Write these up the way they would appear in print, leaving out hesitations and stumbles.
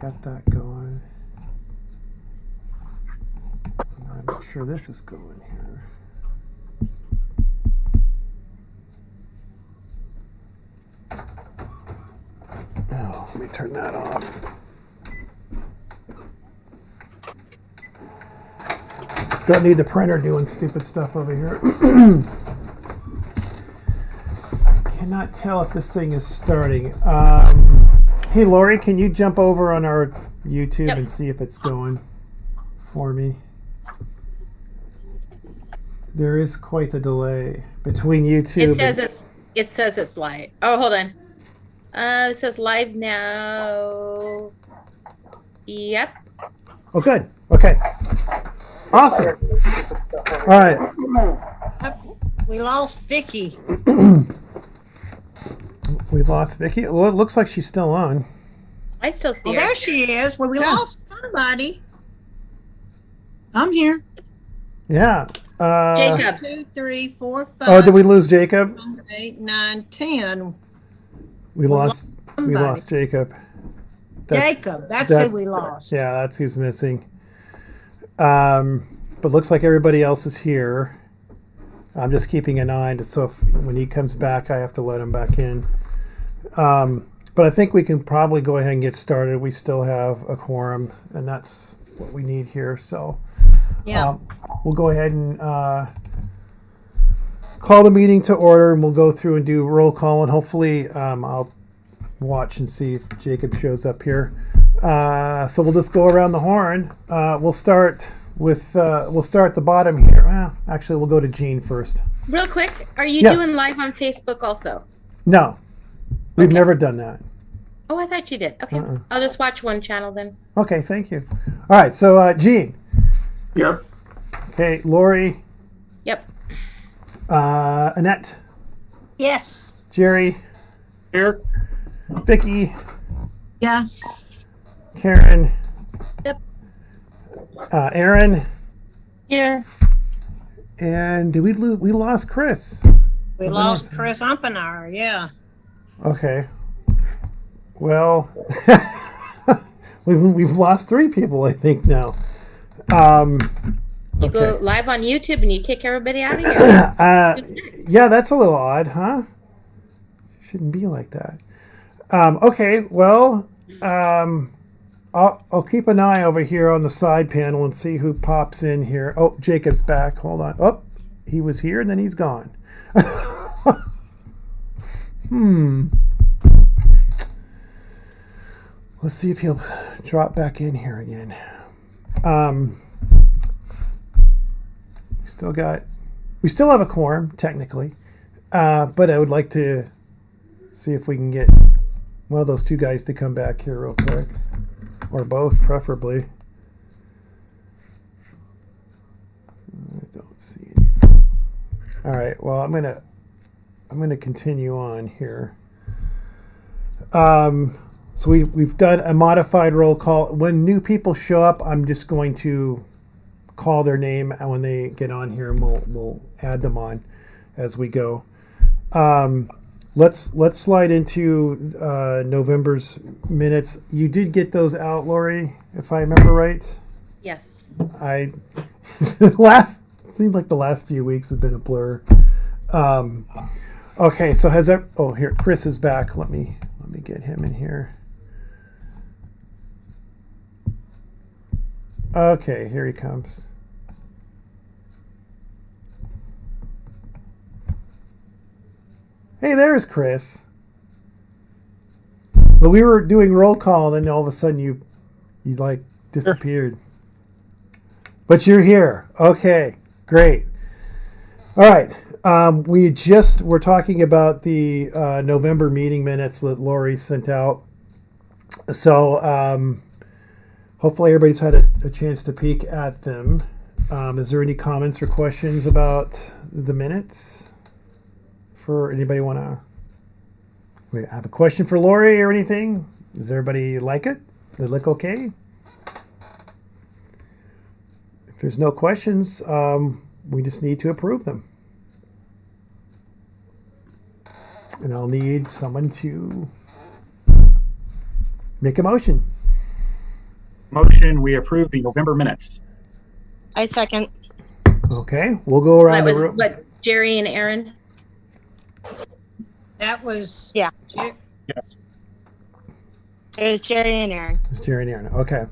got that going. I'm not sure this is going here. Oh, let me turn that off. Don't need the printer doing stupid stuff over here. Cannot tell if this thing is starting. Hey, Lori, can you jump over on our YouTube and see if it's going for me? There is quite a delay between YouTube. It says it's live. Oh, hold on. It says live now. Yep. Oh, good. Okay. Awesome. All right. We lost Vicky. We lost Vicky. Well, it looks like she's still on. I still see her. There she is. Well, we lost somebody. I'm here. Yeah. Jacob. 2, 3, 4, 5. Oh, did we lose Jacob? 7, 8, 9, 10. We lost Jacob. Jacob. That's who we lost. Yeah, that's who's missing. But looks like everybody else is here. I'm just keeping an eye, so when he comes back, I have to let him back in. But I think we can probably go ahead and get started. We still have a quorum, and that's what we need here. So Yeah. we'll go ahead and call the meeting to order, and we'll go through and do roll call, and hopefully I'll watch and see if Jacob shows up here. So we'll just go around the horn. We'll start at the bottom here. Well, actually, we'll go to Jean first. Real quick, are you Yes. doing live on Facebook also? No, we've never done that. Oh, I thought you did. Okay. I'll just watch one channel then. Okay, thank you. All right, so Jean. Yep. Okay, Lori. Yep. Annette. Yes. Jerry. Here. Vicky. Yes. Karen. Yep. Aaron. Here. And did we lose? We lost Chris. We lost Chris Umpenauer. Yeah. Okay. Well, we've lost 3 people, I think now. You go live on YouTube and you kick everybody out of here. Yeah, that's a little odd, huh? Shouldn't be like that. Okay, well, I'll keep an eye over here on the side panel and see who pops in here. Oh, Jacob's back. Hold on. Oh, he was here and then he's gone. Let's see if he'll drop back in here again. We still have a quorum, technically. But I would like to see if we can get one of those 2 guys to come back here real quick. Or both, preferably. I don't see any. All right, well, I'm gonna continue on here. So we've done a modified roll call. When new people show up, I'm just going to call their name when they get on here, and we'll add them on as we go. Let's slide into November's minutes. You did get those out, Lori, if I remember right. Yes. Seems like the last few weeks have been a blur. Okay, so here Chris is back. Let me get him in here. Okay, here he comes. Hey, there's Chris. Well, we were doing roll call, and then all of a sudden you like disappeared. But you're here. Okay, great. All right. We're talking about the November meeting minutes that Lori sent out. So hopefully everybody's had a chance to peek at them. Is there any comments or questions about the minutes? For anybody want to have a question for Lori or anything? Does everybody like it? They look okay? If there's no questions, we just need to approve them. And I'll need someone to make a motion. Motion, we approve the November minutes. I second. Okay, we'll go around That the was room. what, Jerry and Aaron? That was. Yeah. Yes. It was Jerry and Aaron. It's Jerry and Aaron. Okay.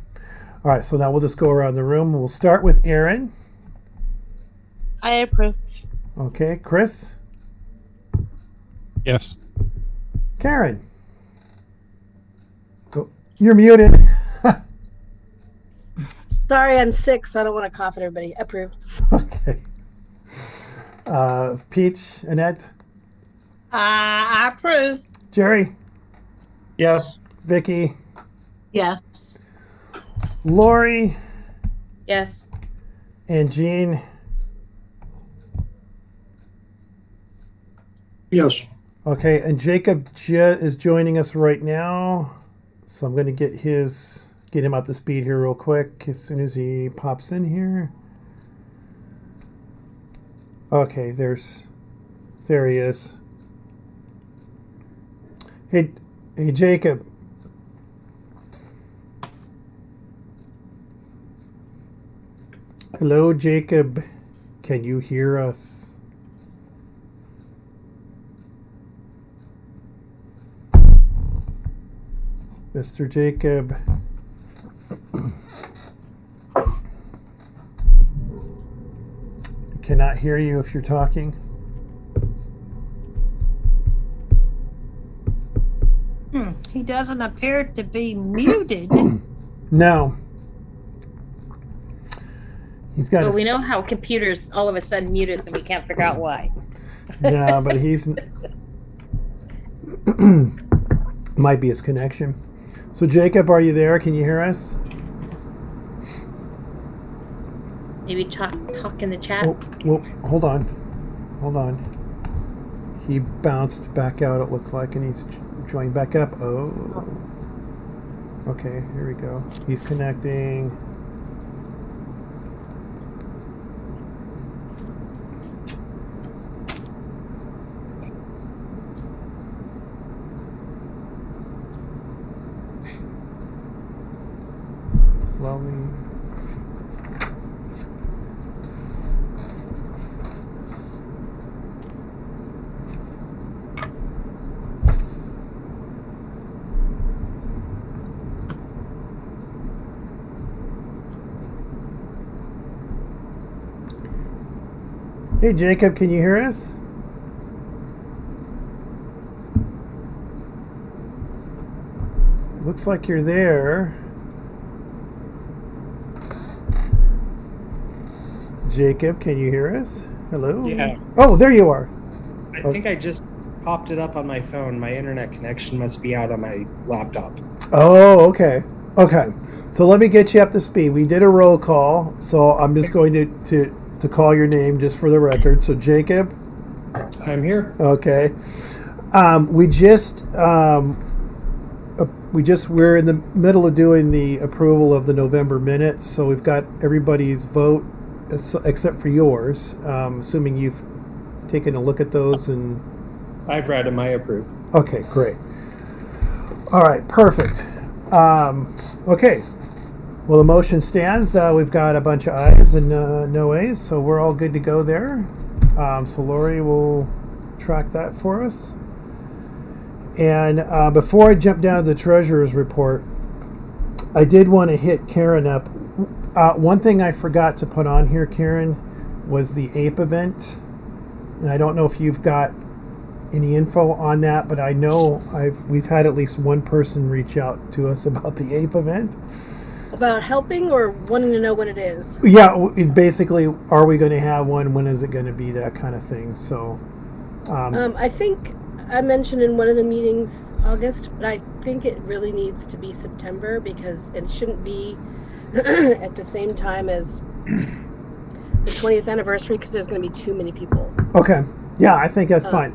All right, so now we'll just go around the room. We'll start with Aaron. I approve. Okay, Chris. Yes. Karen. Oh, you're muted. Sorry, I'm sick, so I don't want to cough at everybody. Approved. Okay. Peach, Annette, I approve. Jerry, Yes. Vicky, Yes. Lori, Yes. and Jean. Yes. Okay, and Jacob is joining us right now, so I'm going to get him up to speed here real quick as soon as he pops in here. Okay, there he is. Hey, Jacob. Hello, Jacob. Can you hear us? Mr. Jacob. I cannot hear you if you're talking. He doesn't appear to be muted. No. He's got Well, we know how computers all of a sudden mute us and we can't figure out why. no, but he's might be his connection. So Jacob, are you there? Can you hear us? Maybe talk in the chat. Oh, well, hold on. He bounced back out, it looks like, and he's joined back up. Oh. Okay, here we go. He's connecting. Slowly. Hey Jacob, can you hear us? Looks like you're there. Jacob, can you hear us? Hello? Yeah. Oh, there you are. I think I just popped it up on my phone. My internet connection must be out on my laptop. Oh, okay. Okay. So let me get you up to speed. We did a roll call, so I'm just going to call your name just for the record. So Jacob. I'm here. Okay. We're in the middle of doing the approval of the November minutes, so we've got everybody's vote except for yours. Assuming you've taken a look at those and. I've read them. I approve. Okay, great. All right, perfect. Okay. Well, the motion stands. We've got a bunch of ayes and no ayes, so we're all good to go there. So Lori will track that for us. And before I jump down to the treasurer's report, I did want to hit Karen up. One thing I forgot to put on here, Karen, was the APE event. And I don't know if you've got any info on that, but I know we've had at least one person reach out to us about the APE event. About helping or wanting to know when it is? Yeah, basically, are we going to have one? When is it going to be? That kind of thing. So, I think I mentioned in one of the meetings August, but I think it really needs to be September because it shouldn't be at the same time as the 20th anniversary because there's going to be too many people. Okay. Yeah, I think that's fine.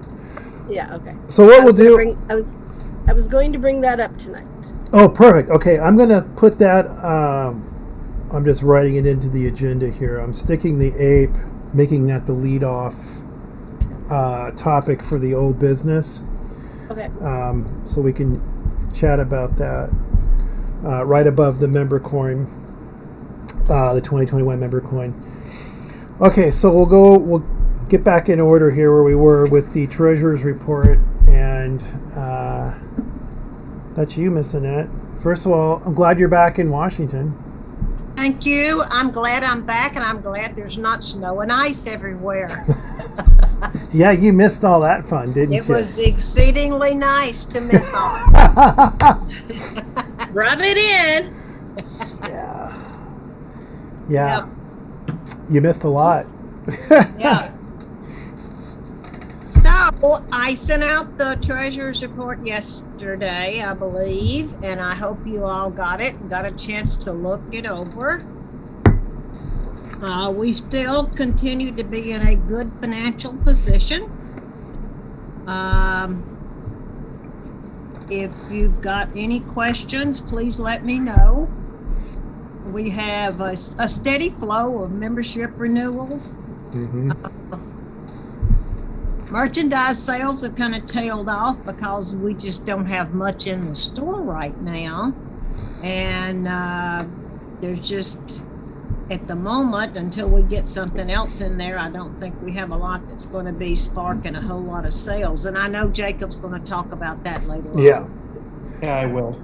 Yeah. Okay. So what we'll do? I was going to bring that up tonight. Oh, perfect. Okay, I'm going to put that. I'm just writing it into the agenda here. I'm sticking the APE, making that the lead-off topic for the old business. Okay. So we can chat about that. right above the member coin, the 2021 member coin. Okay, so we'll get back in order here where we were with the treasurer's report, and that's you, Miss Annette. First of all, I'm glad you're back in Washington. Thank you. I'm glad I'm back, and I'm glad there's not snow and ice everywhere. Yeah, you missed all that fun, didn't It you? was exceedingly nice to miss all. Rub it in. Yeah. You missed a lot. Yeah. So I sent out the treasurer's report yesterday, I believe, and I hope you all got it and got a chance to look it over. We still continue to be in a good financial position. If you've got any questions, please let me know. We have a steady flow of membership renewals. Mm-hmm. Merchandise sales have kind of tailed off because we just don't have much in the store right now. And there's just, at the moment, until we get something else in there, I don't think we have a lot that's going to be sparking a whole lot of sales. And I know Jacob's going to talk about that later on. Yeah. Yeah, I will.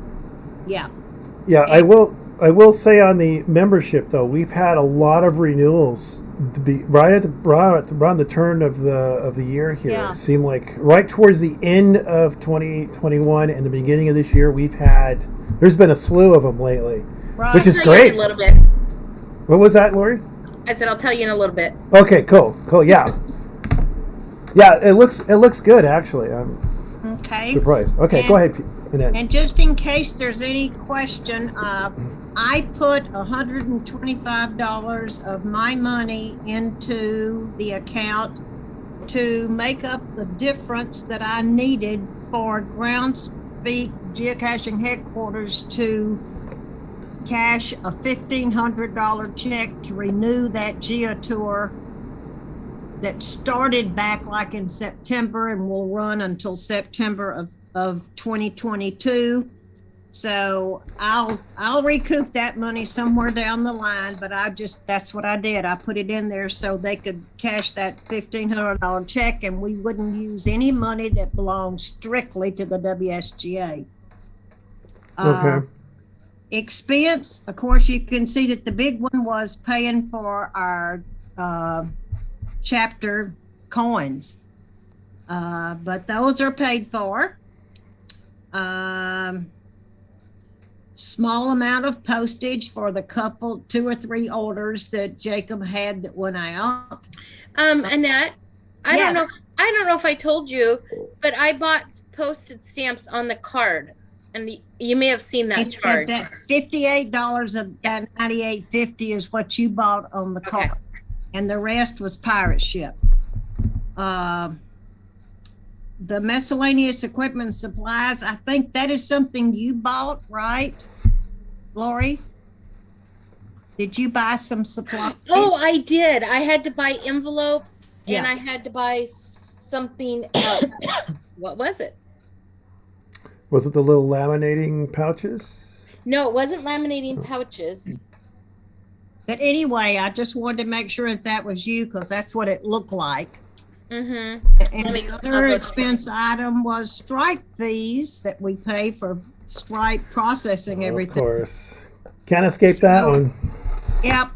Yeah. Yeah, I will say on the membership though, we've had a lot of renewals to be around the turn of the year here. Yeah. It seemed like right towards the end of 2021 and the beginning of this year, there's been a slew of them lately, Right. which is I'll tell you great. in a little bit. What was that, Lori? I said I'll tell you in a little bit. Okay, cool, yeah. Yeah, it looks good actually. I'm Okay. surprised. Okay, And- go ahead, Annette. And just in case there's any question, I put $125 of my money into the account to make up the difference that I needed for Groundspeak Geocaching Headquarters to cash a $1,500 check to renew that Geo Tour that started back like in September and will run until September of 2022. So I'll recoup that money somewhere down the line, but that's what I did. I put it in there so they could cash that $1,500 check and we wouldn't use any money that belongs strictly to the WSGA. Okay. Expense, of course, you can see that the big one was paying for our chapter coins. But those are paid for. Small amount of postage for the two or three orders that Jacob had that went out. Annette, I Yes. don't know if I told you, but I bought postage stamps on the card, and you may have seen that charge. That $58 of that $98.50 is what you bought on the card, and the rest was pirate ship. The miscellaneous equipment and supplies, I think that is something you bought, right, Lori? Did you buy some supplies? Oh, I did. I had to buy envelopes, and Yeah. I had to buy something else. What was it? Was it the little laminating pouches? No, it wasn't laminating pouches. But anyway, I just wanted to make sure that was you because that's what it looked like. Mm-hmm. And Let me- the I'll other go expense item was Stripe fees that we pay for Stripe processing everything. Of course. Can't escape that one. Yep.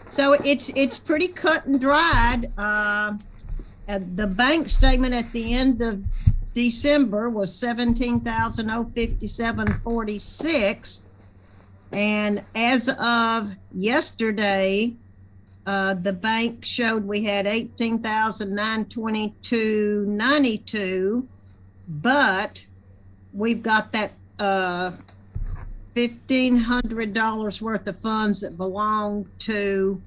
So it's pretty cut and dried. The bank statement at the end of December was $17,057.46, and as of yesterday, the bank showed we had $18,922.92, but we've got that $1,500 worth of funds that belong to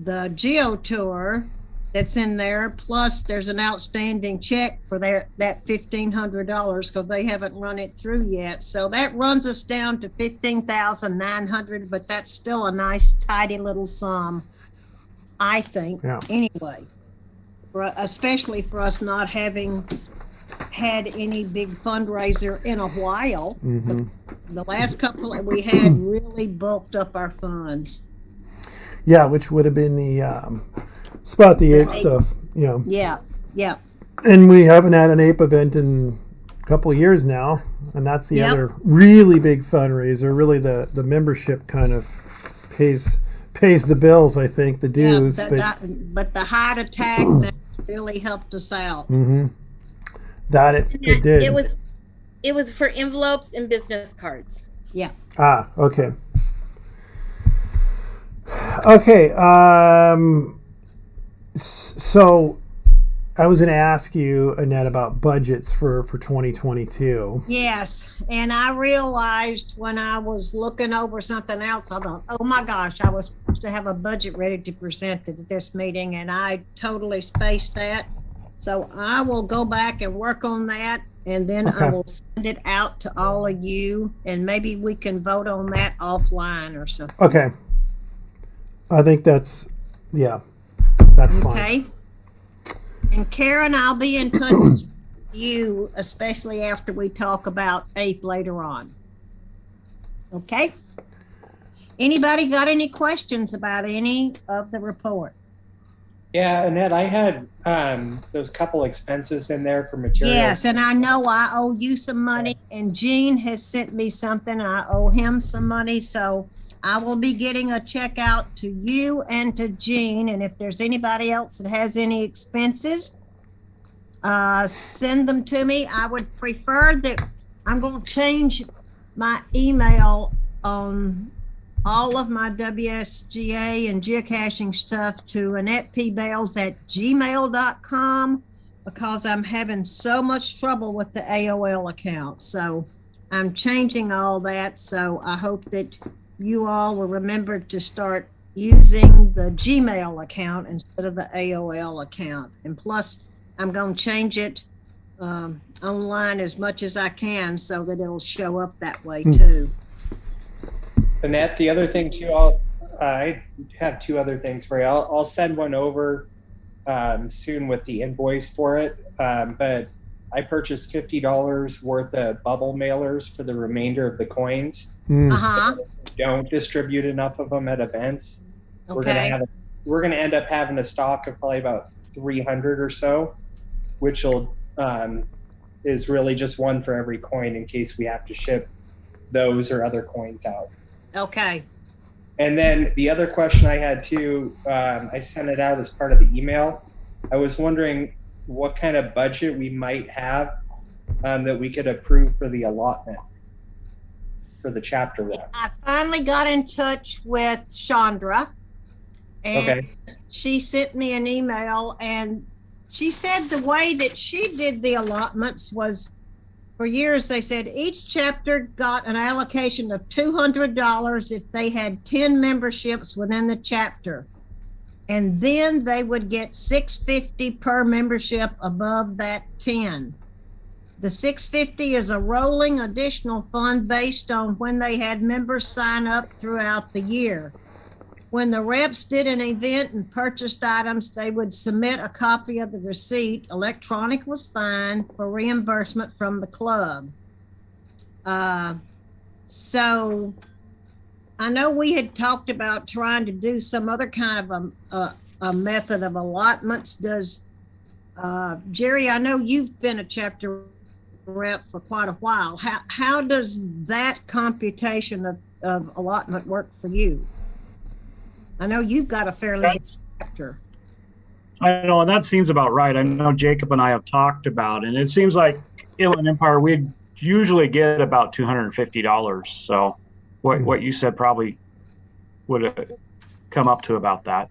the Geo Tour that's in there. Plus, there's an outstanding check for that $1,500 because they haven't run it through yet. So that runs us down to $15,900, but that's still a nice, tidy little sum, I think. Yeah. Anyway, especially for us not having had any big fundraiser in a while. Mm-hmm. The last couple that we had really bulked up our funds. Yeah, which would have been the Spot the Ape stuff. Yeah. Yeah. And we haven't had an ape event in a couple of years now, and that's the Yep. other really big fundraiser. Really, the membership kind of pays the bills. I think the dues, but the heart attack that really helped us out. Mm-hmm. That it did. It was for envelopes and business cards. Yeah. Ah, okay. Okay. So I was going to ask you, Annette, about budgets for 2022. Yes, and I realized when I was looking over something else, I thought, oh my gosh, I was supposed to have a budget ready to present at this meeting, and I totally spaced that. So I will go back and work on that, and then I will send it out to all of you, and maybe we can vote on that offline or something. Okay. I think that's fine. Okay. And Karen, I'll be in touch with you, especially after we talk about APE later on. Okay? Anybody got any questions about any of the report? Yeah, Annette, I had those couple expenses in there for materials. Yes, and I know I owe you some money, and Gene has sent me something. I owe him some money, so I will be getting a check out to you and to Gene, and if there's anybody else that has any expenses, send them to me. I would prefer that I'm going to change my email on all of my WSGA and geocaching stuff to AnnettePBales@gmail.com because I'm having so much trouble with the AOL account. So I'm changing all that. So I hope that you all will remember to start using the Gmail account instead of the AOL account. And plus, I'm going to change it online as much as I can so that it'll show up that way too. Annette, the other thing too, I have two other things for you. I'll send one over soon with the invoice for it. But I purchased $50 worth of bubble mailers for the remainder of the coins. Uh-huh. Don't distribute enough of them at events. Okay. We're gonna end up having a stock of probably about 300 or so, which will is really just one for every coin in case we have to ship those or other coins out. Okay. And then the other question I had too, I sent it out as part of the email. I was wondering what kind of budget we might have that we could approve for the allotment for the chapter rep. I finally got in touch with Chandra, and she sent me an email, and she said the way that she did the allotments was, for years they said each chapter got an allocation of $200 if they had 10 memberships within the chapter, and then they would get $650 per membership above that 10. The $650 is a rolling additional fund based on when they had members sign up throughout the year. When the reps did an event and purchased items, they would submit a copy of the receipt. Electronic was fine for reimbursement from the club. So I know we had talked about trying to do some other kind of a method of allotments. Does Jerry, I know you've been a chapter rep for quite a while. How does that computation of allotment work for you? I know you've got a fairly big chapter. I know, and that seems about right. I know Jacob and I have talked about it, and it seems like Inland Empire, we'd usually get about $250. So what you said probably would have come up to about that.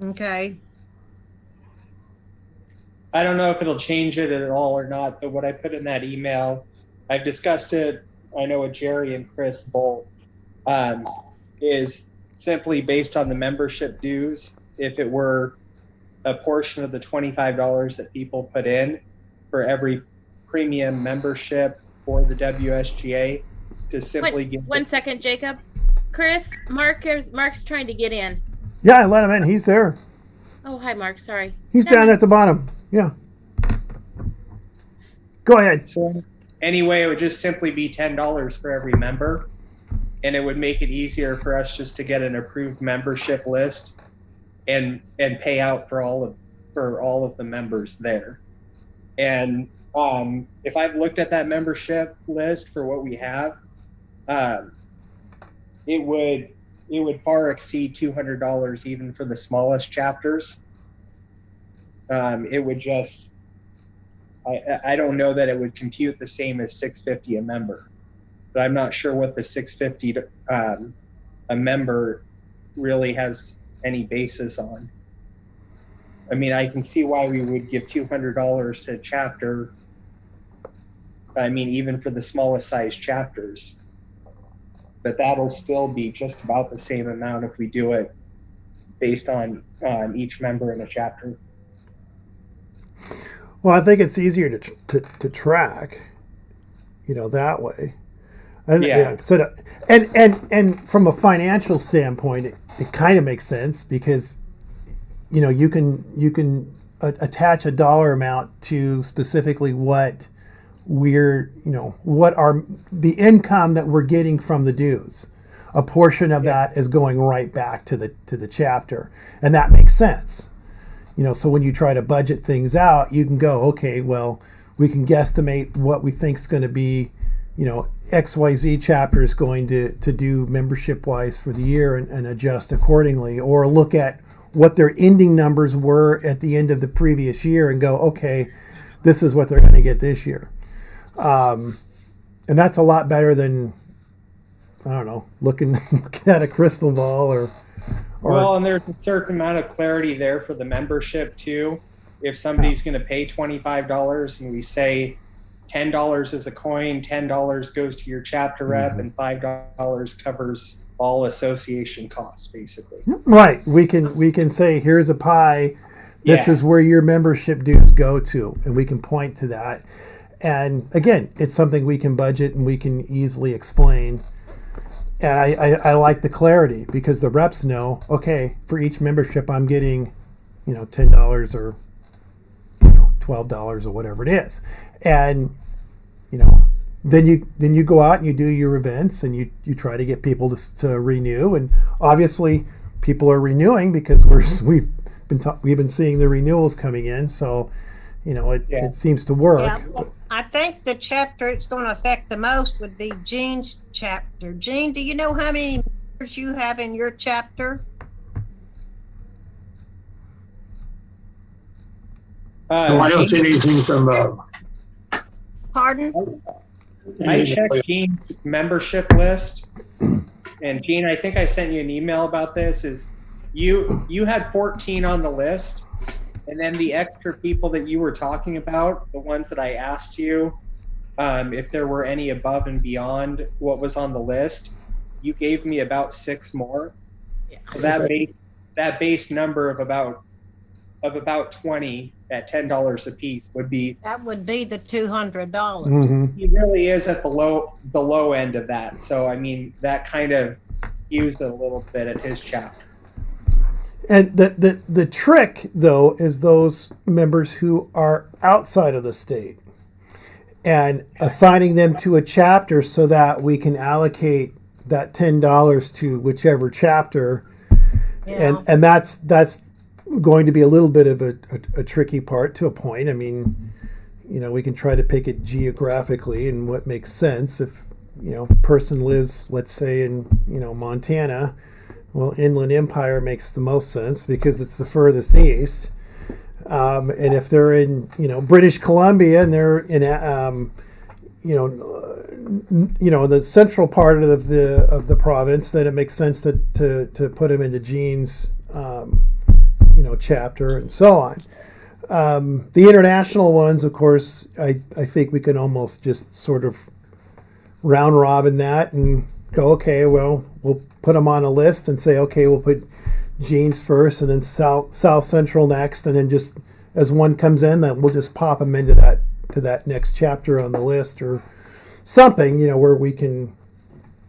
Okay. I don't know if it'll change it at all or not, but what I put in that email, I've discussed it, I know with Jerry and Chris both, is simply based on the membership dues. If it were a portion of the $25 that people put in for every premium membership for the WSGA, to simply give one second, Jacob. Chris, Mark's trying to get in. Yeah, I let him in. He's there. Oh, hi, Mark. Sorry. He's down at the bottom. Yeah. Go ahead. So anyway, it would just simply be $10 for every member, and it would make it easier for us just to get an approved membership list and pay out for all of the members there. And if I've looked at that membership list for what we have, it would far exceed $200 even for the smallest chapters. It would just, I don't know that it would compute the same as $650 a member, but I'm not sure what the $650 a member really has any basis on. I mean, I can see why we would give $200 to a chapter. I mean, even for the smallest size chapters, but that'll still be just about the same amount if we do it based on each member in a chapter. Well, I think it's easier to track, that way. Yeah. So, and from a financial standpoint, it kind of makes sense because, you can attach a dollar amount to specifically what what are the income that we're getting from the dues. A portion of that is going right back to the chapter, and that makes sense. So when you try to budget things out, you can go, okay, well, we can guesstimate what we think is going to be, XYZ chapter is going to do membership wise for the year and adjust accordingly, or look at what their ending numbers were at the end of the previous year and go, okay, this is what they're going to get this year. And that's a lot better than, I don't know, looking at a crystal ball or well, and there's a certain amount of clarity there for the membership too. If somebody's going to pay $25 and we say $10 is a coin, $10 goes to your chapter rep, and $5 covers all association costs, basically. Right. We can say, here's a pie. This is where your membership dues go to, and we can point to that. And again, it's something we can budget and we can easily explain. And I like the clarity because the reps know, okay, for each membership I'm getting, $10 or $12 or whatever it is. And, then you go out and you do your events and you try to get people to renew. And obviously people are renewing because we've been seeing the renewals coming in. So, it seems to work. Yeah, well, I think the chapter it's going to affect the most would be Jean's chapter. Jean, do you know how many members you have in your chapter? I don't see anything from. Pardon? I checked Jean's membership list, and Jean, I think I sent you an email about this. Is you had 14 on the list. And then the extra people that you were talking about, the ones that I asked you, if there were any above and beyond what was on the list, you gave me about 6 more. So that base number of about 20 at $10 a piece would be. That would be the $200. Mm-hmm. He really is at the low end of that. So I mean that kind of used a little bit at his chapter. And the trick, though, is those members who are outside of the state and assigning them to a chapter so that we can allocate that $10 to whichever chapter. Yeah. And that's going to be a little bit of a tricky part to a point. I mean, we can try to pick it geographically and what makes sense. If, a person lives, let's say, in, Montana, well, Inland Empire makes the most sense because it's the furthest east. And if they're in, British Columbia and they're in, the central part of the province, then it makes sense to put them into Jean's, chapter and so on. The international ones, of course, I think we can almost just sort of round robin that and go, okay, well, we'll put them on a list and say, okay, we'll put Jean's first and then South Central next, and then just as one comes in, that we'll just pop them into that next chapter on the list or something, where we can.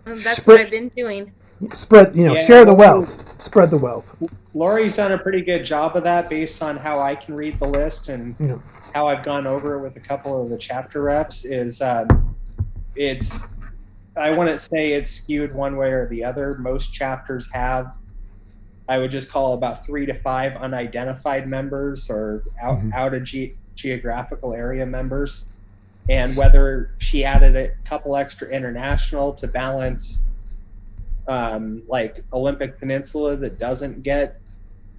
That's what I've been doing. Spread, Yeah, share the wealth. Spread the wealth. Lori's done a pretty good job of that based on how I can read the list and Yeah. how I've gone over it with a couple of the chapter reps. I wouldn't say it's skewed one way or the other. Most chapters have, I would just call about 3 to 5 unidentified members or out of geographical area members. And whether she added a couple extra international to balance, like Olympic Peninsula that doesn't get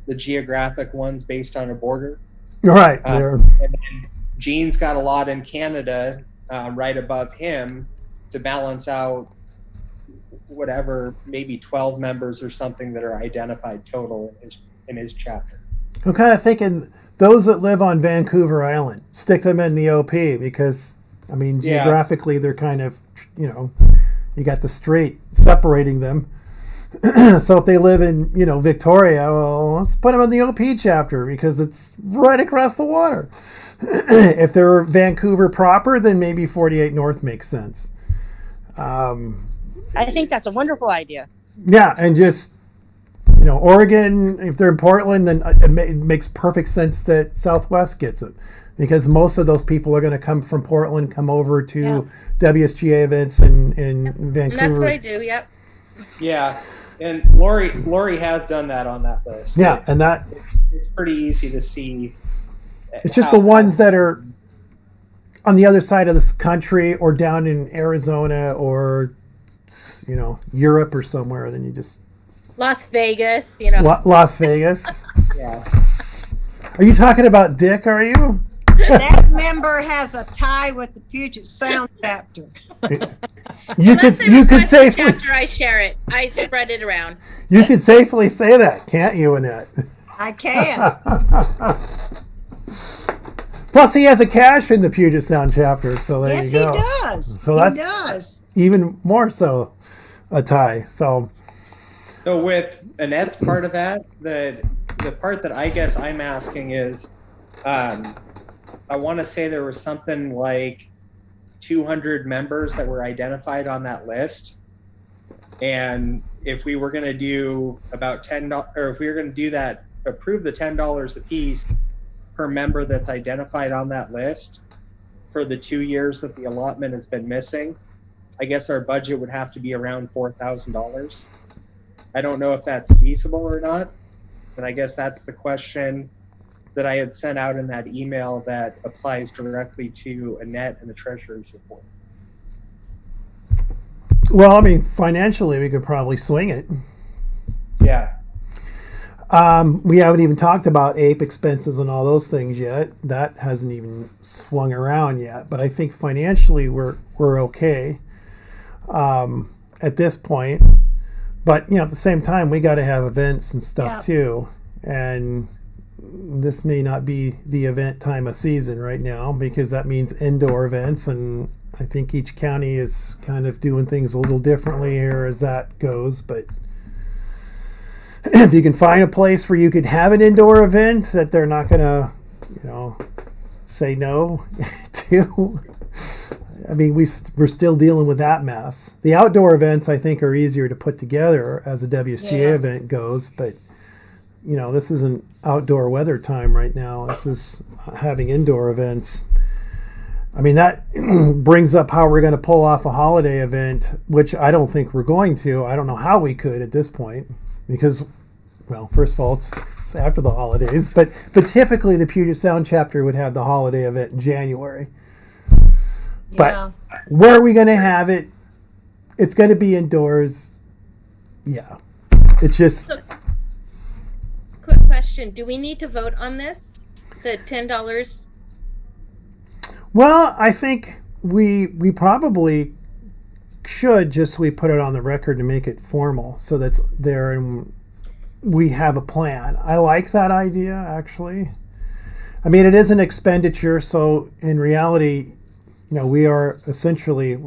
the geographic ones based on a border. Right. And then Gene's got a lot in Canada right above him to balance out whatever, maybe 12 members or something that are identified total in his chapter. I'm kind of thinking those that live on Vancouver Island, stick them in the OP because, I mean, geographically they're kind of, you got the strait separating them. So if they live in, Victoria, well, let's put them in the OP chapter because it's right across the water. If they're Vancouver proper, then maybe 48 North makes sense. I think that's a wonderful idea. Yeah, and just, Oregon, if they're in Portland, then it makes perfect sense that Southwest gets it. Because most of those people are going to come from Portland, come over to WSGA events in Vancouver. And that's what I do, yep. Yeah, and Lori has done that on that list. Yeah, and it's pretty easy to see. It's just the ones that are on the other side of this country or down in Arizona or, Europe or somewhere. Then you just... Las Vegas, Las Vegas. Yeah. Are you talking about Dick, are you? That member has a tie with the Puget Sound chapter. You could safely... After I share it, I spread it around. You could safely say that, can't you, Annette? I can. Plus, he has a cache in the Puget Sound chapter, so there you go. Yes, he does. So that's even more so a tie. So with Annette's part of that, the part that I guess I'm asking is, I want to say there was something like 200 members that were identified on that list, and if we were going to do about $10, or if we were going to do that, approve the $10 a piece per member that's identified on that list for the 2 years that the allotment has been missing, I guess our budget would have to be around $4,000. I don't know if that's feasible or not, but I guess that's the question that I had sent out in that email that applies directly to Annette and the treasurer's report. Well, I mean, financially, we could probably swing it. Yeah. We haven't even talked about APE expenses and all those things yet. That hasn't even swung around yet. But I think financially we're okay at this point. But at the same time, we got to have events and stuff too. And this may not be the event time of season right now because that means indoor events, and I think each county is kind of doing things a little differently here as that goes. But if you can find a place where you could have an indoor event that they're not going to, say no to, I mean, we're still dealing with that mess. The outdoor events, I think, are easier to put together as a WSGA event goes, but this isn't outdoor weather time right now. This is having indoor events. I mean, that brings up how we're going to pull off a holiday event, which I don't think we're going to. I don't know how we could at this point because, well, first of all, it's after the holidays. But typically the Puget Sound chapter would have the holiday event in January. But where are we going to have it? It's going to be indoors. Yeah. It's just... Quick question. Do we need to vote on this? The $10? Well, I think we probably should, just so we put it on the record to make it formal so that's there and we have a plan. I like that idea, actually. I mean, it is an expenditure, so in reality, we are essentially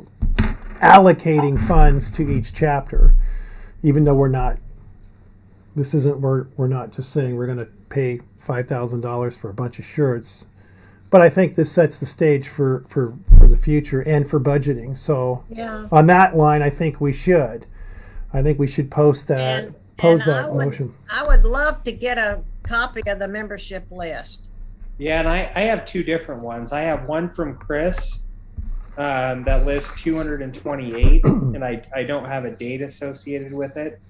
allocating funds to each chapter, even though we're not just saying we're going to pay $5,000 for a bunch of shirts. But I think this sets the stage for the future and for budgeting. So on that line, I think we should. I think we should post that. And- Post and that motion. I would love to get a copy of the membership list. Yeah, and I have two different ones. I have one from Chris that lists 228, and I don't have a date associated with it.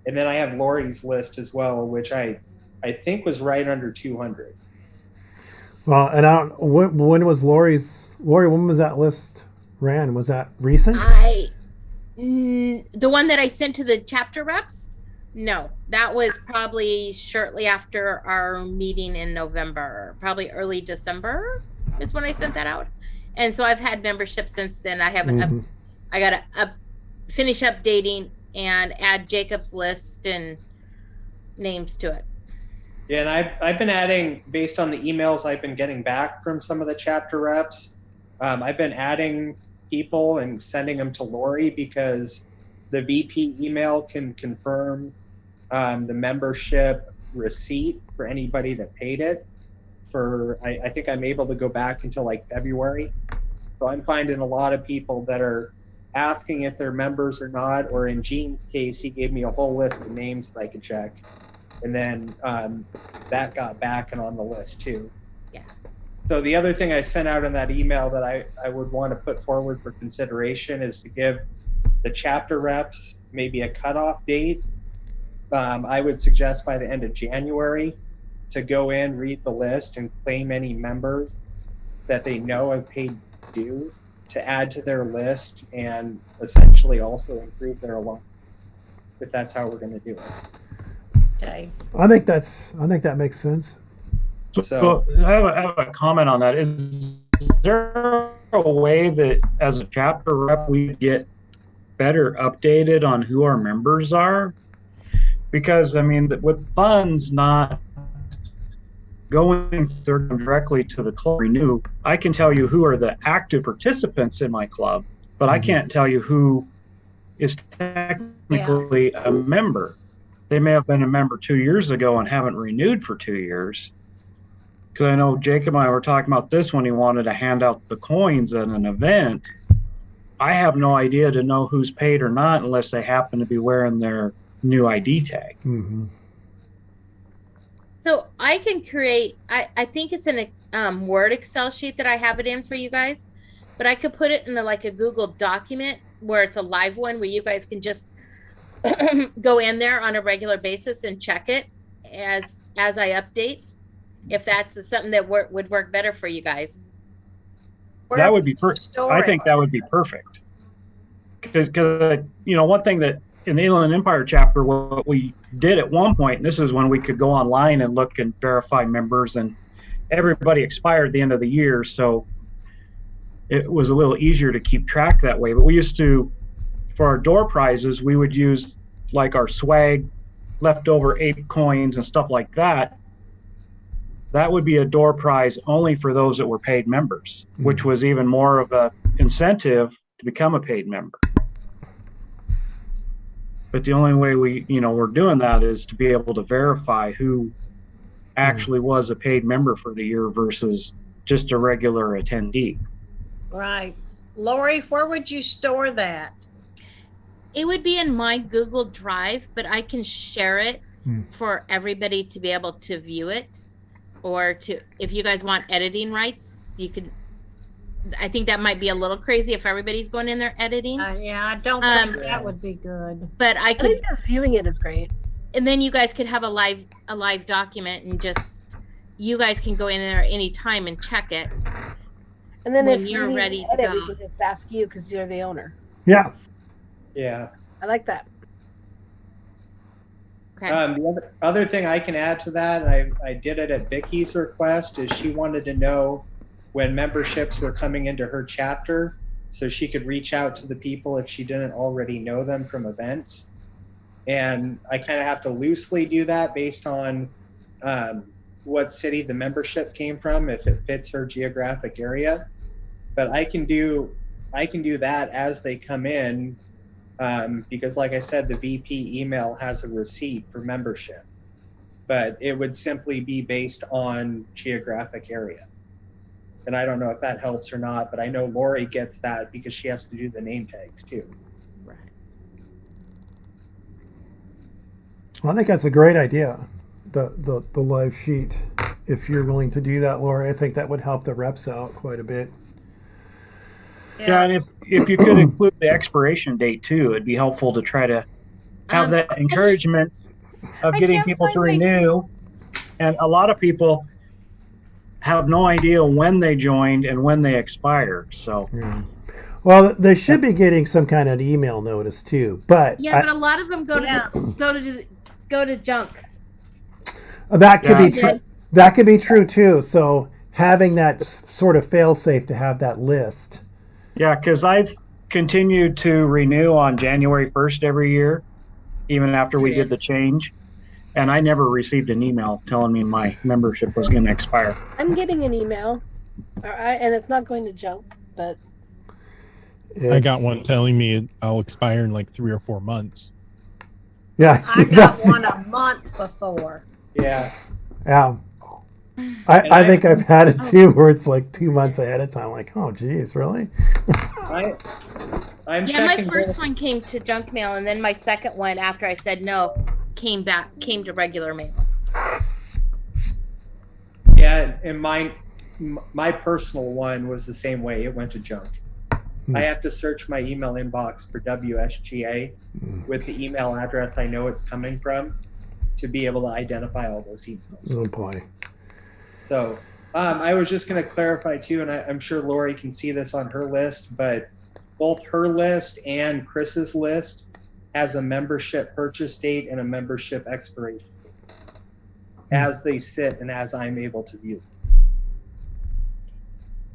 And then I have Lori's list as well, which I think was right under 200. Well, and when was Lori's? Lori, when was that list ran? Was that recent? The one that I sent to the chapter reps? No, that was probably shortly after our meeting in November, probably early December is when I sent that out. And so I've had membership since then. I haven't, I got to finish updating and add Jacob's list and names to it. Yeah, and I've been adding, based on the emails I've been getting back from some of the chapter reps, I've been adding people and sending them to Lori because the VP email can confirm the membership receipt for anybody that paid it. I think I'm able to go back until like February. So I'm finding a lot of people that are asking if they're members or not, or in Gene's case, he gave me a whole list of names that I could check. And then that got back and on the list too. Yeah. So the other thing I sent out in that email that I would want to put forward for consideration is to give the chapter reps maybe a cutoff date. I would suggest by the end of January to go in, read the list, and claim any members that they know have paid dues to add to their list and essentially also improve their allotment, if that's how we're going to do it. Okay. I think that makes sense. So I have a comment on that. Is there a way that as a chapter rep we get better updated on who our members are? Because I mean, with funds not going directly to the club renew, I can tell you who are the active participants in my club, but I can't tell you who is technically a member. They may have been a member 2 years ago and haven't renewed for 2 years. Because I know Jacob and I were talking about this when he wanted to hand out the coins at an event. I have no idea to know who's paid or not unless they happen to be wearing their new ID tag. Mm-hmm. So I can create, I think it's in a Word Excel sheet that I have it in for you guys, but I could put it in a Google document where it's a live one where you guys can just go in there on a regular basis and check it as I update, if that's something that would work better for you guys. That would be perfect. I think that would be perfect. Because one thing that in the Inland Empire chapter, what we did at one point, and this is when we could go online and look and verify members, and everybody expired at the end of the year, so it was a little easier to keep track that way. But we used to, for our door prizes, we would use like our swag, leftover 8 coins and stuff like that. That would be a door prize only for those that were paid members, which was even more of a incentive to become a paid member. But the only way we're doing that is to be able to verify who actually was a paid member for the year versus just a regular attendee. Right. Lori, where would you store that? It would be in my Google Drive, but I can share it for everybody to be able to view it. Or if you guys want editing rights, you could. I think that might be a little crazy if everybody's going in there editing. Yeah, I don't think that would be good. But I could. I think just viewing it is great. And then you guys could have a live document, and just you guys can go in there anytime and check it. And then when if you're we ready to edit, go. we can just ask you because you're the owner. Yeah. Yeah. I like that. Okay. The other thing I can add to that, and I did it at Vicky's request, is she wanted to know when memberships were coming into her chapter so she could reach out to the people if she didn't already know them from events. And I kind of have to loosely do that based on what city the membership came from, if it fits her geographic area. But I can do that as they come in, because like I said, the VP email has a receipt for membership, but it would simply be based on geographic area. And I don't know if that helps or not, but I know Lori gets that because she has to do the name tags too. Right. Well, I think that's a great idea. The live sheet. If you're willing to do that, Lori, I think that would help the reps out quite a bit. Yeah, and if you could include the expiration date too, it'd be helpful to try to have that encouragement of getting people to renew. And a lot of people have no idea when they joined and when they expire. So, well, they should be getting some kind of email notice too. But but a lot of them go to junk. That could be true. That could be true too. So having that sort of fail safe to have that list. Yeah, because I've continued to renew on January 1st every year, even after we did the change. And I never received an email telling me my membership was going to expire. I'm getting an email, and it's not going to junk, but I got one telling me I'll expire in like 3 or 4 months. Yeah, I got one a month before. Yeah. Yeah. I think I've had it too, where it's like 2 months ahead of time. Like, oh, geez, really? I'm my first one came to junk mail, and then my second one, after I said no, came to regular mail. Yeah, and my personal one was the same way. It went to junk. I have to search my email inbox for WSGA with the email address I know it's coming from to be able to identify all those emails. Oh boy. So I was just going to clarify too, and I'm sure Lori can see this on her list, but both her list and Chris's list has a membership purchase date and a membership expiration date as they sit and as I'm able to view them.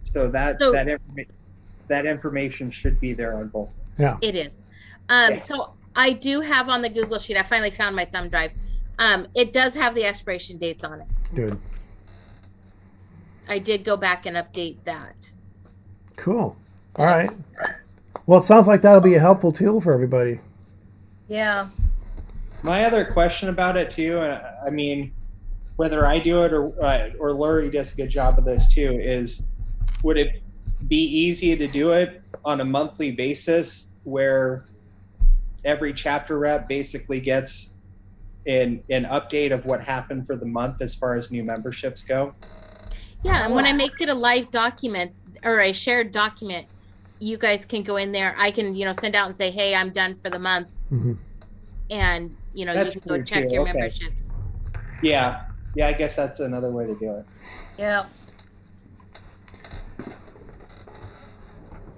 So that information should be there on both. Yeah, it is. So I do have on the Google Sheet. I finally found my thumb drive. It does have the expiration dates on it. Good. I did go back and update that. Cool. All right. Well, it sounds like that'll be a helpful tool for everybody. Yeah. My other question about it too, I mean, whether I do it or Lori does a good job of this too, is would it be easy to do it on a monthly basis where every chapter rep basically gets an update of what happened for the month as far as new memberships go? Yeah, and when I make it a live document or a shared document, you guys can go in there. I can, send out and say, hey, I'm done for the month. Mm-hmm. And, That's you can go check too. your Okay. memberships. Yeah. Yeah, I guess that's another way to do it. Yeah.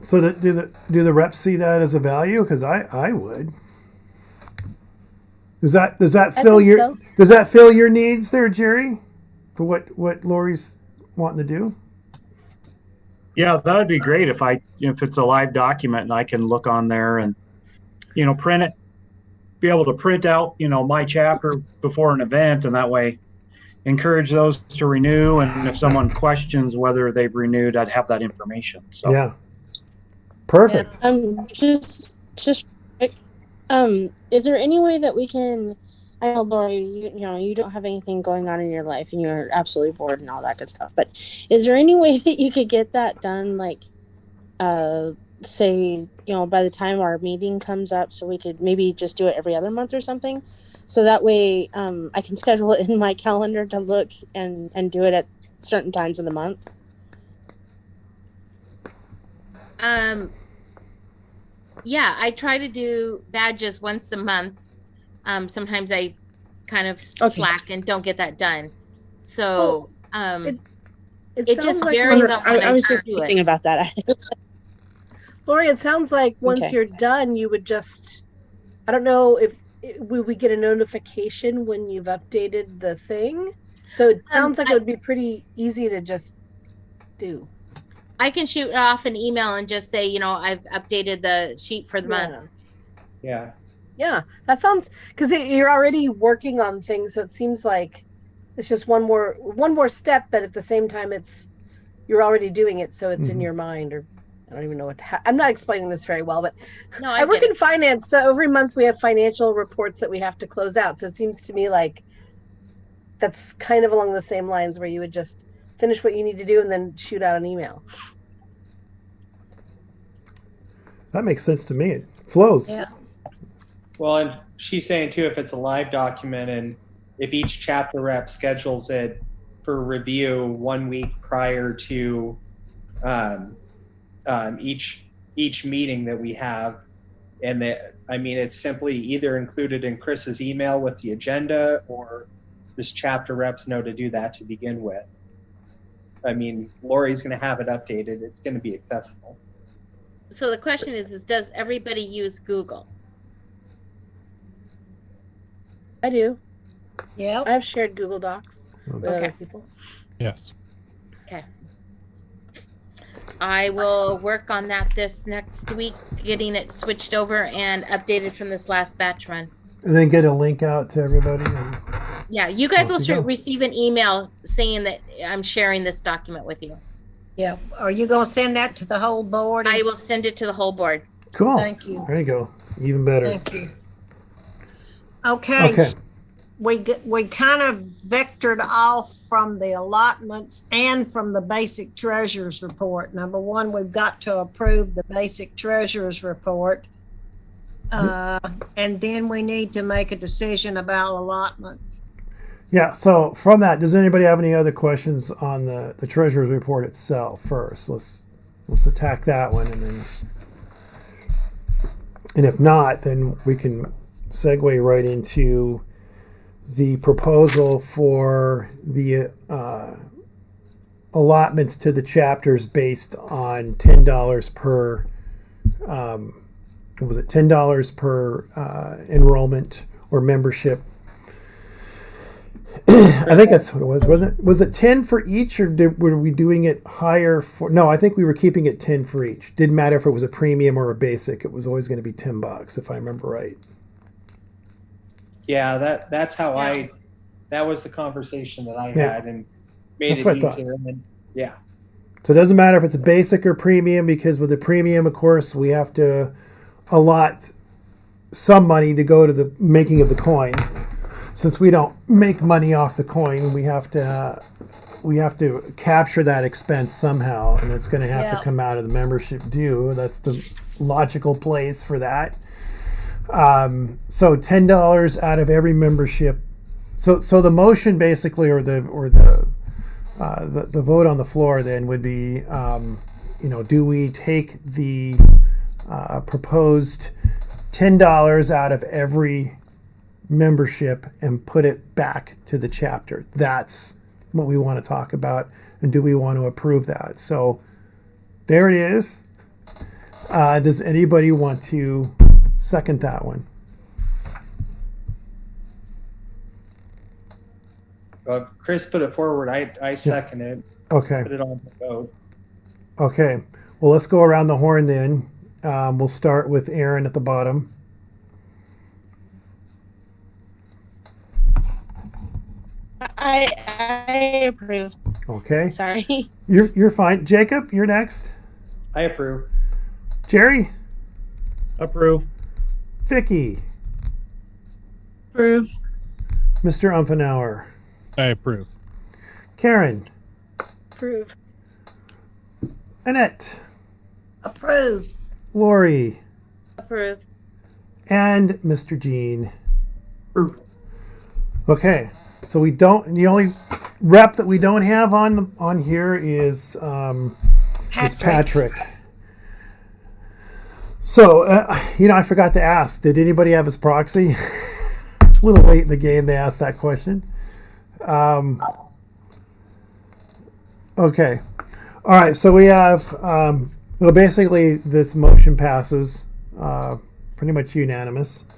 So do the reps see that as a value? Because I would. Does that fill your needs there, Jerry? For what Lori's wanting to do? Yeah, that would be great if it's a live document and I can look on there and, print it, be able to print out, my chapter before an event, and that way encourage those to renew. And if someone questions whether they've renewed, I'd have that information. So yeah, perfect. Just is there any way that we can? I know, Lori, you don't have anything going on in your life and you're absolutely bored and all that good stuff. But is there any way that you could get that done, like, say, by the time our meeting comes up, so we could maybe just do it every other month or something? So that way I can schedule it in my calendar to look and do it at certain times of the month. Yeah, I try to do badges once a month. Sometimes I kind of slack and don't get that done. So it just varies on when I was just thinking about that. Lori, it sounds like once you're done, you would just, I don't know if will we get a notification when you've updated the thing? So it sounds like it would be pretty easy to just do. I can shoot off an email and just say, I've updated the sheet for the month. Yeah. Yeah, that sounds, because you're already working on things, so it seems like it's just one more step, but at the same time, you're already doing it, so it's in your mind. Or I don't even know I'm not explaining this very well, but no, I work in finance, so every month we have financial reports that we have to close out. So it seems to me like that's kind of along the same lines where you would just finish what you need to do and then shoot out an email. That makes sense to me. It flows. Yeah. Well, and she's saying too, if it's a live document and if each chapter rep schedules it for review 1 week prior to each meeting that we have, and that, I mean, it's simply either included in Chris's email with the agenda, or just chapter reps know to do that to begin with. I mean, Lori's going to have it updated. It's going to be accessible. So the question is does everybody use Google? I do. Yeah. I've shared Google Docs with Okay. other people. Yes. Okay. I will work on that this next week, getting it switched over and updated from this last batch run. And then get a link out to everybody. And Yeah, you guys will Off you go. receive an email saying that I'm sharing this document with you. Yeah. Are you going to send that to the whole board? I will send it to the whole board. cool. Thank you. There you go. Even better. Thank you. Okay. Okay. We kind of vectored off from the allotments and from the basic treasurer's report. Number one, we've got to approve the basic treasurer's report. And then we need to make a decision about allotments. Yeah, so from that, does anybody have any other questions on the treasurer's report itself first? Let's attack that one, and if not, then we can segue right into the proposal for the allotments to the chapters based on $10 per was it $10 per enrollment or membership? I think that's what it was, wasn't it? Was it 10 for each, or were we doing it higher for? No, I think we were keeping it 10 for each. Didn't matter if it was a premium or a basic. It was always going to be $10, if I remember right. Yeah, that's how that was the conversation that I had, and made That's it what I thought. easier. And then, yeah. So it doesn't matter if it's a basic or premium, because with the premium, of course, we have to allot some money to go to the making of the coin. Since we don't make money off the coin, we have to capture that expense somehow, and it's going to have to come out of the membership due. That's the logical place for that. So $10 out of every membership. So the motion basically, or the vote on the floor then would be, do we take the proposed $10 out of every membership and put it back to the chapter? That's what we want to talk about, and do we want to approve that? So there it is. Does anybody want to second that one? If Chris put it forward, I second it. Okay. Put it on the vote. Okay. Well, let's go around the horn then. We'll start with Aaron at the bottom. I approve. Okay. Sorry. You're fine. Jacob, you're next. I approve. Jerry? Approve. Vicky? Approve. Mr. Umfenauer? I approve. Karen? Approve. Annette? Approved. Lori? Approved. And Mr. Gene? Approve. Okay. So the only rep that we don't have on here is Patrick. So, I forgot to ask, did anybody have his proxy? A little late in the game they asked that question. Okay. All right, so we have, basically this motion passes pretty much unanimous,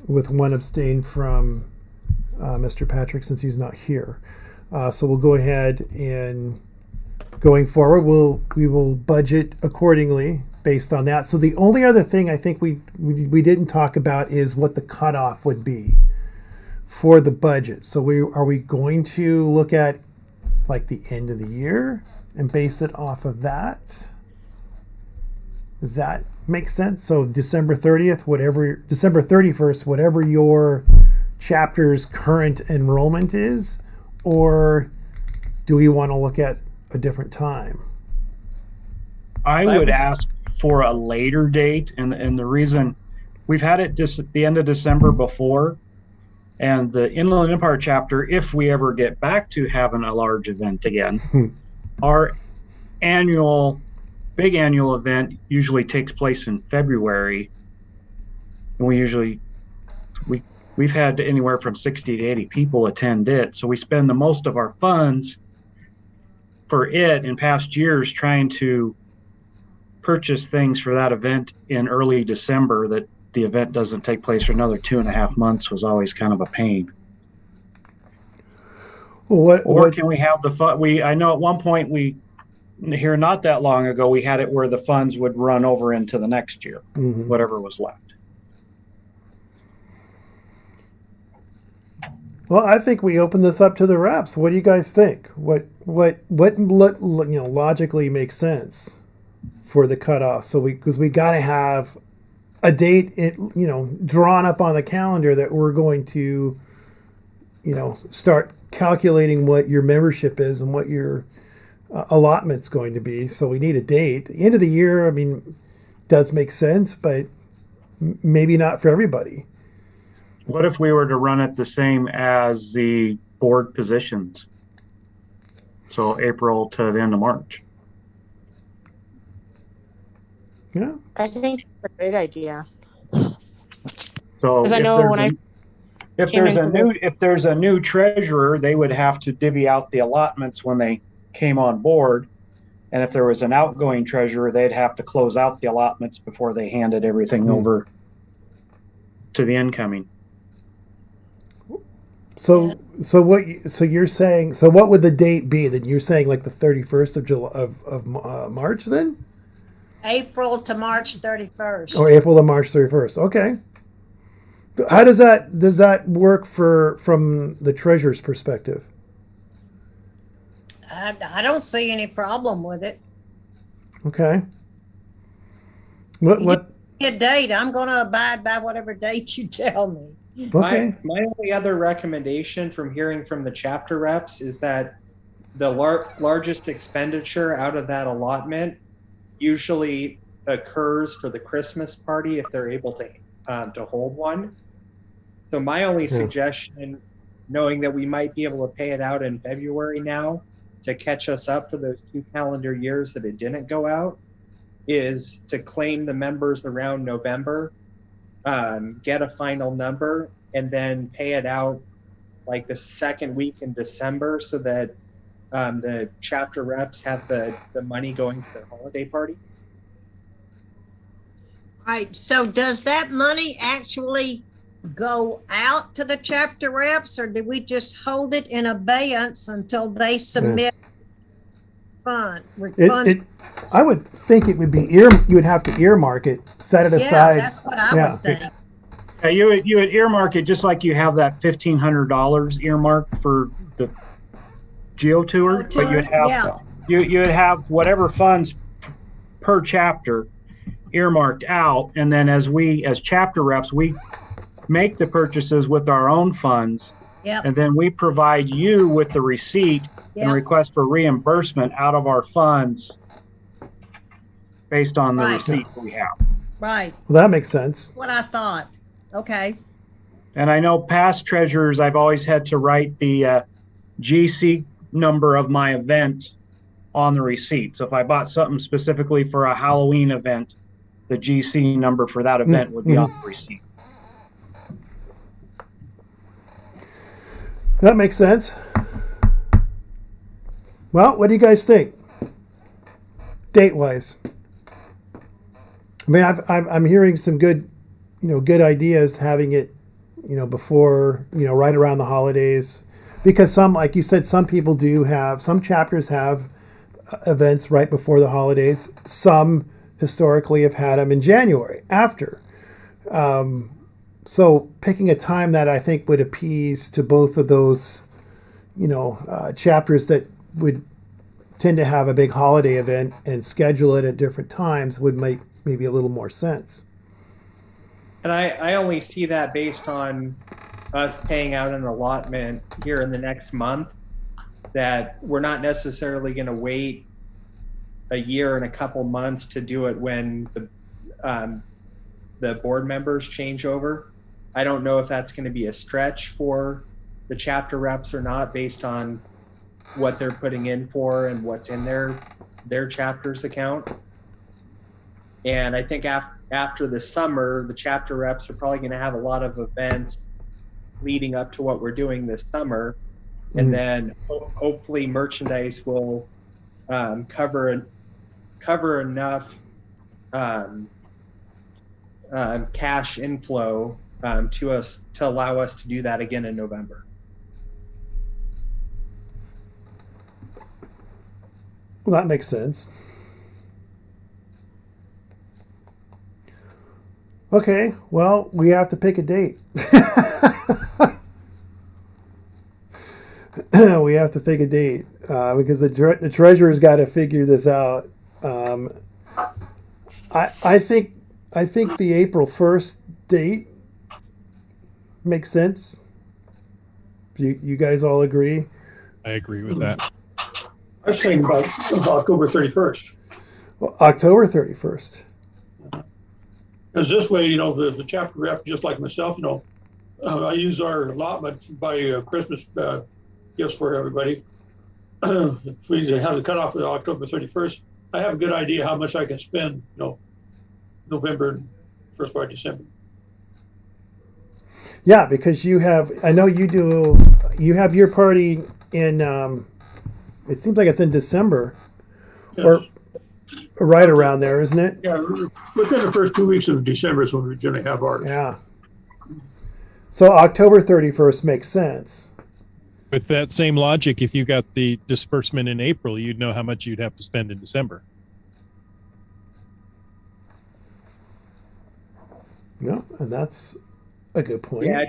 with one abstain from Mr. Patrick, since he's not here. So we'll go ahead and going forward, we will budget accordingly based on that. So the only other thing I think we didn't talk about is what the cutoff would be for the budget. So are we going to look at like the end of the year and base it off of that? Does that make sense? So December 31st, whatever your chapter's current enrollment is, or do we want to look at a different time? I would ask for a later date, and the reason we've had it just at the end of December before. And the Inland Empire chapter, if we ever get back to having a large event again, our big annual event usually takes place in February. And we've had anywhere from 60 to 80 people attend it. So we spend the most of our funds for it in past years trying to purchase things for that event in early December that the event doesn't take place for another 2.5 months was always kind of a pain. Well, or can we have the fun? I know at one point here not that long ago, we had it where the funds would run over into the next year, whatever was left. Well, I think we open this up to the reps. What do you guys think? What logically makes sense for the cutoff? So because we got to have a date, drawn up on the calendar that we're going to, start calculating what your membership is and what your allotment's going to be. So we need a date. The end of the year, I mean, does make sense, but maybe not for everybody. What if we were to run it the same as the board positions? So April to the end of March. Yeah, I think it's a great idea. So I know if there's a new treasurer, they would have to divvy out the allotments when they came on board. And if there was an outgoing treasurer, they'd have to close out the allotments before they handed everything over to the incoming. So you're saying, so what would the date be? Then you're saying like the 31st of July of March then? April to March 31st. Or April to March 31st. Okay. How does that work from the treasurer's perspective? I don't see any problem with it. Okay. What Give me a date. I'm going to abide by whatever date you tell me. Okay. My only other recommendation from hearing from the chapter reps is that the largest expenditure out of that allotment usually occurs for the Christmas party if they're able to hold one. So my only suggestion, knowing that we might be able to pay it out in February now to catch us up for those 2 calendar years that it didn't go out, is to claim the members around November, get a final number, and then pay it out like the second week in December so that the chapter reps have the money going to their holiday party. Right. So does that money actually go out to the chapter reps, or do we just hold it in abeyance until they submit funds? I would think it would be you would have to earmark it, set it aside. Yeah, that's what I would think. Yeah, you would earmark it just like you have that $1,500 earmarked for the Geo Tour, but you'd have whatever funds per chapter earmarked out, and then as chapter reps, we make the purchases with our own funds, and then we provide you with the receipt and request for reimbursement out of our funds based on the receipt we have. Right. Well, that makes sense. What I thought. Okay. And I know past treasurers, I've always had to write the GC number of my event on the receipt. So if I bought something specifically for a Halloween event, the GC number for that event would be on the receipt. That makes sense. Well, what do you guys think? Date-wise. I mean, I'm hearing some good ideas, having it, before, right around the holidays, because like you said, some chapters have events right before the holidays. Some historically have had them in January after. So picking a time that I think would appease to both of those, chapters that would tend to have a big holiday event and schedule it at different times would make maybe a little more sense. And I only see that based on us paying out an allotment here in the next month, that we're not necessarily going to wait a year and a couple months to do it when the board members change over. I don't know if that's going to be a stretch for the chapter reps or not, based on what they're putting in for and what's in their chapter's account. And I think after the summer, the chapter reps are probably going to have a lot of events leading up to what we're doing this summer. And then hopefully merchandise will cover enough cash inflow to us to allow us to do that again in November. Well, that makes sense. Okay, well, we have to pick a date. We have to pick a date because the treasurer's got to figure this out. I think the April 1st date makes sense. You guys all agree? I agree with that. I was thinking about October 31st. Well, October 31st. Because this way, if the chapter rep, just like myself, I use our allotment to buy Christmas gifts for everybody. If we have the cutoff of October 31st, I have a good idea how much I can spend, November and first part of December. Yeah, because you have your party in, it seems like it's in December, Yes. or right around there, isn't it? Yeah, within the first 2 weeks of December is when we generally have ours. Yeah. So October 31st makes sense. With that same logic, if you got the disbursement in April, you'd know how much you'd have to spend in December. Yeah, and that's a good point. Yeah,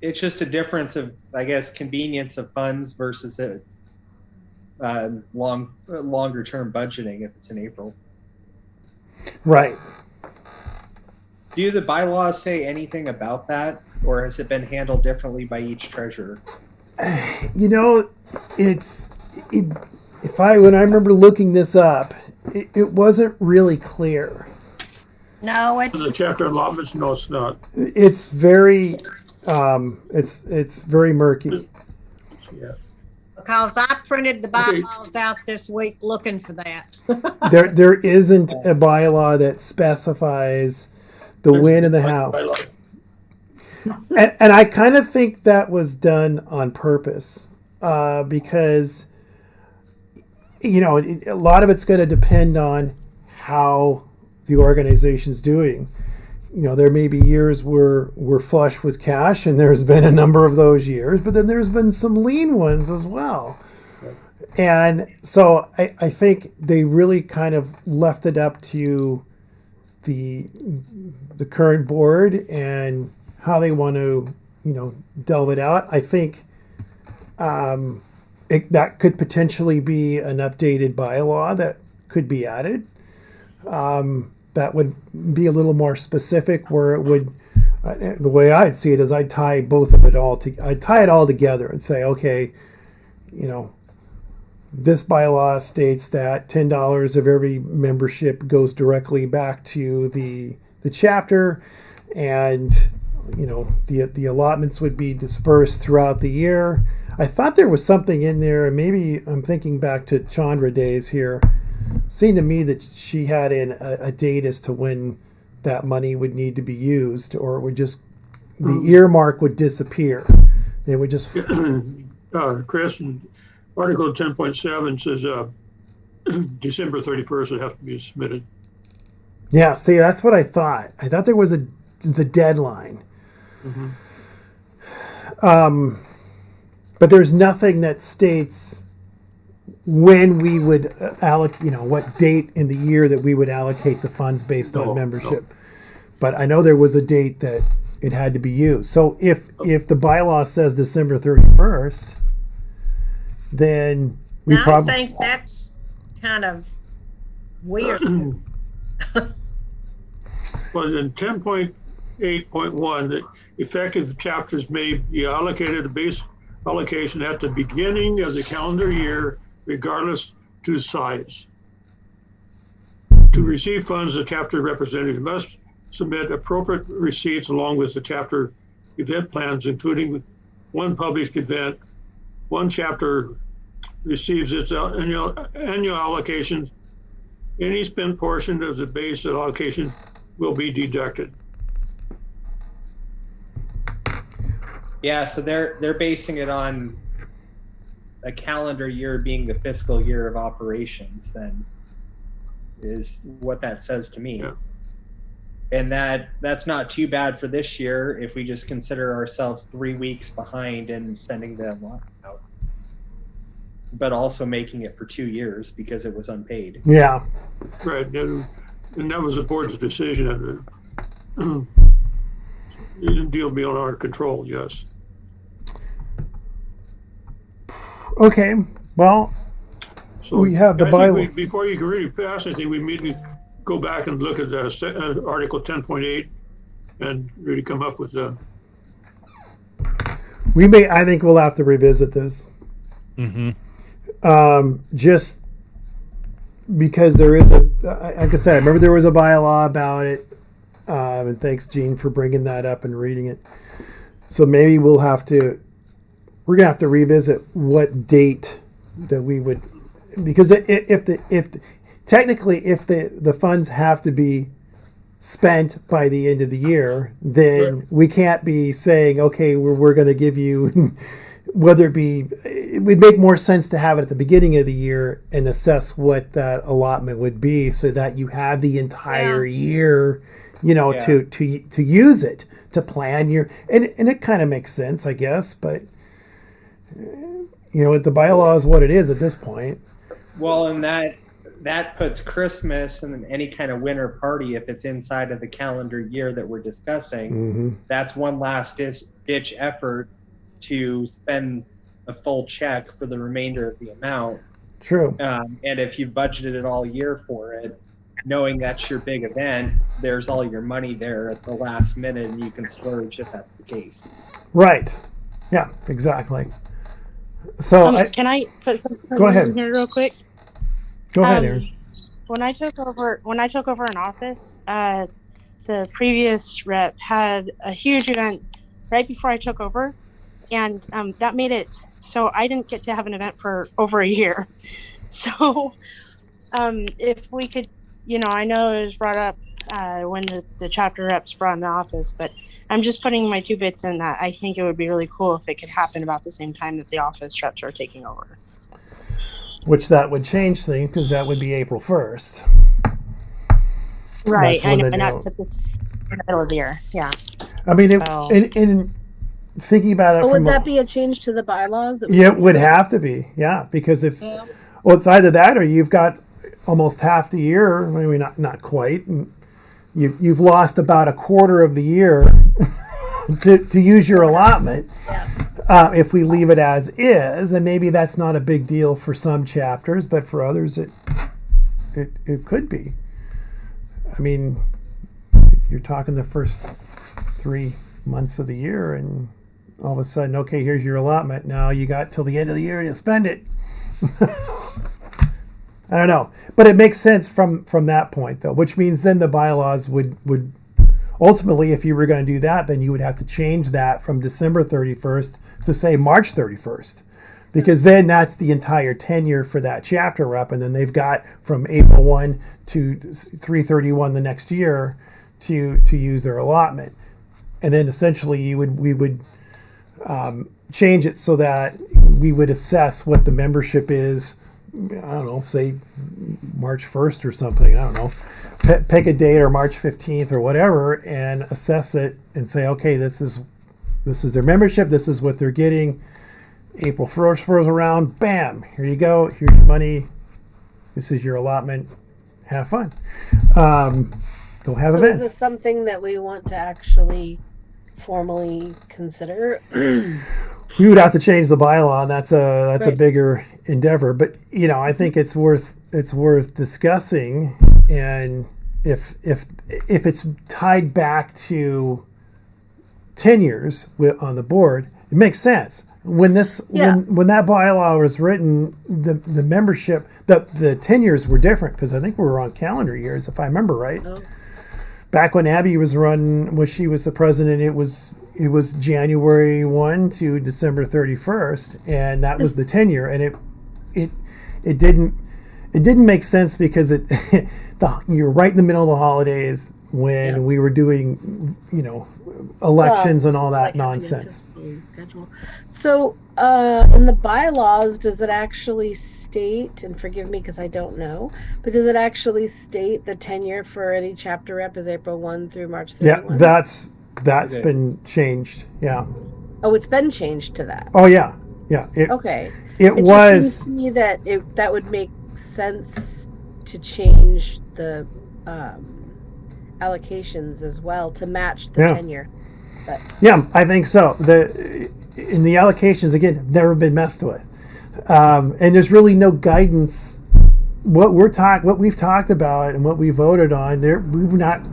it's just a difference of, I guess, convenience of funds versus a longer term budgeting if it's in April. Right. Do the bylaws say anything about that, or has it been handled differently by each treasurer? When I remember looking this up, it wasn't really clear. No, it's The chapter allotments, no, it's not. It's very, it's very murky. Yeah. because I printed the bylaws out this week looking for that. There isn't a bylaw that specifies the when and the how. And I kind of think that was done on purpose because, a lot of it's going to depend on how the organization's doing. There may be years where we're flush with cash, and there's been a number of those years, but then there's been some lean ones as well. And so I think they really kind of left it up to the current board and how they want to, delve it out. I think that could potentially be an updated bylaw that could be added. That would be a little more specific, where it would, the way I'd see it is I'd tie both of it I'd tie it all together and say, okay, this bylaw states that $10 of every membership goes directly back to the chapter, and the allotments would be dispersed throughout the year. I thought there was something in there, and maybe I'm thinking back to Chandra days here. Seemed to me that she had in a date as to when that money would need to be used, or it would just, the earmark would disappear. It would just. Chris, Article 10.7 says December 31st would have to be submitted. Yeah, see, that's what I thought. I thought there was a deadline. Mm-hmm. But there's nothing that states when we would allocate, what date in the year that we would allocate the funds based on membership. No. But I know there was a date that it had to be used. So if the bylaw says December 31st, then we probably. I think that's kind of weird. Well, in 10.8.1, that effective chapters may be allocated a base allocation at the beginning of the calendar year, regardless to size. To receive funds, the chapter representative must submit appropriate receipts along with the chapter event plans, including one published event. One chapter receives its annual allocation. Any spent portion of the base allocation will be deducted. Yeah, so they're basing it on a calendar year being the fiscal year of operations, then is what that says to me. Yeah. And that's not too bad for this year if we just consider ourselves 3 weeks behind in sending the allotment out. But also making it for 2 years because it was unpaid. Yeah. Right, and that was the board's decision. It didn't deal beyond our control, yes. Okay, well, So we have the I think bylaw. before you can really pass anything, we immediately go back and look at the Article 10.8 and really come up with the. I think we'll have to revisit this. Just because there is like I said, I remember there was a bylaw about it. And thanks, Gene, for bringing that up and reading it. So maybe we're going to have to revisit what date that we would, because if technically the funds have to be spent by the end of the year, then we can't be saying, okay, we're going to give you, whether it would make more sense to have it at the beginning of the year and assess what that allotment would be so that you have the entire year, to use it, to plan and it kind of makes sense, I guess, but the bylaw is what it is at this point. Well, and that puts Christmas and any kind of winter party, if it's inside of the calendar year that we're discussing, that's one last ditch effort to spend a full check for the remainder of the amount. True. And if you've budgeted it all year for it, knowing that's your big event, there's all your money there at the last minute and you can splurge if that's the case. Right. Yeah, exactly. So can I put go ahead in here real quick? Go ahead, Aaron. When I took over an office, the previous rep had a huge event right before I took over, and that made it so I didn't get to have an event for over a year. So if we could, I know it was brought up when the chapter reps brought in the office, but I'm just putting my 2 bits in that I think it would be really cool if it could happen about the same time that the office reps are taking over. Which that would change things because that would be April 1st. Right, I know, and that put this in the middle of the year. Yeah. I mean, in thinking about it, would that be a change to the bylaws? It would have to be, yeah, because well, it's either that or you've got almost half the year, maybe not quite. You've lost about a quarter of the year to use your allotment. If we leave it as is, and maybe that's not a big deal for some chapters, but for others it could be. I mean, you're talking the first 3 months of the year, and all of a sudden, okay, here's your allotment. Now you got till the end of the year to spend it. I don't know, but it makes sense from that point, though, which means then the bylaws would ultimately, if you were going to do that, then you would have to change that from December 31st to say March 31st, because then that's the entire tenure for that chapter rep, and then they've got from April 1 to 3/31 the next year to use their allotment, and then essentially we would change it so that we would assess what the membership is. I don't know, say March 1st or something. I don't know. Pick a date, or March 15th or whatever, and assess it and say, okay, this is their membership. This is what they're getting. April 1st rolls around. Bam! Here you go. Here's your money. This is your allotment. Have fun. Go have events. Is this something that we want to actually formally consider? We would have to change the bylaw, and that's a bigger endeavor. But I think it's worth discussing, and if it's tied back to tenures on the board, it makes sense. When when that bylaw was written, the membership, the tenures were different because I think we were on calendar years, if I remember right. back when Abby was when she was the president, it was January 1 to December 31st, and that was the tenure, and it didn't make sense because you're right in the middle of the holidays when we were doing, elections and all that nonsense. So, in the bylaws, does it actually state, and forgive me because I don't know, but does it actually state the tenure for any chapter rep is April 1 through March 31? Yeah, that's been changed. Yeah. Oh, it's been changed to that. Oh, yeah. Yeah. Okay. It was. Just seems to me that that would make sense to change the allocations as well to match the tenure. But. Yeah, I think so. In the allocations, again, have never been messed with, and there's really no guidance. What we've talked about and what we voted on,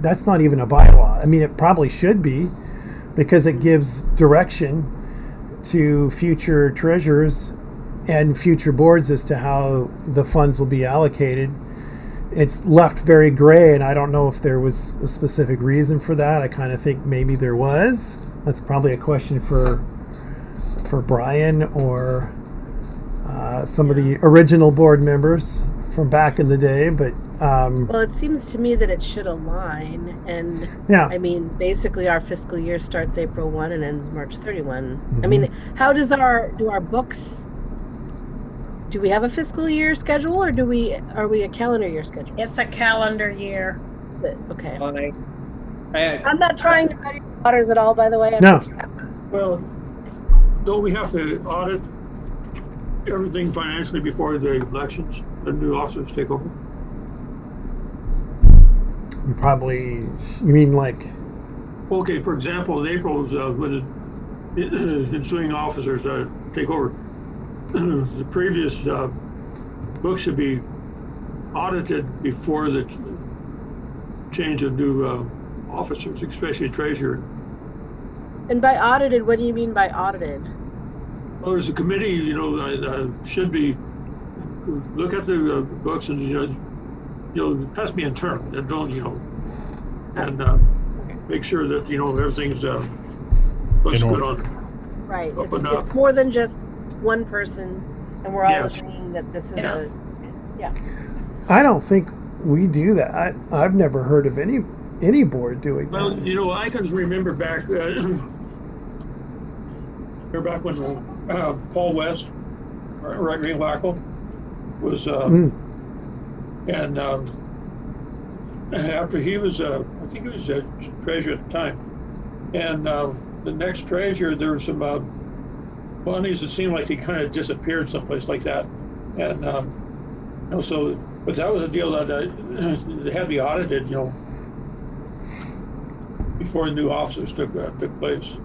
that's not even a bylaw. I mean, it probably should be, because it gives direction to future treasurers and future boards as to how the funds will be allocated. It's left very gray, and I don't know if there was a specific reason for that. I kind of think maybe there was. That's probably a question for Brian or some of the original board members from back in the day, but well, it seems to me that it should align, and I mean, basically our fiscal year starts April 1 and ends March 31. Mm-hmm. I mean, how do our books, do we have a fiscal year schedule, or are we a calendar year schedule? It's a calendar year. Okay. I'm not trying to muddy the waters at all, by the way. Well, don't we have to audit everything financially before the elections, the new officers take over? You mean like? Okay, for example, in April is when the ensuing officers take over. The previous book should be audited before the change of new officers, especially treasurer. And by audited, what do you mean by audited? Well, there's a committee, should be look at the books and it has to be in term. And don't and make sure that everything's looks good on. Right. It's more than just one person, and we're all agreeing that this is I don't think we do that. I've never heard of any board doing that. Well, I can remember back. Back when Paul West, right wing Wackel, was, and after he was, I think he was treasurer at the time, and the next treasurer, there were some monies that seemed like they kind of disappeared someplace like that, and but that was a deal that they had to be audited, before the new officers took place.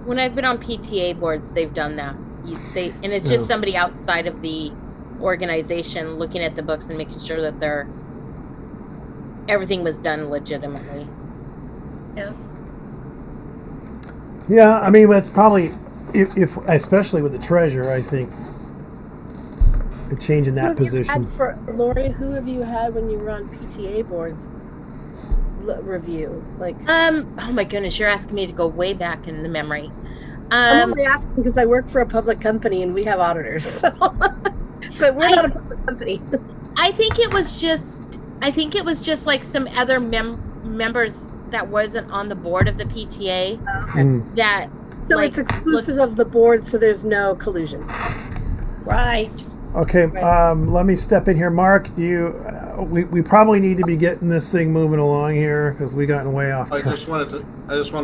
When I've been on PTA boards, they've done that. And it's just somebody outside of the organization looking at the books and making sure that everything was done legitimately. Yeah, I mean, it's probably if especially with the treasurer, I think a change in that position. Lori, who have you had when you were on PTA boards? Review oh my goodness, you're asking me to go way back in the memory. I'm only asking because I work for a public company and we have auditors, so. But we're not a public company. I think it was just like some other members that wasn't on the board of the PTA. That so it's exclusive of the board, so there's no collusion. Right. Okay, let me step in here. Mark, we probably need to be getting this thing moving along here because we gotten way off. I just wanted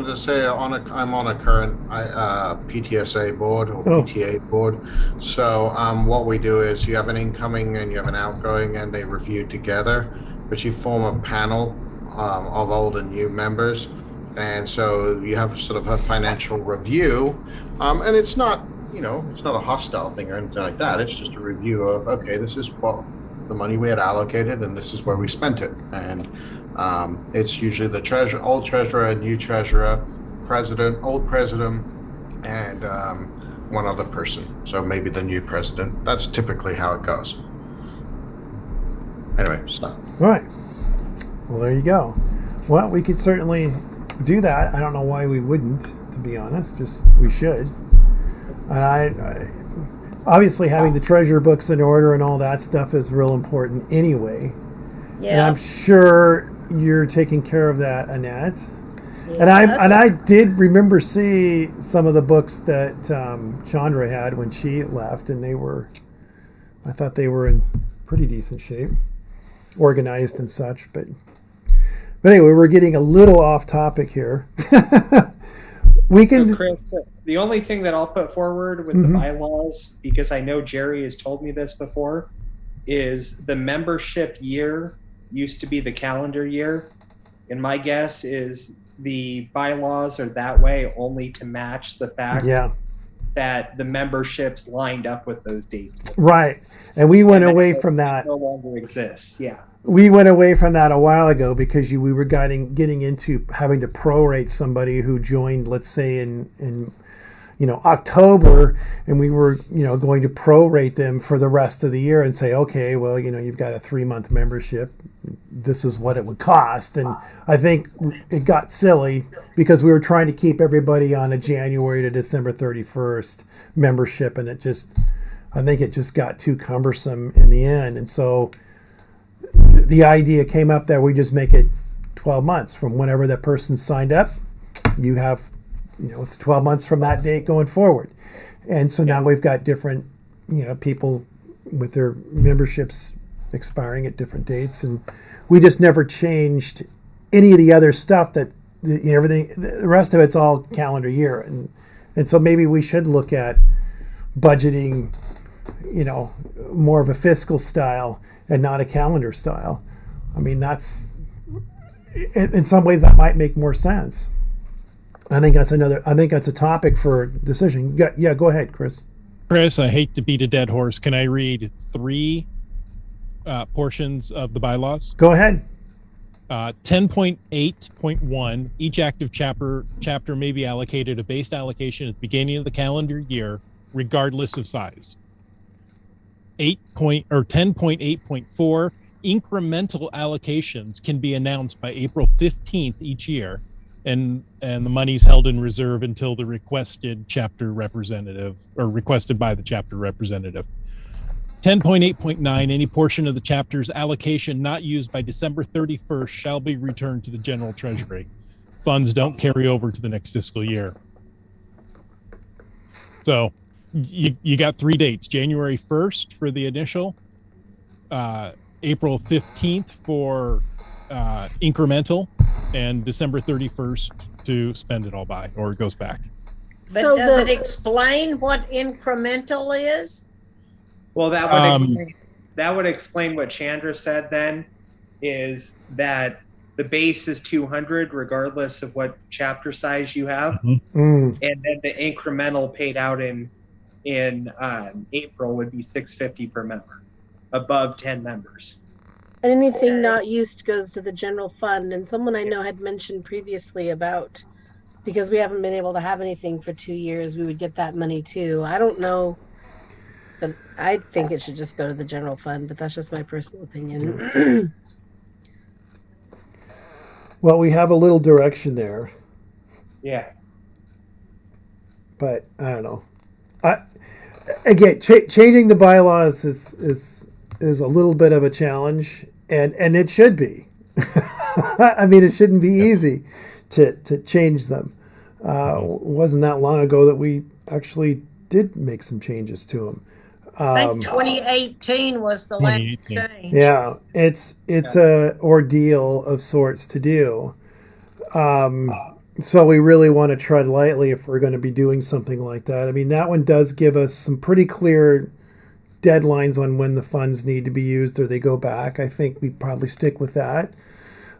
to say I'm on a current PTSA board or PTA board. So what we do is you have an incoming and you have an outgoing, and they review together, but you form a panel of old and new members, and so you have sort of a financial review, and it's not. It's not a hostile thing or anything like that. It's just a review of, okay, this is what the money we had allocated and this is where we spent it. And it's usually the old treasurer, new treasurer, president, old president, and one other person. So maybe the new president. That's typically how it goes. Anyway, so. All right. Well, there you go. Well, we could certainly do that. I don't know why we wouldn't, to be honest. Just we should. And I obviously having the treasurer books in order and all that stuff is real important anyway. Yeah. And I'm sure you're taking care of that, Annette. Yes. And I did remember see some of the books that Chandra had when she left, and I thought they were in pretty decent shape, organized and such. But anyway, we're getting a little off topic here. We can. So Chris, the only thing that I'll put forward with the bylaws, because I know Jerry has told me this before, is the membership year used to be the calendar year. And my guess is the bylaws are that way only to match the fact that the memberships lined up with those dates. Right. And we went away from that. No longer exists. Yeah. We went away from that a while ago because we were getting into having to prorate somebody who joined, let's say in October, and we were going to prorate them for the rest of the year and say, okay, well, you've got a 3-month membership. This is what it would cost. And I think it got silly because we were trying to keep everybody on a January to December 31st membership, and I think it just got too cumbersome in the end. And so the idea came up that we just make it 12 months from whenever that person signed up. You have, it's 12 months from that date going forward. And so now we've got different, people with their memberships expiring at different dates. And we just never changed any of the other stuff that, everything, the rest of it's all calendar year. And so maybe we should look at budgeting, more of a fiscal style and not a calendar style. I mean, that's, in some ways that might make more sense. I think that's a topic for decision. Yeah, go ahead, Chris. Chris, I hate to beat a dead horse. Can I read 3 portions of the bylaws? Go ahead. 10.8.1, each active chapter may be allocated a base allocation at the beginning of the calendar year, regardless of size. 10.8.4, incremental allocations can be announced by April 15th each year, and the money's held in reserve until the requested chapter representative or requested by the chapter representative. 10.8.9, any portion of the chapter's allocation not used by December 31st shall be returned to the general treasury. Funds don't carry over to the next fiscal year. So you got 3 dates: January 1st for the initial, April 15th for incremental, and December 31st to spend it all by, or it goes back. But so does it explain what incremental is? Well, that would explain what Chandra said then, is that the base is 200 regardless of what chapter size you have. And then the incremental paid out in April would be $650 per member above 10 members. And anything not used goes to the general fund. And someone I know had mentioned previously about, because we haven't been able to have anything for 2 years, we would get that money too. I don't know, but I think it should just go to the general fund, but that's just my personal opinion. Well, we have a little direction there. Yeah. But I don't know. Changing the bylaws is a little bit of a challenge, and it should be. I mean, it shouldn't be easy to change them. It wasn't that long ago that we actually did make some changes to them. I think 2018 was the last change. Yeah, it's a ordeal of sorts to do. So we really want to tread lightly if we're going to be doing something like that. I mean, that one does give us some pretty clear deadlines on when the funds need to be used or they go back. I think we probably stick with that.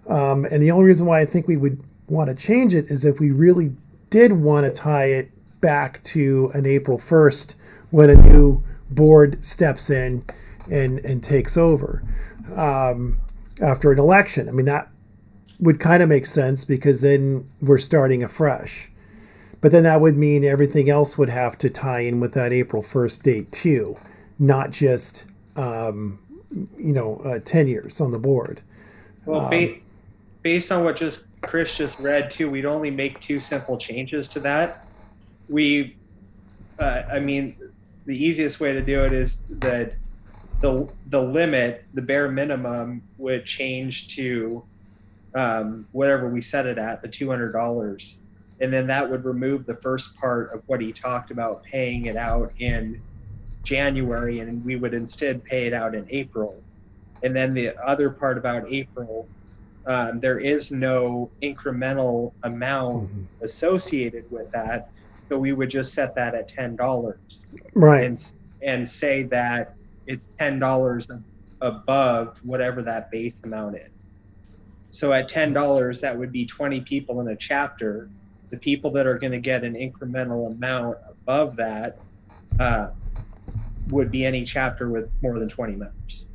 And the only reason why I think we would want to change it is if we really did want to tie it back to an April 1st when a new board steps in and takes over after an election. I mean, that would kind of make sense because then we're starting afresh. But then that would mean everything else would have to tie in with that April 1st date too, not just 10 years on the board. Well, based on what Chris just read too, we'd only make 2 simple changes to that. I mean, the easiest way to do it is that the limit, the bare minimum, would change to whatever we set it at, the $200, and then that would remove the first part of what he talked about, paying it out in January, and we would instead pay it out in April. And then the other part about April, there is no incremental amount associated with that. So we would just set that at $10, Right. And say that it's $10 above whatever that base amount is. So at $10, that would be 20 people in a chapter. The people that are going to get an incremental amount above that would be any chapter with more than 20 members.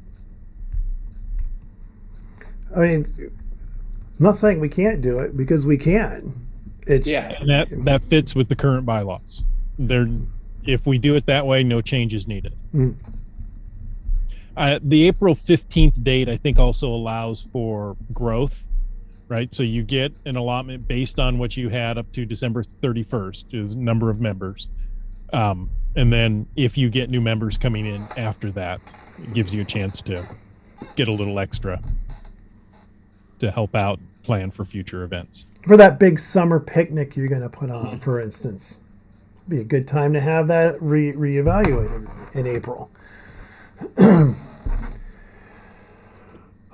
I mean, I'm not saying we can't do it, because we can. It's And that fits with the current bylaws. If we do it that way, no change is needed. The April 15th date, I think, also allows for growth, right? So you get an allotment based on what you had up to December 31st, is number of members. And then if you get new members coming in after that, it gives you a chance to get a little extra to help out plan for future events. For that big summer picnic you're going to put on, for instance, be a good time to have that reevaluated in April.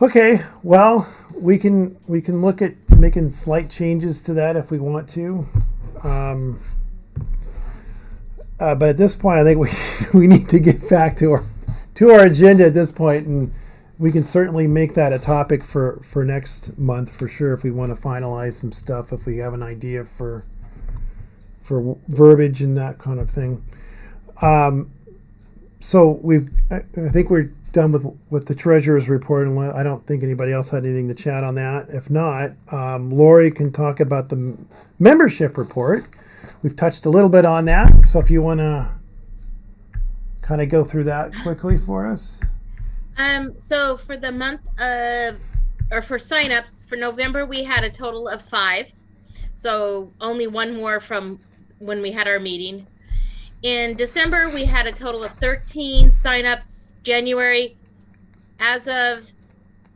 Okay, well, we can look at making slight changes to that if we want to. But at this point, I think we need to get back to our agenda at this point, and we can certainly make that a topic for next month for sure if we want to finalize some stuff, if we have an idea for verbiage and that kind of thing. So I think we're done with the treasurer's report, and I don't think anybody else had anything to chat on that. If not, Lori can talk about the membership report. We've touched a little bit on that, so if you want to kind of go through that quickly for us. So for the month for signups for November, we had a total of 5. So only one more from when we had our meeting. In December, we had a total of 13 signups. January, as of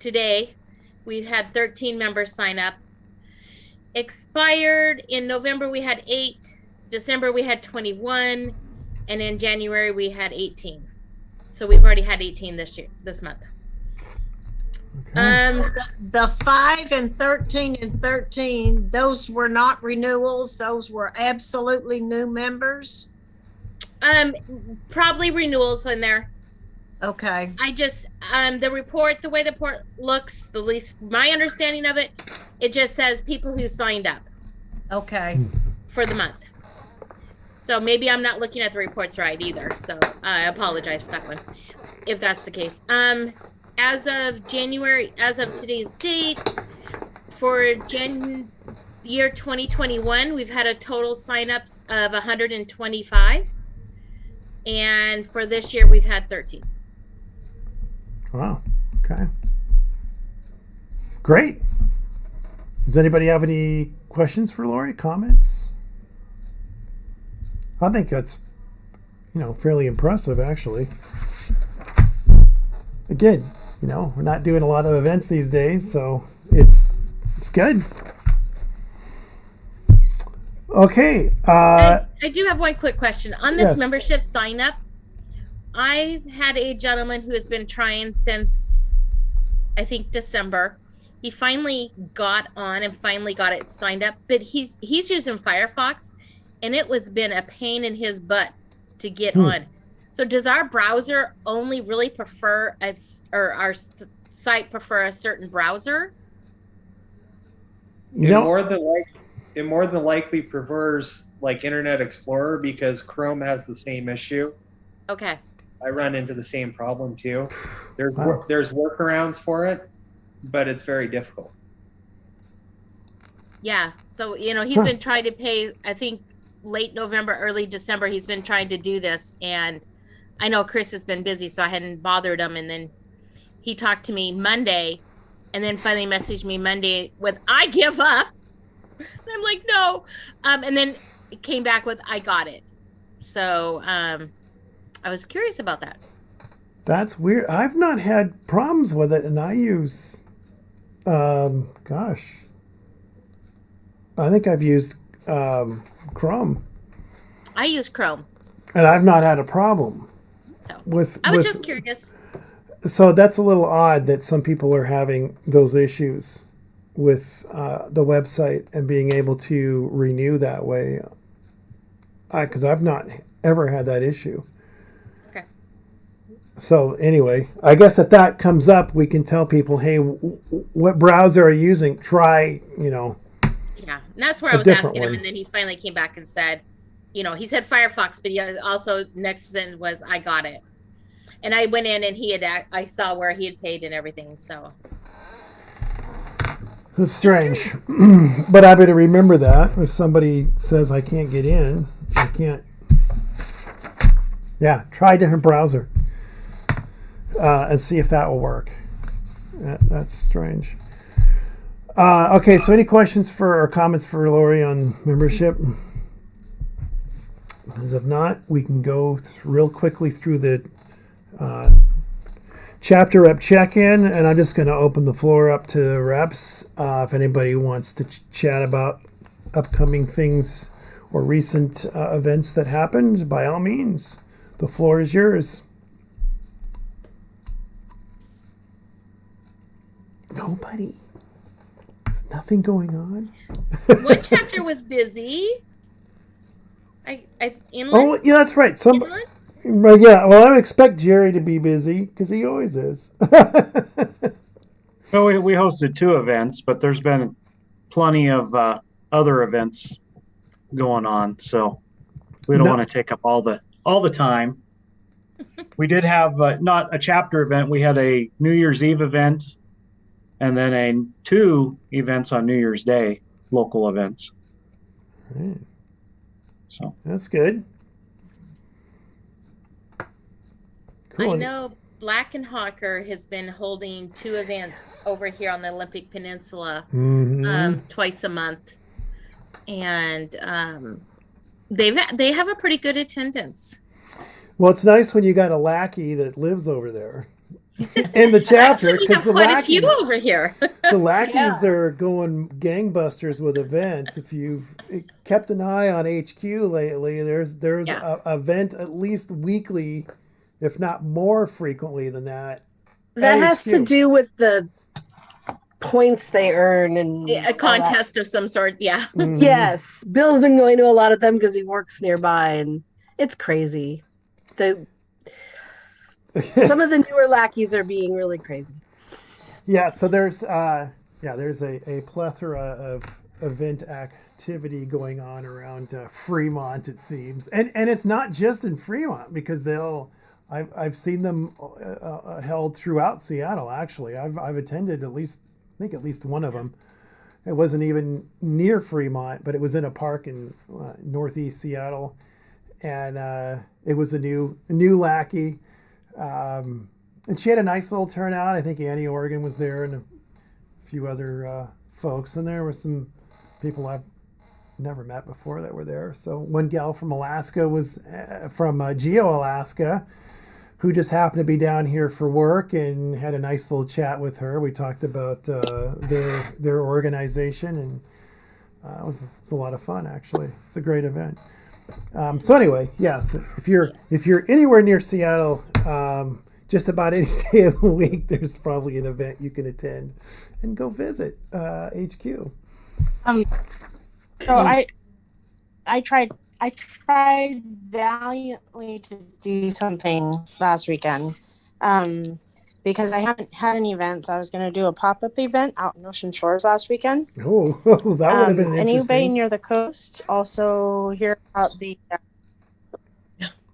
today, we've had 13 members sign up. Expired in November, we had 8. December, we had 21. And in January, we had 18. So we've already had 18 this month. Okay. The 5 and 13 and 13, those were not renewals. Those were absolutely new members. Probably renewals in there. Okay. I just the way the report looks, the least my understanding of it, it just says people who signed up. Okay. For the month. So maybe I'm not looking at the reports right either. So I apologize for that one, if that's the case. As of today's date, for year 2021, we've had a total signups of 125. And for this year, we've had 13. Wow. Okay. Great. Does anybody have any questions for Lori? Comments? I think that's, fairly impressive, actually. Again, we're not doing a lot of events these days, so it's good. Okay. I do have one quick question on this Yes. membership sign up. I've had a gentleman who has been trying since I think December. He finally got on and finally got it signed up, but he's using Firefox, and it was been a pain in his butt to get on. So does our browser only really prefer our site prefer a certain browser? It more than likely prefers like Internet Explorer, because Chrome has the same issue. Okay. I run into the same problem too. There's workarounds for it, but it's very difficult. Yeah. So, he's been trying to pay, I think late November, early December, he's been trying to do this. And I know Chris has been busy, so I hadn't bothered him. And then he talked to me Monday, and then finally messaged me Monday with "I give up." And I'm like, no, and then it came back with "I got it." So I was curious about that. That's weird. I've not had problems with it, and I use, gosh, I think I've used Chrome. I use Chrome, and I've not had a problem. So with. I was just curious. So that's a little odd that some people are having those issues with the website and being able to renew that way. Because I've not ever had that issue. Okay. So anyway, I guess if that comes up, we can tell people, hey, what browser are you using? Try, Yeah, and that's where I was asking him, and then he finally came back and said, he said Firefox, but he also next sentence was "I got it," and I went in and I saw where he had paid and everything. So it's strange, but I better remember that if somebody says I can't get in, I can't. Yeah, try a different browser and see if that will work. That's strange. Okay, so any questions or comments for Lori on membership? As if not, we can go real quickly through the chapter rep check-in, and I'm just going to open the floor up to reps. If anybody wants to chat about upcoming things or recent events that happened, by all means, the floor is yours. Nobody. There's nothing going on. What chapter was busy? Inland? Oh, yeah, that's right. Inland? Right, yeah. Well, I would expect Jerry to be busy because he always is. So we hosted 2 events, but there's been plenty of other events going on, so we don't want to take up all the time. We did have not a chapter event. We had a New Year's Eve event, and then 2 events on New Year's Day, local events. Right. So that's good. Cool. I know Black and Hawker has been holding 2 events over here on the Olympic Peninsula twice a month, and they have a pretty good attendance. Well, it's nice when you got a lackey that lives over there in the chapter, because the lackeys over here. the lackeys are going gangbusters with events. If you've kept an eye on HQ lately, there's a event at least weekly, if not more frequently than that. That has to do with the points they earn and a contest of some sort. Yeah. Mm-hmm. Yes, Bill's been going to a lot of them because he works nearby, and it's crazy. Some of the newer lackeys are being really crazy. Yeah, so there's a plethora of event activity going on around Fremont, it seems, and it's not just in Fremont, because I've seen them held throughout Seattle. Actually, I've attended at least one of them. It wasn't even near Fremont, but it was in a park in northeast Seattle, and it was a new lackey. And she had a nice little turnout. I think Annie Oregon was there and a few other folks. And there were some people I've never met before that were there. So one gal from Alaska was from Geo, Alaska, who just happened to be down here for work, and had a nice little chat with her. We talked about their organization, and it was a lot of fun, actually. It's a great event. So anyway, yes, if you're anywhere near Seattle, just about any day of the week, there's probably an event you can attend and go visit HQ. So I tried valiantly to do something last weekend, because I haven't had any events. I was going to do a pop-up event out in Ocean Shores last weekend. Oh, that would have been interesting. Anybody near the coast also hear about the...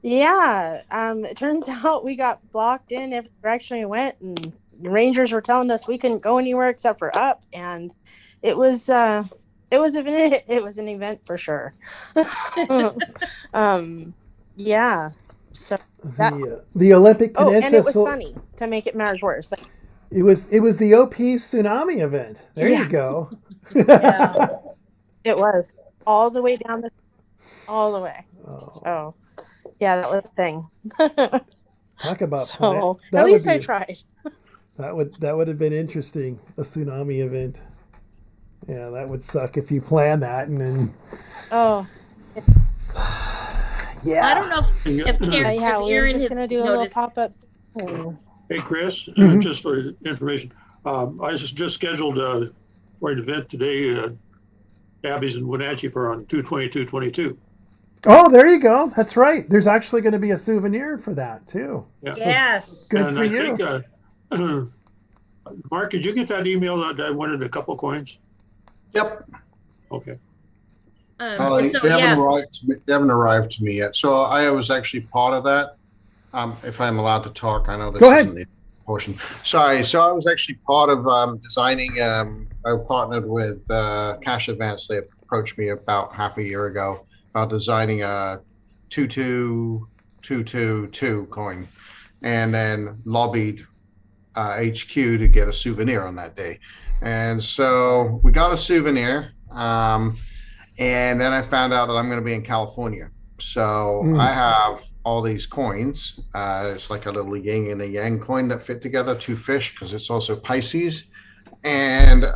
Yeah, it turns out we got blocked in every direction we went, and the rangers were telling us we couldn't go anywhere except for up, and it was an event for sure. Yeah. So the Olympic Peninsula. And it was sunny to make it matters worse. It was the OP tsunami event. There you go. Yeah. It was all the way down all the way. Oh. So, yeah, that was a thing. Talk about so at least I tried. That would have been interesting. A tsunami event. Yeah, that would suck if you plan that and then. Oh. Yeah. I don't know if Aaron is going to do a little pop-up. Hey, Chris, just for information, I just scheduled for an event today, Abby's in Wenatchee for on 2/22/22. Oh, there you go. That's right. There's actually going to be a souvenir for that too. Yeah. Yes. Good and for I you. Think, Mark, did you get that email that I wanted a couple coins? Yep. Okay. They haven't arrived to me yet. So I was actually part of that. If I'm allowed to talk, I know this isn't the portion. Sorry. So I was actually part of designing. I partnered with Cash Advance. They approached me about half a year ago about designing a 22222 coin, and then lobbied HQ to get a souvenir on that day. And so we got a souvenir. And then I found out that I'm going to be in California. So I have all these coins. It's like a little yin and a yang coin that fit together, two fish, because it's also Pisces. And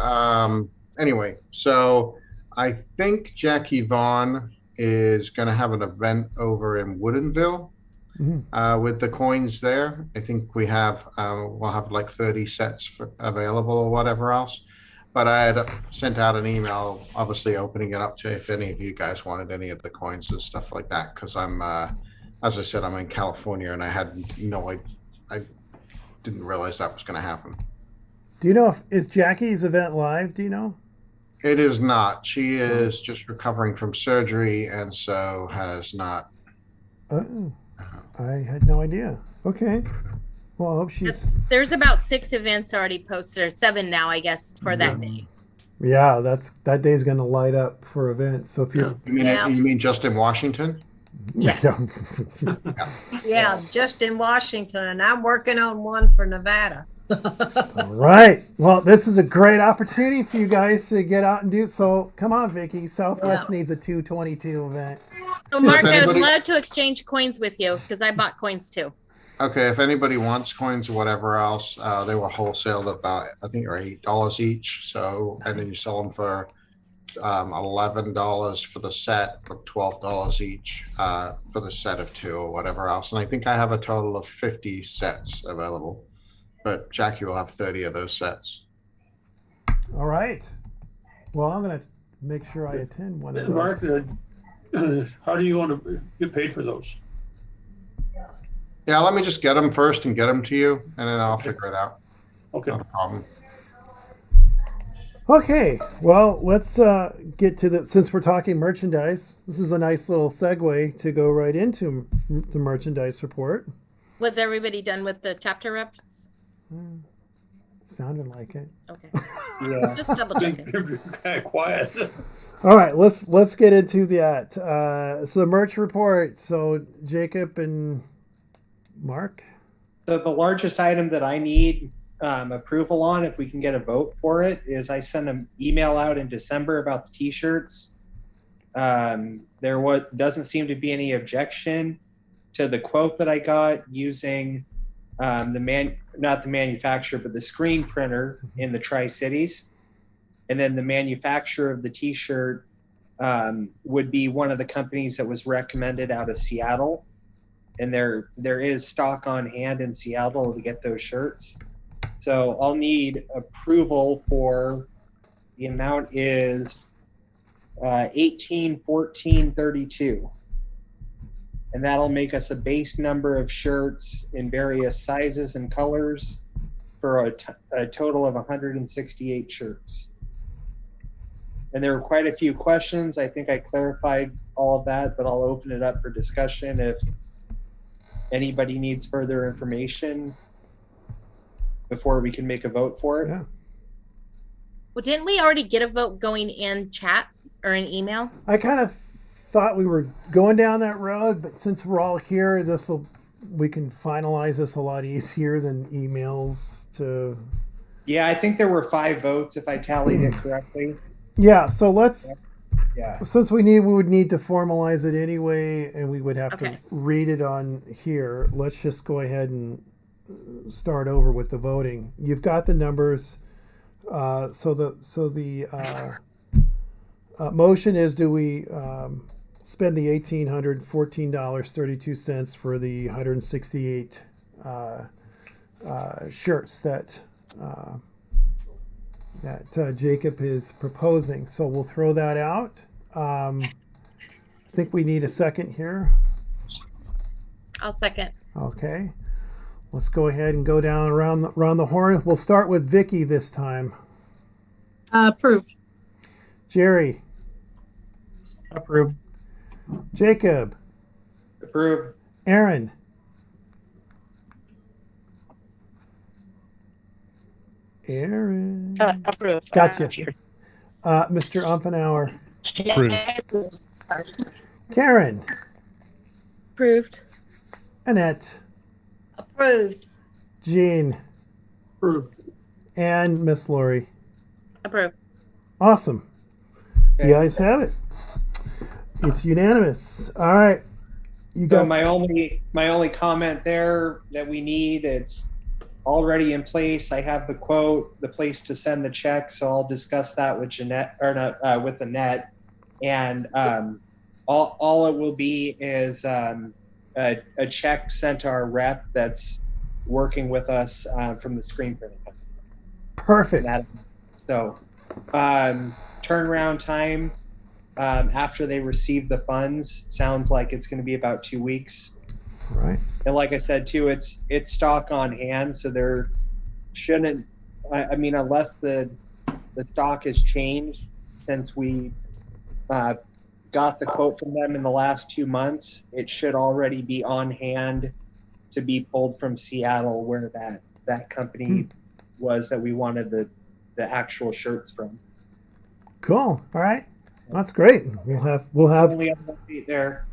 anyway, so I think Jackie Vaughn is going to have an event over in Woodinville with the coins there. I think we'll have like 30 sets available or whatever else. But I had sent out an email, obviously opening it up to if any of you guys wanted any of the coins and stuff like that. Because I'm, as I said, I'm in California and I didn't realize that was going to happen. Do you know is Jackie's event live? Do you know? It is not. She is just recovering from surgery and so has not. Oh, I had no idea. Okay. Well, I hope There's about 6 events already posted, or 7 now, I guess, for that day. Yeah, that day's going to light up for events. So if you mean just in Washington? Yes. Yeah, just in Washington, and I'm working on one for Nevada. All right. Well, this is a great opportunity for you guys to get out and do so. Come on, Vicky. Southwest needs a 222 event. So, Mark, I would love to exchange coins with you because I bought coins too. Okay, if anybody wants coins or whatever else, they were wholesaled about, I think, $8 each. So, and then you sell them for $11 for the set, or $12 each for the set of 2 or whatever else. And I think I have a total of 50 sets available. But Jackie will have 30 of those sets. All right. Well, I'm going to make sure I attend one of those. Mark, how do you want to get paid for those? Yeah, let me just get them first and get them to you, and then I'll figure it out. Okay. Not a problem. Okay. Well, let's get to since we're talking merchandise, this is a nice little segue to go right into the merchandise report. Was everybody done with the chapter reps? Sounded like it. Okay. Yeah. Just double checking. Kind of quiet. All right, let's get into that. So the merch report. So Jacob and Mark. So the largest item that I need approval on, if we can get a vote for it, is I sent an email out in December about the T-shirts. There doesn't seem to be any objection to the quote that I got using not the manufacturer, but the screen printer in the Tri-Cities. And then the manufacturer of the T-shirt would be one of the companies that was recommended out of Seattle. And there is stock on hand in Seattle to get those shirts. So I'll need approval for, the amount is $18,1432. And that'll make us a base number of shirts in various sizes and colors for a total of 168 shirts. And there were quite a few questions. I think I clarified all of that, but I'll open it up for discussion if anybody needs further information before we can make a vote for it. Yeah. Well, didn't we already get a vote going in chat or in email? I kind of thought we were going down that road, but since we're all here, we can finalize this a lot easier than emails to Yeah, I think there were 5 votes if I tallied it correctly. Yeah, so let's, Yeah. since we would need to formalize it anyway, and we would have to read it on here, let's just go ahead and start over with the voting. You've got the numbers. So the motion is, do we spend the $1,814.32 for the 168 shirts that Jacob is proposing? So we'll throw that out. I think we need a second here. I'll second. Okay. Let's go ahead and go down around the horn. We'll start with Vicky this time. Approved. Jerry. Approved. Jacob. Approved. Aaron. Aaron. Approved. Gotcha. Mr. Umfenauer. Approved. Karen. Approved. Annette. Approved. Jean. Approved. And Miss Lori. Approved. Awesome. You guys have it. It's unanimous. All right. You So got my only comment there that we need, it's already in place. I have the quote, the place to send the check, so I'll discuss that with Jeanette, or not, with Annette. And all it will be is a check sent to our rep that's working with us from the screen printing company. perfect. So turnaround time after they receive the funds sounds like it's going to be about 2 weeks. Right. And like I said too, it's stock on hand, so there shouldn't. I mean, unless the stock has changed since we got the quote from them in the last 2 months, it should already be on hand to be pulled from Seattle, where that company was that we wanted the actual shirts from. Cool. All right. That's great. We'll have Only other update there.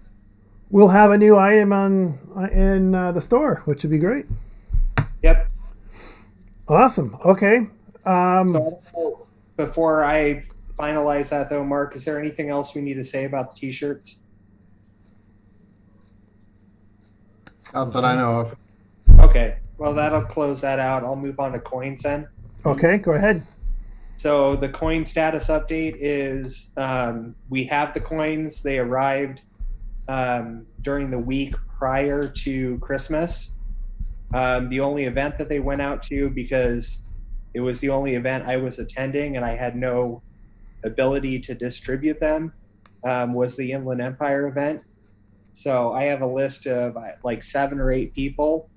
we'll have a new item in the store, which would be great. Yep. Awesome. Okay. So before I finalize that though, Mark, is there anything else we need to say about the t-shirts? Not that I know of. Okay. Well, that'll close that out. I'll move on to coins then. Okay. Go ahead. So the coin status update is we have the coins. They arrived during the week prior to Christmas. The only event that they went out to, because it was the only event I was attending and I had no ability to distribute them, was the Inland Empire event. So I have a list of like 7 or 8 people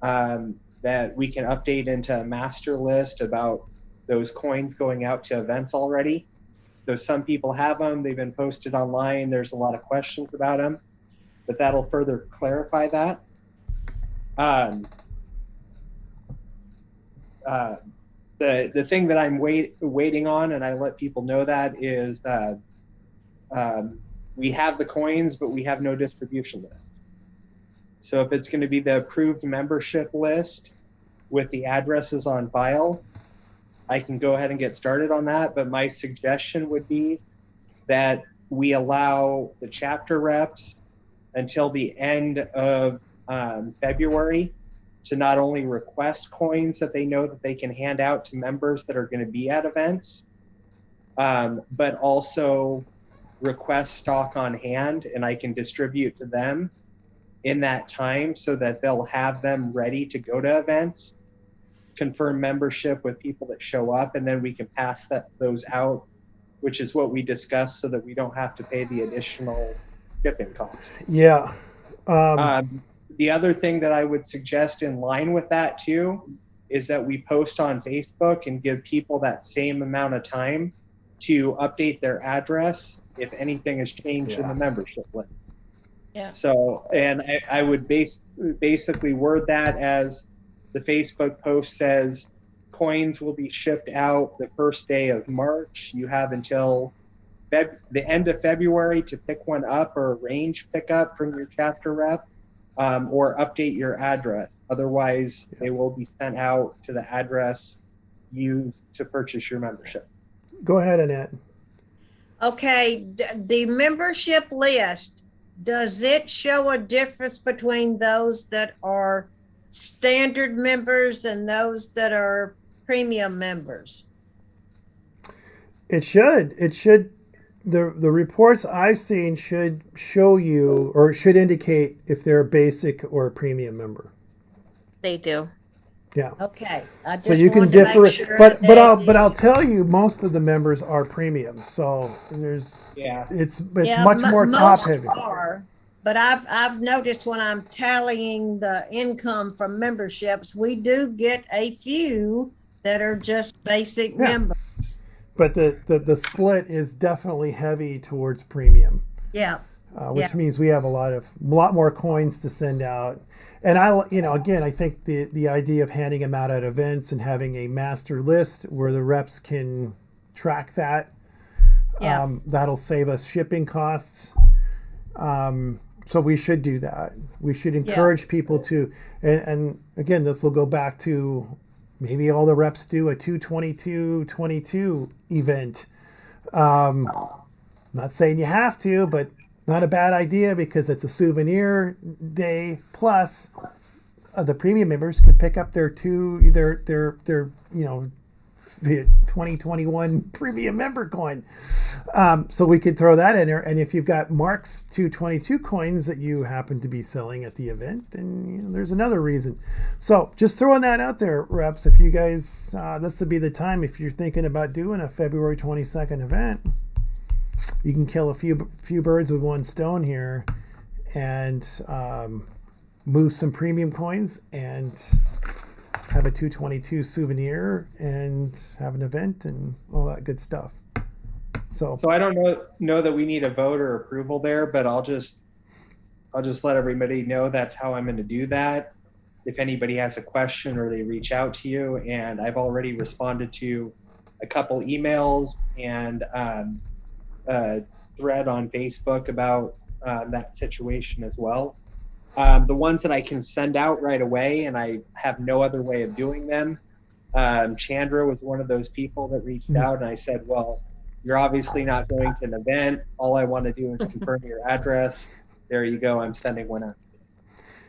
that we can update into a master list about those coins going out to events already. So some people have them, they've been posted online, there's a lot of questions about them, but that'll further clarify that. The thing that I'm waiting on, and I let people know that, is that we have the coins, but we have no distribution list. So if it's going to be the approved membership list with the addresses on file, I can go ahead and get started on that. But my suggestion would be that we allow the chapter reps until the end of February to not only request coins that they know that they can hand out to members that are going to be at events, but also request stock on hand, and I can distribute to them in that time so that they'll have them ready to go to events, confirm membership with people that show up, and then we can pass those out, which is what we discussed, so that we don't have to pay the additional shipping costs. Yeah. The other thing that I would suggest in line with that too is that we post on Facebook and give people that same amount of time to update their address if anything has changed in the membership list. Yeah. So, and I would basically word that as the Facebook post says, coins will be shipped out the first day of March. You have until the end of February to pick one up or arrange pickup from your chapter rep, or update your address. Otherwise, they will be sent out to the address use to purchase your membership. Go ahead, Annette. Okay, the membership list, does it show a difference between those that are standard members and those that are premium members? It should. It should. The reports I've seen should show you, or should indicate if they're a basic or a premium member. They do. Yeah. Okay. I just So you can wanted to make differ, sure but that I'll tell you, most of the members are premium. So there's it's much more top most heavy. are, but I've noticed when I'm tallying the income from memberships, we do get a few that are just basic members. But the split is definitely heavy towards premium. Yeah. Which means we have a lot more coins to send out. And again, I think the idea of handing them out at events and having a master list where the reps can track that, that'll save us shipping costs. So we should do that. We should encourage people to, and again, this will go back to maybe all the reps do a 2/22/22 event. Not saying you have to, but not a bad idea because it's a souvenir day. Plus, the premium members can pick up their 2021 premium member coin. So we could throw that in there. And if you've got Mark's 222 coins that you happen to be selling at the event, then there's another reason. So just throwing that out there, reps. If you guys, this would be the time if you're thinking about doing a February 22nd event. You can kill a few birds with one stone here, and move some premium coins and have a 222 souvenir and have an event and all that good stuff. So I don't know that we need a vote or approval there, but I'll just let everybody know that's how I'm going to do that. If anybody has a question or they reach out to you, and I've already responded to a couple emails and thread on Facebook about that situation as well. The ones that I can send out right away, and I have no other way of doing them. Chandra was one of those people that reached out, and I said, well, you're obviously not going to an event. All I want to do is confirm your address. There you go. I'm sending one out.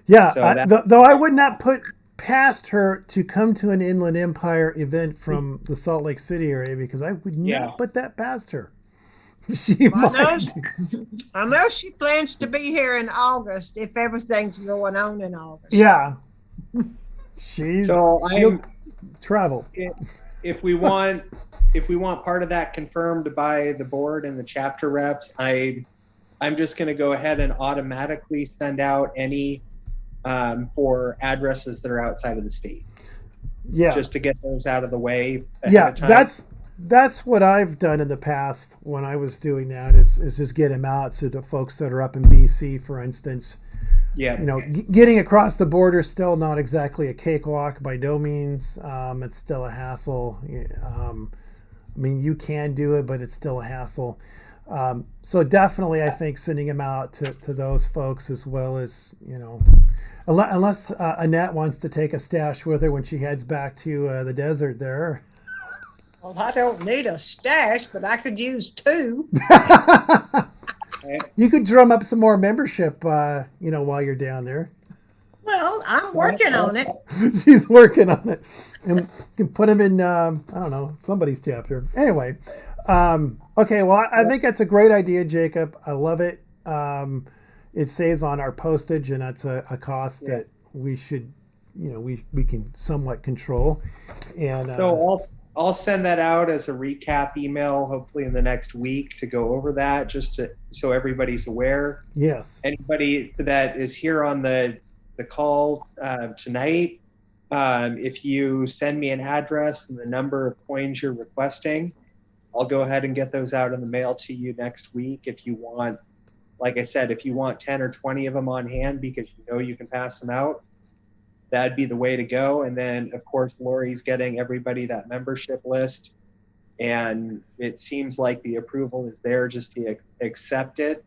Yeah, So though I would not put past her to come to an Inland Empire event from the Salt Lake City area, because I would not put that past her. I know she plans to be here in August if everything's going on in August. Yeah. She'll travel. If we want part of that confirmed by the board and the chapter reps, I'm just going to go ahead and automatically send out any for addresses that are outside of the state. Yeah. Just to get those out of the way. Yeah, of time. that's what I've done in the past when I was doing that is just get them out so the folks that are up in BC, for instance. Yeah. Getting across the border is still not exactly a cakewalk by no means. It's still a hassle. I mean, you can do it, but it's still a hassle. So definitely, I think sending them out to those folks, as well as, unless Annette wants to take a stash with her when she heads back to the desert there. Well, I don't need a stash, but I could use two. You could drum up some more membership, while you're down there. Well, I'm working on it. She's working on it. And you can put them in, I don't know, somebody's chapter. Anyway. Okay, well, I think that's a great idea, Jacob. I love it. It saves on our postage, and that's a cost that we should, we can somewhat control. And so I'll send that out as a recap email, hopefully in the next week, to go over that, so everybody's aware. Yes. Anybody that is here on the call tonight, if you send me an address and the number of coins you're requesting, I'll go ahead and get those out in the mail to you next week. If you want, like I said, if you want 10 or 20 of them on hand because you can pass them out, that'd be the way to go. And then, of course, Lori's getting everybody that membership list. And it seems like the approval is there just to accept it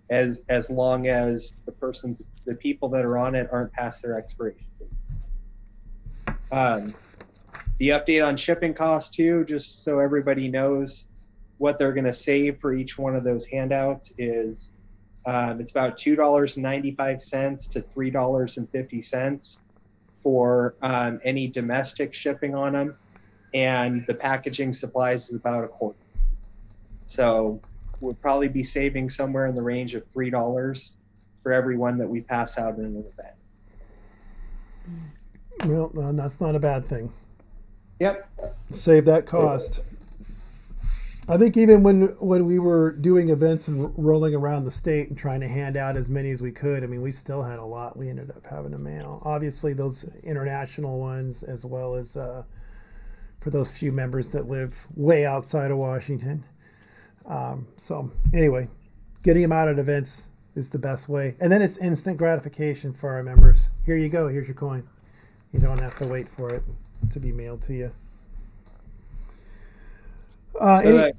as long as the people that are on it aren't past their expiration date. The update on shipping costs too, just so everybody knows what they're going to save for each one of those handouts is it's about $2.95 to $3.50 for any domestic shipping on them, and the packaging supplies is about a quarter. So we'll probably be saving somewhere in the range of $3 for every one that we pass out in an event. Well, that's not a bad thing. Yep. Save that cost. I think even when we were doing events and rolling around the state and trying to hand out as many as we could, I mean, we still had a lot we ended up having to mail. Obviously, those international ones, as well as for those few members that live way outside of Washington. So anyway, getting them out at events is the best way. And then it's instant gratification for our members. Here you go. Here's your coin. You don't have to wait for it to be mailed to you. Go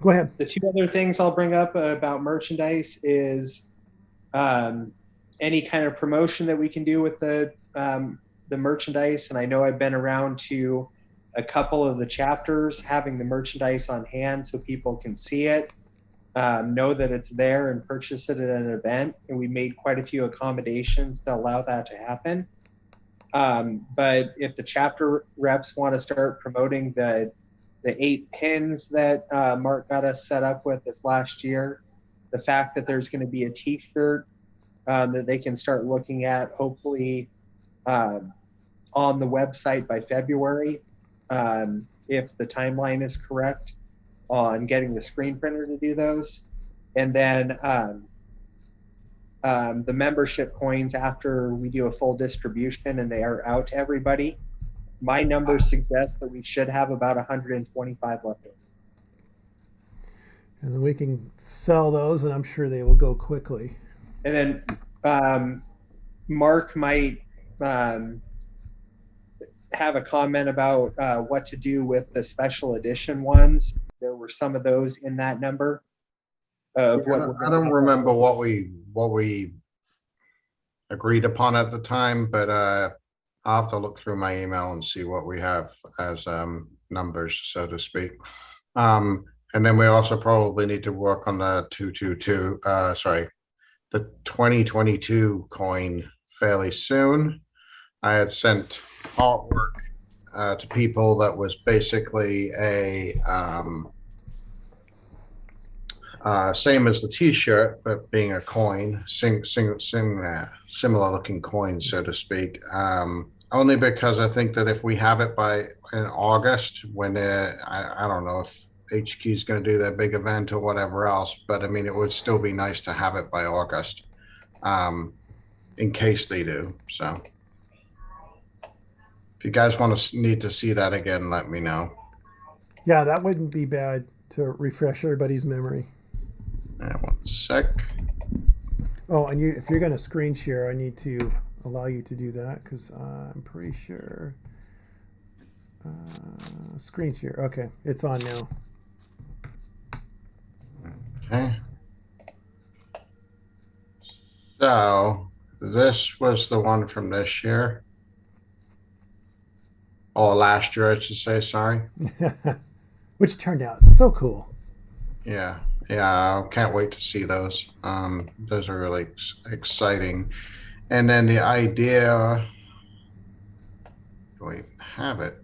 ahead. The two other things I'll bring up about merchandise is any kind of promotion that we can do with the merchandise. And I know I've been around to a couple of the chapters having the merchandise on hand so people can see it, know that it's there, and purchase it at an event. And we made quite a few accommodations to allow that to happen. But if the chapter reps want to start promoting the 8 pins that Mark got us set up with this last year, the fact that there's going to be a t-shirt that they can start looking at, hopefully on the website by February, if the timeline is correct on getting the screen printer to do those. And then the membership coins, after we do a full distribution and they are out to everybody, my numbers suggest that we should have about 125 left over. And then we can sell those, and I'm sure they will go quickly. And then Mark might have a comment about what to do with the special edition ones. There were some of those in that number. I don't remember what we agreed upon at the time, but I'll have to look through my email and see what we have as numbers, so to speak. And then we also probably need to work on the 2022 coin fairly soon. I had sent artwork to people that was basically a same as the t-shirt, but being a coin, similar looking coin, so to speak. Only because I think that if we have it in August, when I don't know if HQ is going to do their big event or whatever else, but I mean, it would still be nice to have it by August, in case they do. So if you guys need to see that again, let me know. Yeah, that wouldn't be bad to refresh everybody's memory. One sec. Oh, and if you're going to screen share, I need to allow you to do that because I'm pretty sure. Screen share. Okay, it's on now. Okay. So this was the one from this year. Or last year, I should say, sorry. Which turned out so cool. Yeah. Yeah, I can't wait to see those. Those are really exciting. And then the idea, do we have it?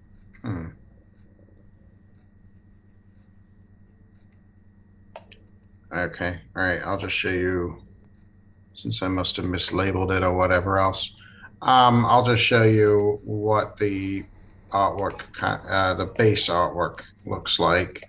Okay, all right, I'll just show you, since I must have mislabeled it or whatever else. I'll just show you what the artwork, the base artwork looks like.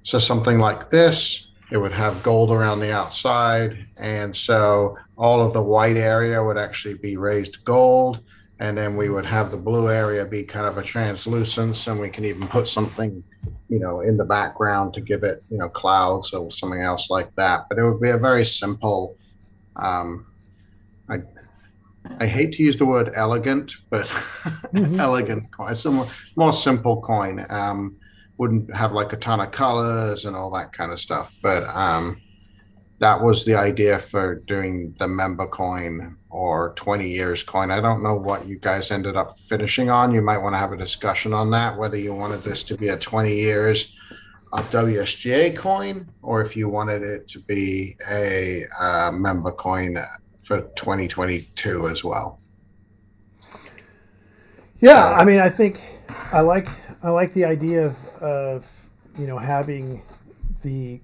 So something like this, it would have gold around the outside. And so all of the white area would actually be raised gold. And then we would have the blue area be kind of a translucence. And we can even put something, in the background to give it, clouds or something else like that. But it would be a very simple, I hate to use the word elegant, but elegant coin. It's a more simple coin. Wouldn't have like a ton of colors and all that kind of stuff, but that was the idea for doing the member coin or 20 years coin. I don't know what you guys ended up finishing on. You might want to have a discussion on that, whether you wanted this to be a 20 years of WSGA coin, or if you wanted it to be a member coin for 2022 as well. Yeah, I mean, I think I like the idea of having the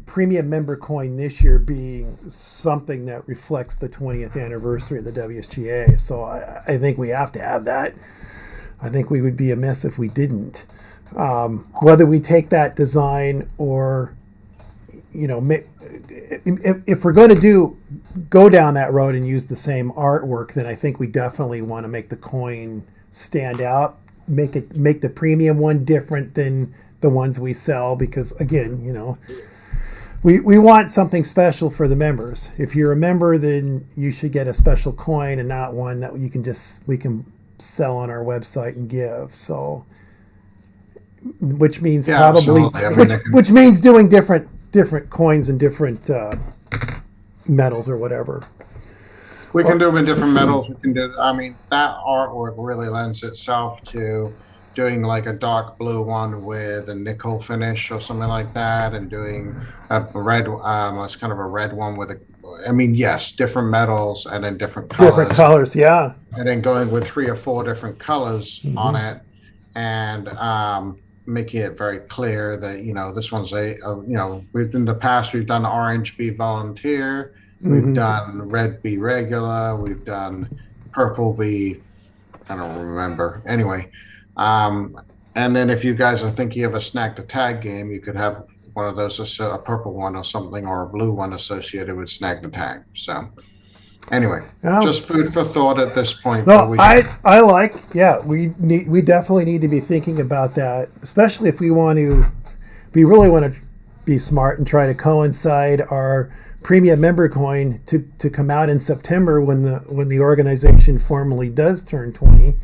premium member coin this year being something that reflects the 20th anniversary of the WSGA. So I think we have to have that. I think we would be amiss if we didn't. Whether we take that design or, if we're going to go down that road and use the same artwork, then I think we definitely want to make the coin stand out, make the premium one different than the ones we sell, because again, we want something special for the members. If you're a member, then you should get a special coin and not one that we can sell on our website and give. So, which means which means doing different coins and different metals or whatever. We can do them in different metals. We can do. I mean, that artwork really lends itself to doing like a dark blue one with a nickel finish or something like that, and doing a red, it's kind of a red one with yes, different metals and then different colors. Different colors, yeah. And then going with 3 or 4 different colors on it, and making it very clear that this one's we've in the past we've done orange be volunteer, we've done red be regular, we've done purple be, I don't remember. Anyway. And then if you guys are thinking of a snack to tag game, you could have one of those, a purple one or something, or a blue one associated with snag to tag. So anyway, just food for thought at this point. No, we definitely need to be thinking about that, especially if we really want to be smart and try to coincide our premium member coin to come out in September when the organization formally does turn 20.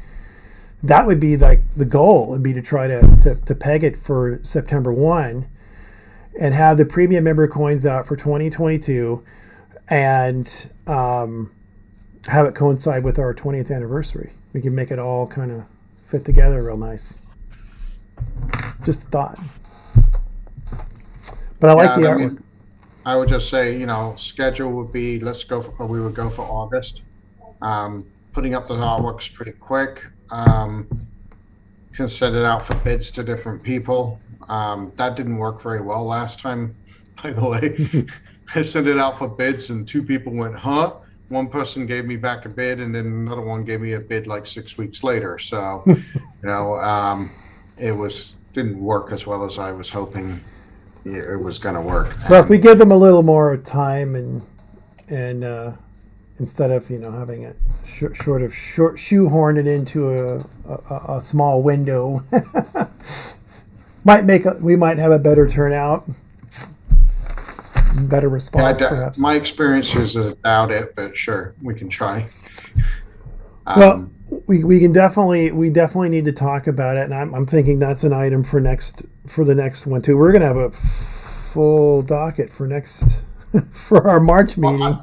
That would be like the goal would be to try to peg it for September 1 and have the premium member coins out for 2022 and have it coincide with our 20th anniversary. We can make it all kind of fit together real nice. Just a thought. But I like the artwork. I would just say, schedule would be, we would go for August. Putting up the artwork's pretty quick. Can send it out for bids to different people. That didn't work very well last time, by the way. I sent it out for bids and 2 people went, huh? One person gave me back a bid and then another one gave me a bid like 6 weeks later. So, it didn't work as well as I was hoping it was going to work. Well, if we give them a little more time and instead of having it shoehorn it into a small window, we might have a better turnout, better response, perhaps. My experience is I doubt it, but sure, we can try. Well, we definitely need to talk about it, and I'm thinking that's an item for the next one too. We're gonna have a full docket for our March meeting.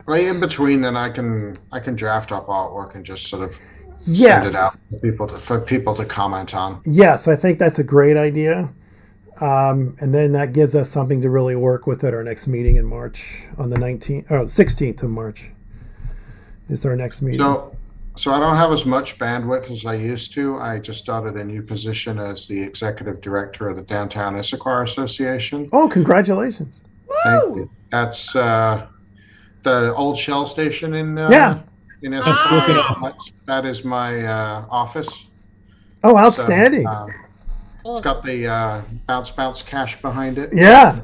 Right in between, then I can draft up artwork and just sort of send it out for people to comment on. Yes, I think that's a great idea, and then that gives us something to really work with at our next meeting in March on the 16th of March is our next meeting. So I don't have as much bandwidth as I used to. I just started a new position as the executive director of the Downtown Issaquah Association. Oh, congratulations! Thank you. That's the old Shell station in Issaquah. That is my office. Oh, outstanding! It's got the bounce cash behind it. Yeah.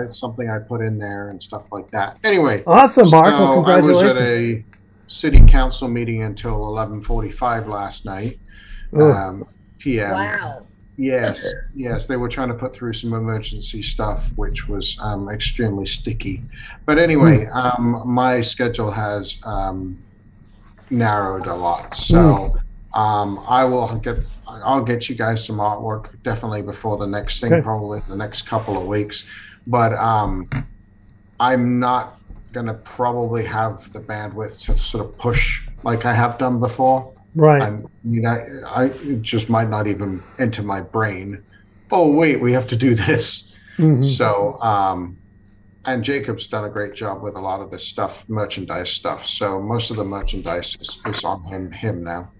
Something I put in there and stuff like that. Anyway, awesome, Mark. Well, congratulations. I was at a city council meeting until 11:45 last night. PM. Wow. Yes, they were trying to put through some emergency stuff, which was extremely sticky. But anyway, my schedule has narrowed a lot, so I'll get you guys some artwork definitely before the next thing, probably the next couple of weeks. But I'm not going to probably have the bandwidth to sort of push like I have done before. Right. It just might not even enter my brain. Oh, wait, we have to do this. Mhm. So, and Jacob's done a great job with a lot of this stuff, merchandise stuff. So most of the merchandise is on him now.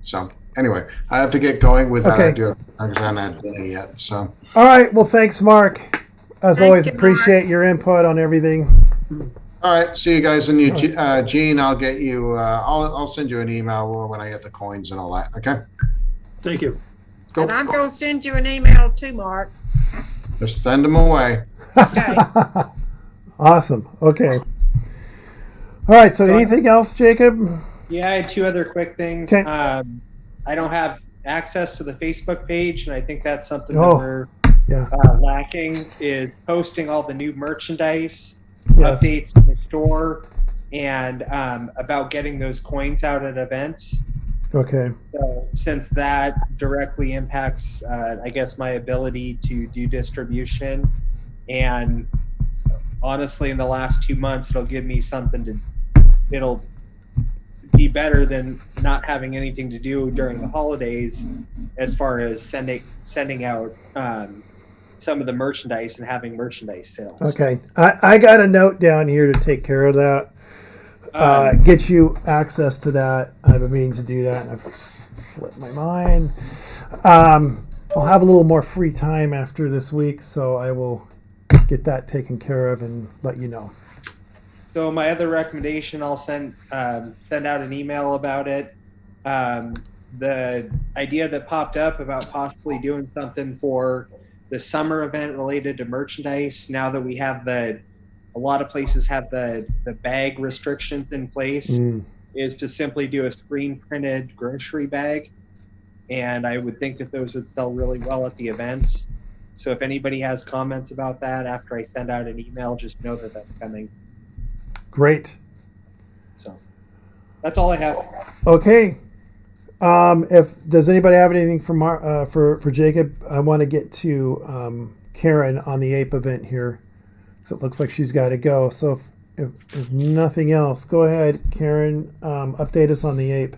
So anyway, I have to get going with that. Okay. I do because I haven't had dinner yet. So. All right. Well, thanks, Mark. As Thank always, you, appreciate Mark. your input on everything. All right. See you guys. And Gene, I'll get you. I'll send you an email when I get the coins and all that. Okay. Thank you. Go. And I'm going to send you an email too, Mark. Just send them away. Okay. Awesome. Okay. All right. So, anything else, Jacob? Yeah, I had two other quick things. Okay. I don't have access to the Facebook page, and I think that's something Oh, that yeah. we're lacking, is posting all the new merchandise, Yes. updates in the store, and about getting those coins out at events. Okay. So since that directly impacts, I guess, my ability to do distribution, and honestly, in the last 2 months, it'll give me something it'll be better than not having anything to do during the holidays, as far as sending out some of the merchandise and having merchandise sales. Okay. I got a note down here to take care of that. Get you access to that. I have a means to do that, and I've slipped my mind. I'll have a little more free time after this week, so I will get that taken care of and let you know. So my other recommendation, I'll send out an email about it. The idea that popped up about possibly doing something for the summer event related to merchandise, now that we have a lot of places have the bag restrictions in place, is to simply do a screen printed grocery bag. And I would think that those would sell really well at the events. So if anybody has comments about that after I send out an email, just know that that's coming. Great. So that's all I have. Okay. Does anybody have anything for Jacob? I want to get to Karen on the APE event here, because it looks like she's got to go. So if nothing else, go ahead, Karen. Update us on the APE.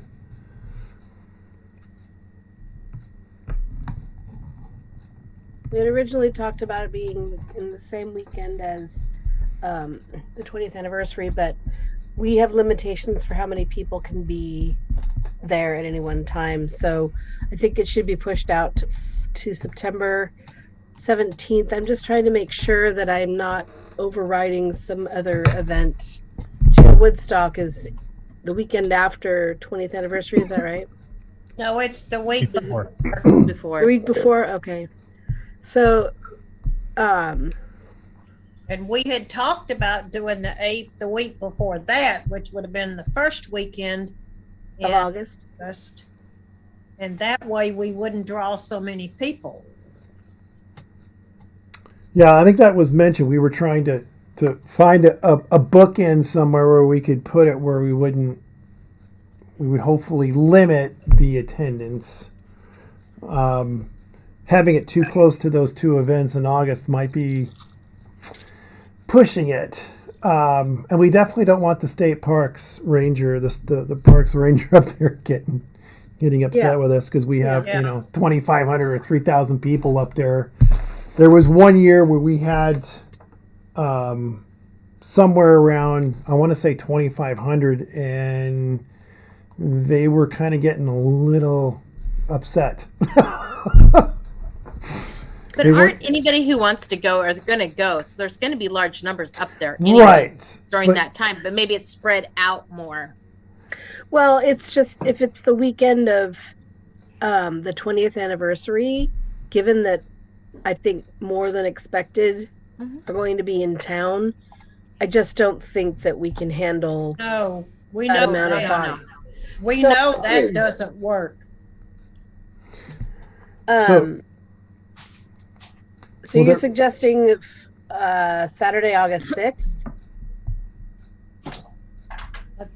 We had originally talked about it being in the same weekend as the 20th anniversary, but we have limitations for how many people can be there at any one time. So I think it should be pushed out to September 17th. I'm just trying to make sure that I'm not overriding some other event. Woodstock is the weekend after 20th anniversary, is that right? No, it's the week before. Before. The week before? Okay. So, And we had talked about doing the 8th the week before that, which would have been the first weekend of August. And that way we wouldn't draw so many people. Yeah, I think that was mentioned. We were trying to find a bookend somewhere where we could put it where we would hopefully limit the attendance. Having it too close to those two events in August might be pushing it. And we definitely don't want the state parks ranger, the parks ranger up there getting upset with us, because we have 2,500 or 3,000 people up there. There was one year where we had somewhere around, I want to say 2,500, and they were kind of getting a little upset. But aren't anybody who wants to go are going to go? So there's going to be large numbers up there anyway during that time. But maybe it's spread out more. Well, it's just if it's the weekend of the 20th anniversary, given that I think more than expected are going to be in town, I just don't think that we can handle we that know amount of that. bodies. We know that doesn't work. So you're suggesting Saturday, August 6th?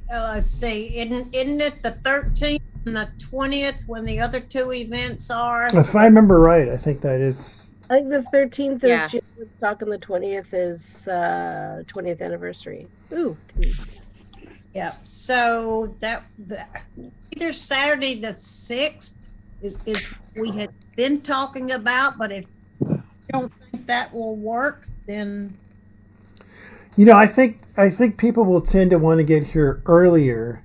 Let's see. Isn't it the 13th and the 20th when the other two events are? If I remember right, I think that is I think the 13th is Yeah. June Woodstock and the 20th is 20th anniversary. Ooh. Yeah, so either Saturday the 6th is we had been talking about, but if you don't think that will work, then You know, I think people will tend to want to get here earlier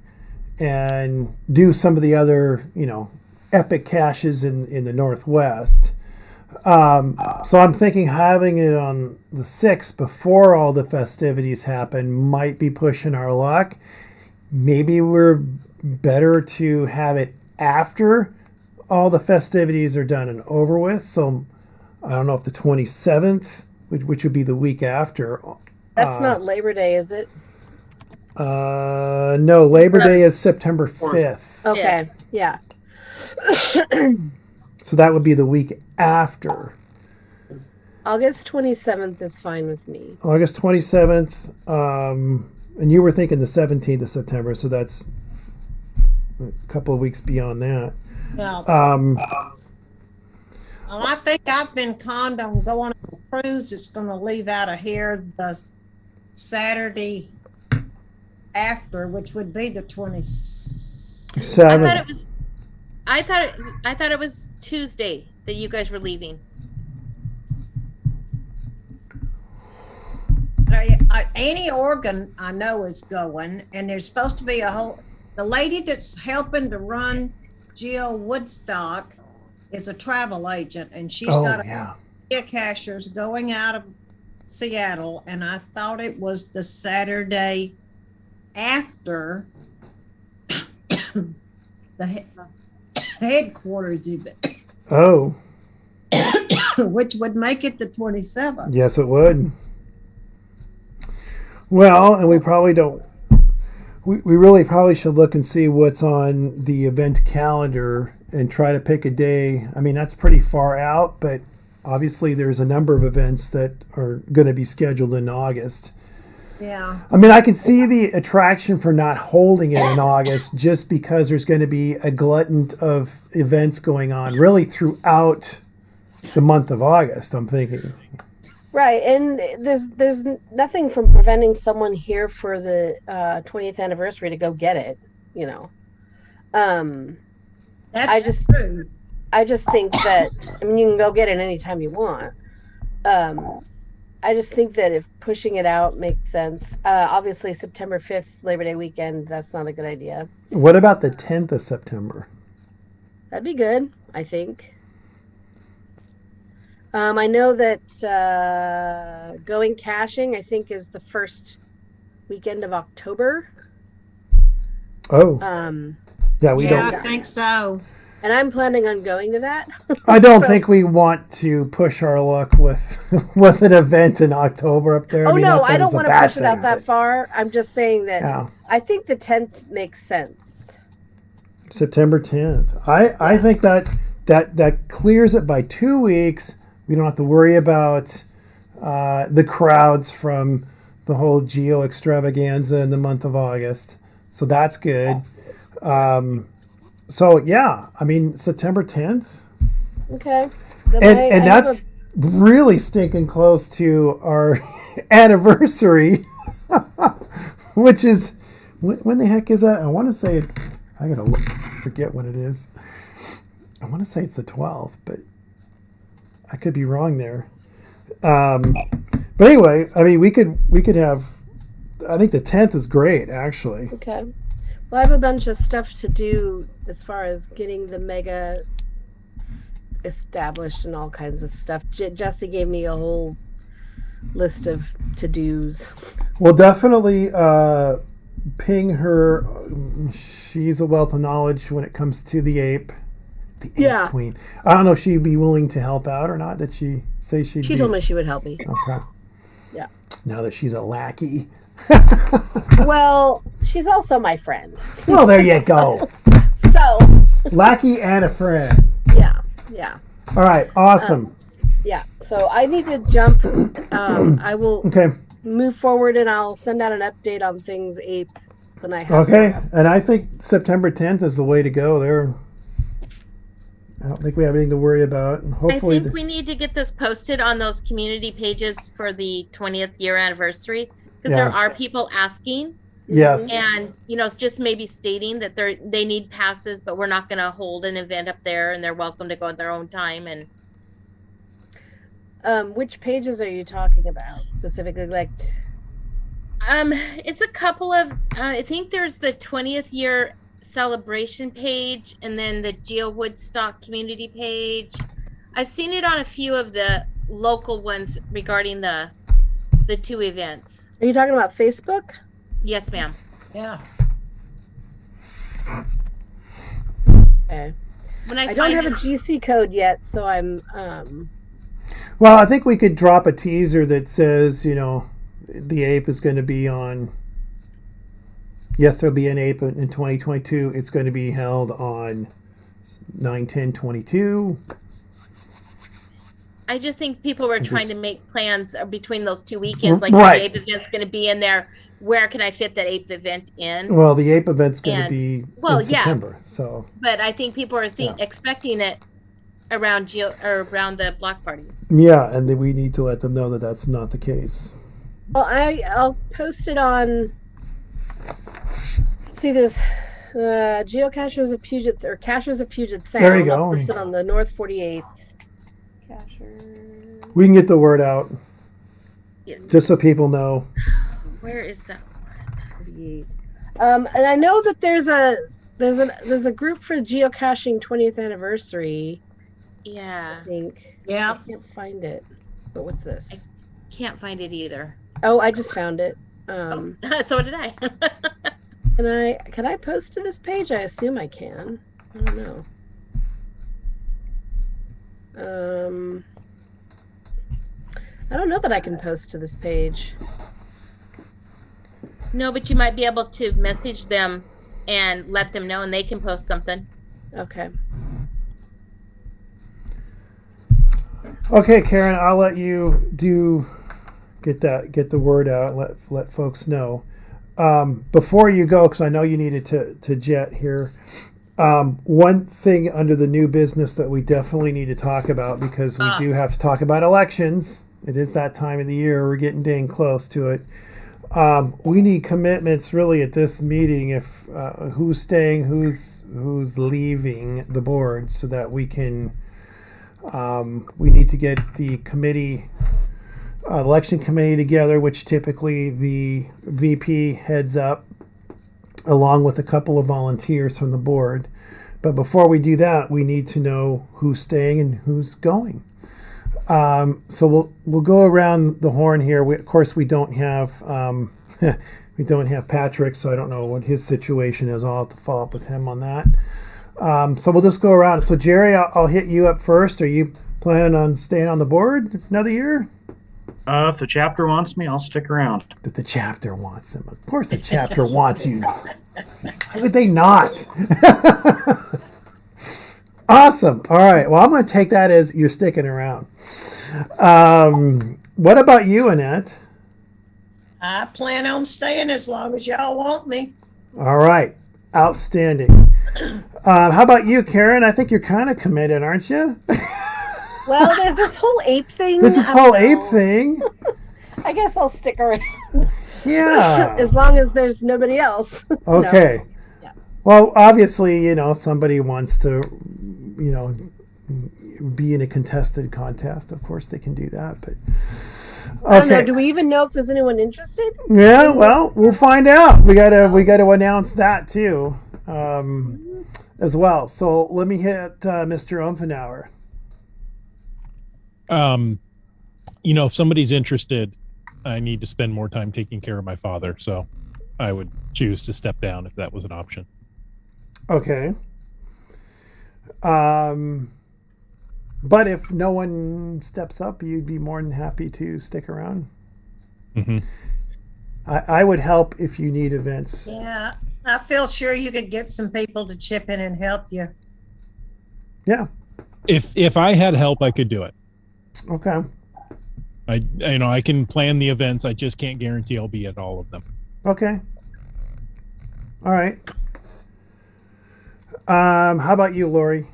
and do some of the other, epic caches in the Northwest. So I'm thinking having it on the 6th before all the festivities happen might be pushing our luck. Maybe we're better to have it after all the festivities are done and over with. So I don't know if the 27th, which would be the week after. That's not Labor Day, is it? No, Labor Day is September 5th. Okay, yeah. So that would be the week after. August 27th is fine with me. August 27th. And you were thinking the 17th of September, so that's a couple of weeks beyond that. no. I think I've been conned on going on a cruise. It's going to leave out of here the Saturday after, which would be the 27th. I thought it was Tuesday that you guys were leaving. Annie Organ, I know, is going, and there's supposed to be the lady that's helping to run Jill Woodstock is a travel agent, and she's got geocachers going out of Seattle, and I thought it was the Saturday after the headquarters event. Oh. Which would make it the 27th. Yes, it would. Well, and we probably don't. We really probably should look and see what's on the event calendar and try to pick a day. I mean, that's pretty far out, but obviously there's a number of events that are going to be scheduled in August. Yeah. I mean, I can see the attraction for not holding it in August just because there's going to be a glutton of events going on really throughout the month of August, I'm thinking. Right, and there's nothing from preventing someone here for the 20th anniversary to go get it, That's true. I just think that, you can go get it anytime you want. I just think that if pushing it out makes sense. Obviously, September 5th, Labor Day weekend, that's not a good idea. What about the 10th of September? That'd be good, I think. I know that going caching, I think, is the first weekend of October. Oh. Yeah, we don't. I think so. And I'm planning on going to that. I don't think we want to push our luck with an event in October up there. I don't want to push it out that far. I'm just saying that I think the 10th makes sense. September 10th. I think that clears it by 2 weeks. We don't have to worry about the crowds from the whole Geo extravaganza in the month of August. So that's good. September 10th. Okay. And that's really stinking close to our anniversary, which is, when the heck is that? I want to say I gotta forget when it is. I want to say it's the 12th, but I could be wrong there. But anyway, we could have, I think the 10th is great, actually. Okay. Well, I have a bunch of stuff to do as far as getting the mega established and all kinds of stuff. Jesse gave me a whole list of to-dos. Well, definitely ping her. She's a wealth of knowledge when it comes to the ape. The ape queen. I don't know if she'd be willing to help out or not. Did she say she'd She told me she would help me. Okay. Yeah. Now that she's a lackey. Well, she's also my friend. Well, there you go. So. Lackey and a friend. Yeah. All right. Awesome. Yeah. So I need to jump. I will move forward and I'll send out an update on things ape when I have. Okay. And I think September 10th is the way to go. I don't think we have anything to worry about. And hopefully I think we need to get this posted on those community pages for the 20th year anniversary, because there are people asking. Yes. And, just maybe stating that they need passes, but we're not going to hold an event up there, and they're welcome to go at their own time. And which pages are you talking about specifically? Like, it's a couple of, I think there's the 20th year celebration page, and then the Geo Woodstock community page. I've seen it on a few of the local ones regarding the two events. Are you talking about Facebook? Yes, ma'am. Yeah. Okay. When I don't have a GC code yet, so I'm. Well, I think we could drop a teaser that says, the ape is going to be on. Yes, there'll be an ape in 2022. It's going to be held on 9/10/22. I just think people were trying to make plans between those 2 weekends. Like, Right. the ape event's going to be in there. Where can I fit that ape event in? Well, the ape event's going to be in yeah. September, so. But I think people are expecting it around around the block party. Yeah, and then we need to let them know that that's not the case. Well, I'll post it on. See, there's geocachers of Puget or cachers of Puget Sound. There you go. I'll post it on the North 48th. We can get the word out, just so people know. Where is that one? And I know that there's a group for geocaching 20th anniversary. Yeah. I think. Yeah. I can't find it. But what's this? I can't find it either. Oh, I just found it. So did I. Can I post to this page? I assume I can. I don't know. I don't know that I can post to this page. No, but you might be able to message them and let them know, and they can post something. Okay. Okay, Karen, I'll let you get the word out. Let folks know. Before you go, because I know you needed to jet here. One thing under the new business that we definitely need to talk about, because we do have to talk about elections. It is that time of the year. We're getting dang close to it. We need commitments really at this meeting, if who's staying, who's leaving the board, so that we can. We need to get the committee, election committee together, which typically the VP heads up, along with a couple of volunteers from the board. But before we do that, we need to know who's staying and who's going. So we'll go around the horn here. Of course, we don't have Patrick, so I don't know what his situation is. I'll have to follow up with him on that. So we'll just go around. So Jerry, I'll hit you up first. Are you planning on staying on the board another year? If the chapter wants me, I'll stick around. That the chapter wants him. Of course the chapter wants you. How would they not? Awesome. All right. Well, I'm going to take that as you're sticking around. What about you, Annette? I plan on staying as long as y'all want me. All right. Outstanding. How about you, Karen? I think you're kind of committed, aren't you? Well, there's this whole ape thing. Thing. I guess I'll stick around. Yeah. As long as there's nobody else. Okay. No. Yeah. Well, obviously, somebody wants to, be in a contested contest. Of course, they can do that. But I don't know. Do we even know if there's anyone interested? Yeah. Well, we'll find out. We gotta announce that too, as well. So let me hit Mr. Umfenauer. If somebody's interested, I need to spend more time taking care of my father, so I would choose to step down if that was an option. Okay. But if no one steps up, you'd be more than happy to stick around. Mm-hmm. I would help if you need events. Yeah, I feel sure you could get some people to chip in and help you. Yeah. If I had help, I could do it. Okay. I can plan the events. I just can't guarantee I'll be at all of them. Okay. All right. How about you, Lori?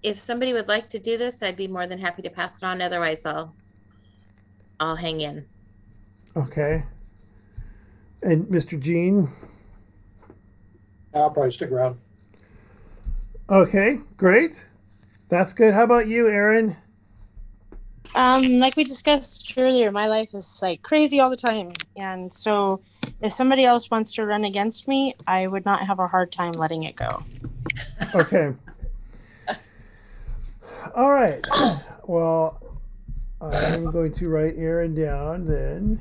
If somebody would like to do this, I'd be more than happy to pass it on. Otherwise, I'll hang in. Okay. And Mr. Gene? I'll probably stick around. Okay, great. That's good. How about you, Aaron? Like we discussed earlier, my life is like crazy all the time. And so if somebody else wants to run against me, I would not have a hard time letting it go. Okay. All right. Well, I'm going to write Aaron down then.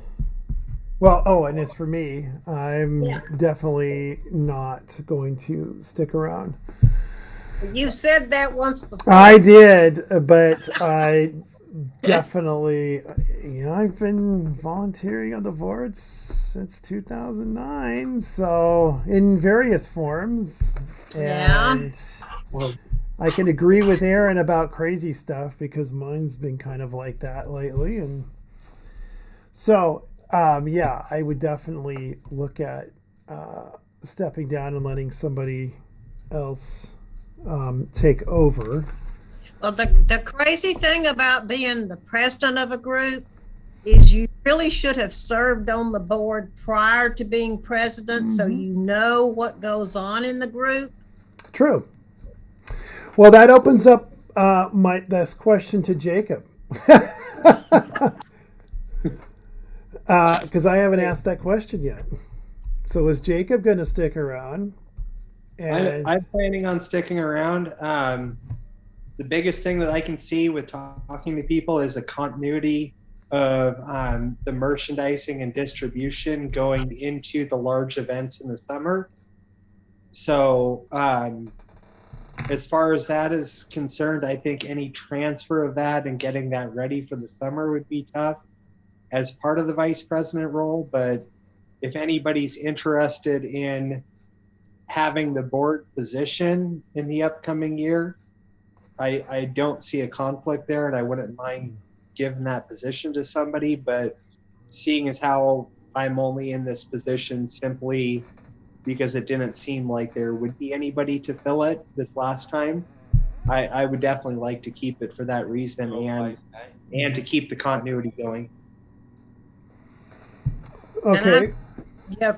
Well, and as for me, I'm definitely not going to stick around. You said that once before. I did, but I definitely, I've been volunteering on the boards since 2009, so in various forms. And I can agree with Aaron about crazy stuff because mine's been kind of like that lately. And so, I would definitely look at stepping down and letting somebody else take over. Well, the crazy thing about being the president of a group is you really should have served on the board prior to being president, so you know what goes on in the group. True. Well, that opens up this question to Jacob. Because I haven't asked that question yet. So is Jacob going to stick around? And I'm planning on sticking around. The biggest thing that I can see with talking to people is a continuity of the merchandising and distribution going into the large events in the summer. So as far as that is concerned, I think any transfer of that and getting that ready for the summer would be tough as part of the vice president role. But if anybody's interested in having the board position in the upcoming year, I don't see a conflict there, and I wouldn't mind giving that position to somebody. But seeing as how I'm only in this position simply because it didn't seem like there would be anybody to fill it this last time, I would definitely like to keep it for that reason and to keep the continuity going. Okay.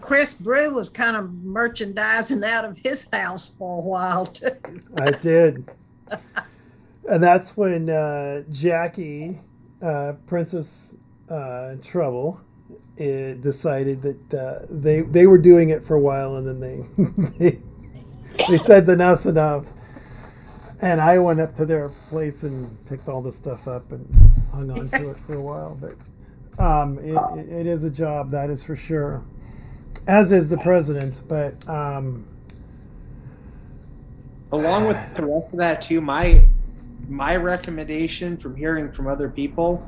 Chris Brew was kind of merchandising out of his house for a while too. I did. And that's when Jackie, Princess Trouble, decided that they were doing it for a while, and then they said enough's enough. And I went up to their place and picked all the stuff up and hung on to it for a while. But it is a job, that is for sure. As is the president, but along with the rest of that too, my recommendation from hearing from other people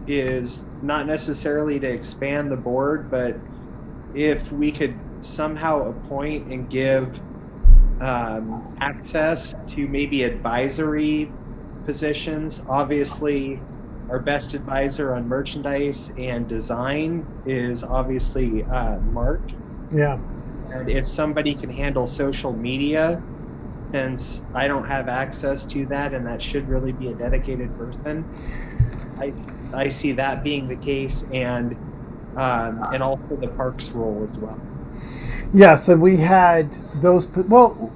is not necessarily to expand the board, but if we could somehow appoint and give access to maybe advisory positions. Obviously, our best advisor on merchandise and design is obviously Mark. Yeah. And if somebody can handle social media, since I don't have access to that, and that should really be a dedicated person, I see that being the case, and also the parks role as well. Yes, and we had those. Well,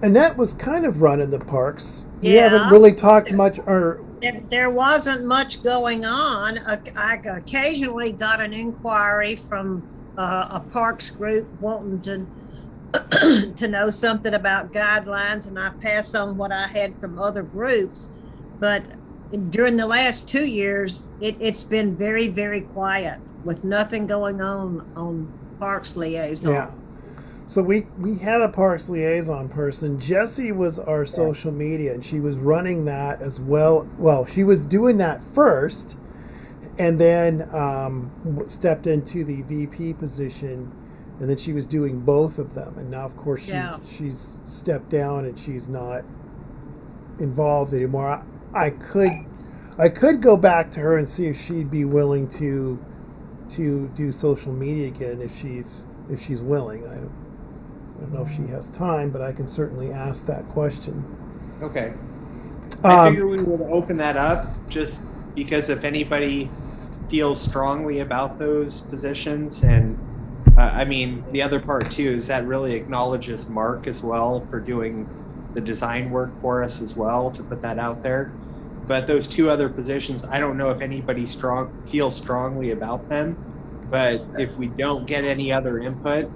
Annette was kind of running the parks. We haven't really talked much, or there wasn't much going on. I occasionally got an inquiry from a parks group wanting to know something about guidelines, and I passed on what I had from other groups. But during the last 2 years, it's been very, very quiet with nothing going on Parks Liaison. Yeah. So we had a Parks Liaison person. Jessie was our social media, and she was running that as well. Well, she was doing that first, and then stepped into the VP position, and then she was doing both of them. And now, of course, she's stepped down and she's not involved anymore. I could go back to her and see if she'd be willing to do social media again if she's willing. I don't know if she has time, but I can certainly ask that question. Okay. I figure we would open that up just because if anybody feels strongly about those positions, and I mean, the other part too is that really acknowledges Mark as well for doing the design work for us as well, to put that out there. But those two other positions, I don't know if anybody feels strongly about them, but if we don't get any other input,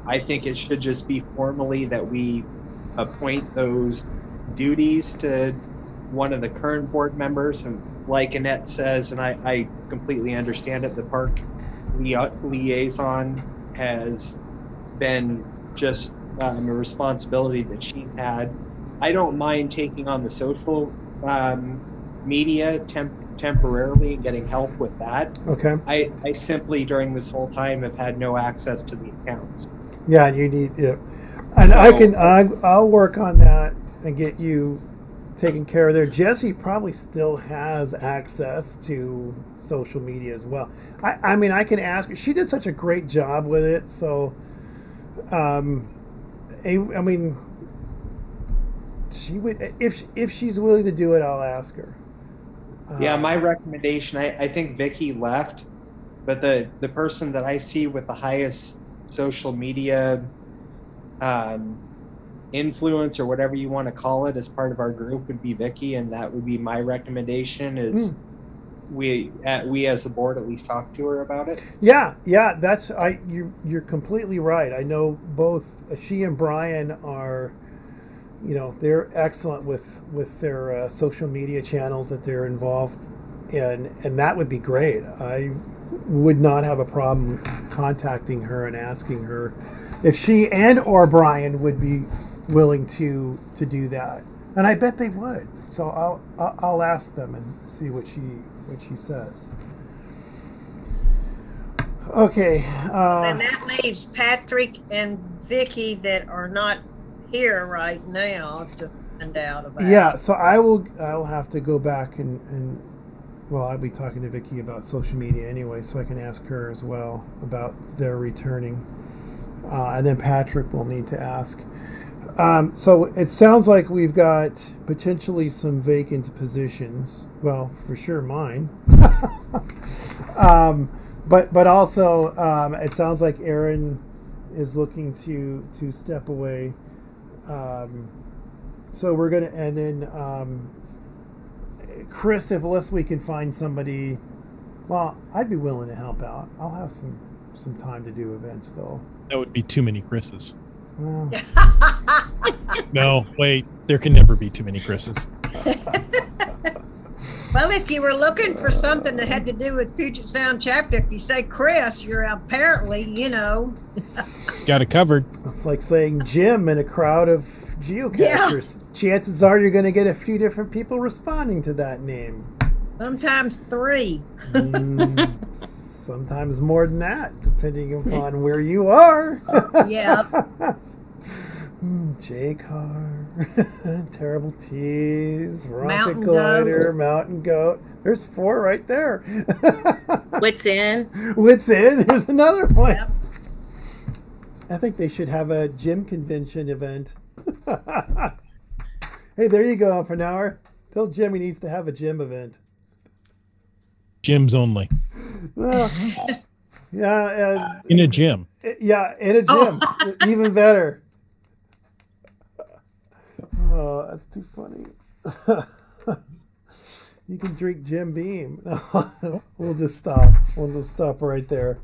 I think it should just be formally that we appoint those duties to one of the current board members. And like Annette says, and I completely understand it, the park liaison has been just a responsibility that she's had. I don't mind taking on the social media temporarily and getting help with that. Okay. I simply during this whole time have had no access to the accounts. Yeah, you need it. And I'll work on that and get you taken care of there. Jessie probably still has access to social media as well. I mean, I can ask her. She did such a great job with it. So, I mean, she would, if she's willing to do it, I'll ask her. Yeah, my recommendation, I think Vicky left, but the person that I see with the highest social media influence, or whatever you want to call it, as part of our group would be Vicky, and that would be my recommendation is we as the board at least talk to her about it. Yeah, that's you're completely right. I know both she and Brian are, you know, they're excellent with their social media channels that they're involved in, and that would be great. I would not have a problem contacting her and asking her if she and or Brian would be willing to do that, and I bet they would. So I'll ask them and see what she says. Okay. And that leaves Patrick and Vicky that are not here right now to find out about. Yeah, so I'll have to go back and well, I'll be talking to Vicky about social media anyway, so I can ask her as well about their returning. And then Patrick will need to ask. So it sounds like we've got potentially some vacant positions. Well, for sure mine. But also it sounds like Aaron is looking to step away. So we're gonna, and then Chris, unless we can find somebody, well, I'd be willing to help out. I'll have some time to do events though. That would be too many Chris's. Well, no, wait, there can never be too many Chris's. Well, if you were looking for something that had to do with Puget Sound chapter, if you say Chris, you're apparently, you know. Got it covered. It's like saying Jim in a crowd of geocachers. Yeah. Chances are you're going to get a few different people responding to that name. Sometimes 3. Sometimes more than that, depending upon where you are. Yeah. J-Car, Terrible Tease, Rocket Mountain Glider, Goat. Mountain Goat. There's 4 right there. Wits In. Wits In. There's another one. Yep. I think they should have a gym convention event. Hey, there you go, Alphanauer. Tell Jim he needs to have a gym event. Gyms only. Well, yeah. In a gym. Yeah, in a gym. Oh. Even better. Oh, that's too funny. You can drink Jim Beam. We'll just stop. We'll just stop right there.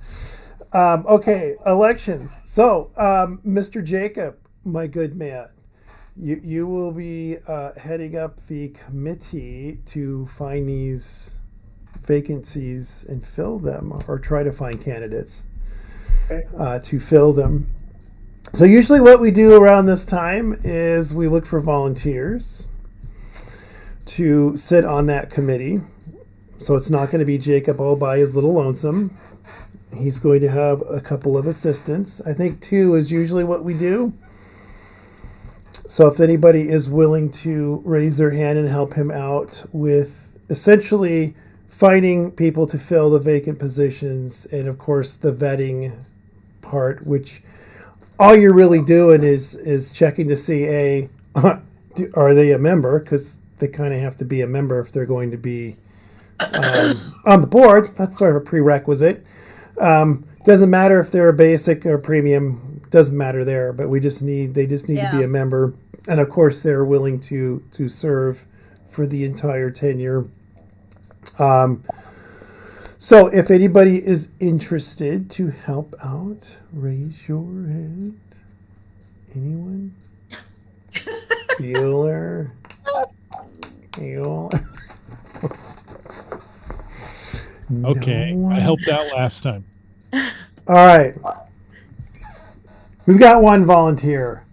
Okay, elections. So, Mr. Jacob, my good man, you will be heading up the committee to find these vacancies and fill them, or try to find candidates to fill them. So usually what we do around this time is we look for volunteers to sit on that committee. So it's not going to be Jacob all by his little lonesome. He's going to have a couple of assistants. I think 2 is usually what we do. So if anybody is willing to raise their hand and help him out with essentially finding people to fill the vacant positions, and of course the vetting part, which all you're really doing is checking to see, are they a member? Because they kind of have to be a member if they're going to be on the board. That's sort of a prerequisite. Doesn't matter if they're a basic or premium. Doesn't matter there. But they just need to be a member, and of course they're willing to serve for the entire tenure. So if anybody is interested to help out, raise your hand. Anyone? Bueller. Okay, No one? I helped out last time. All right. We've got one volunteer.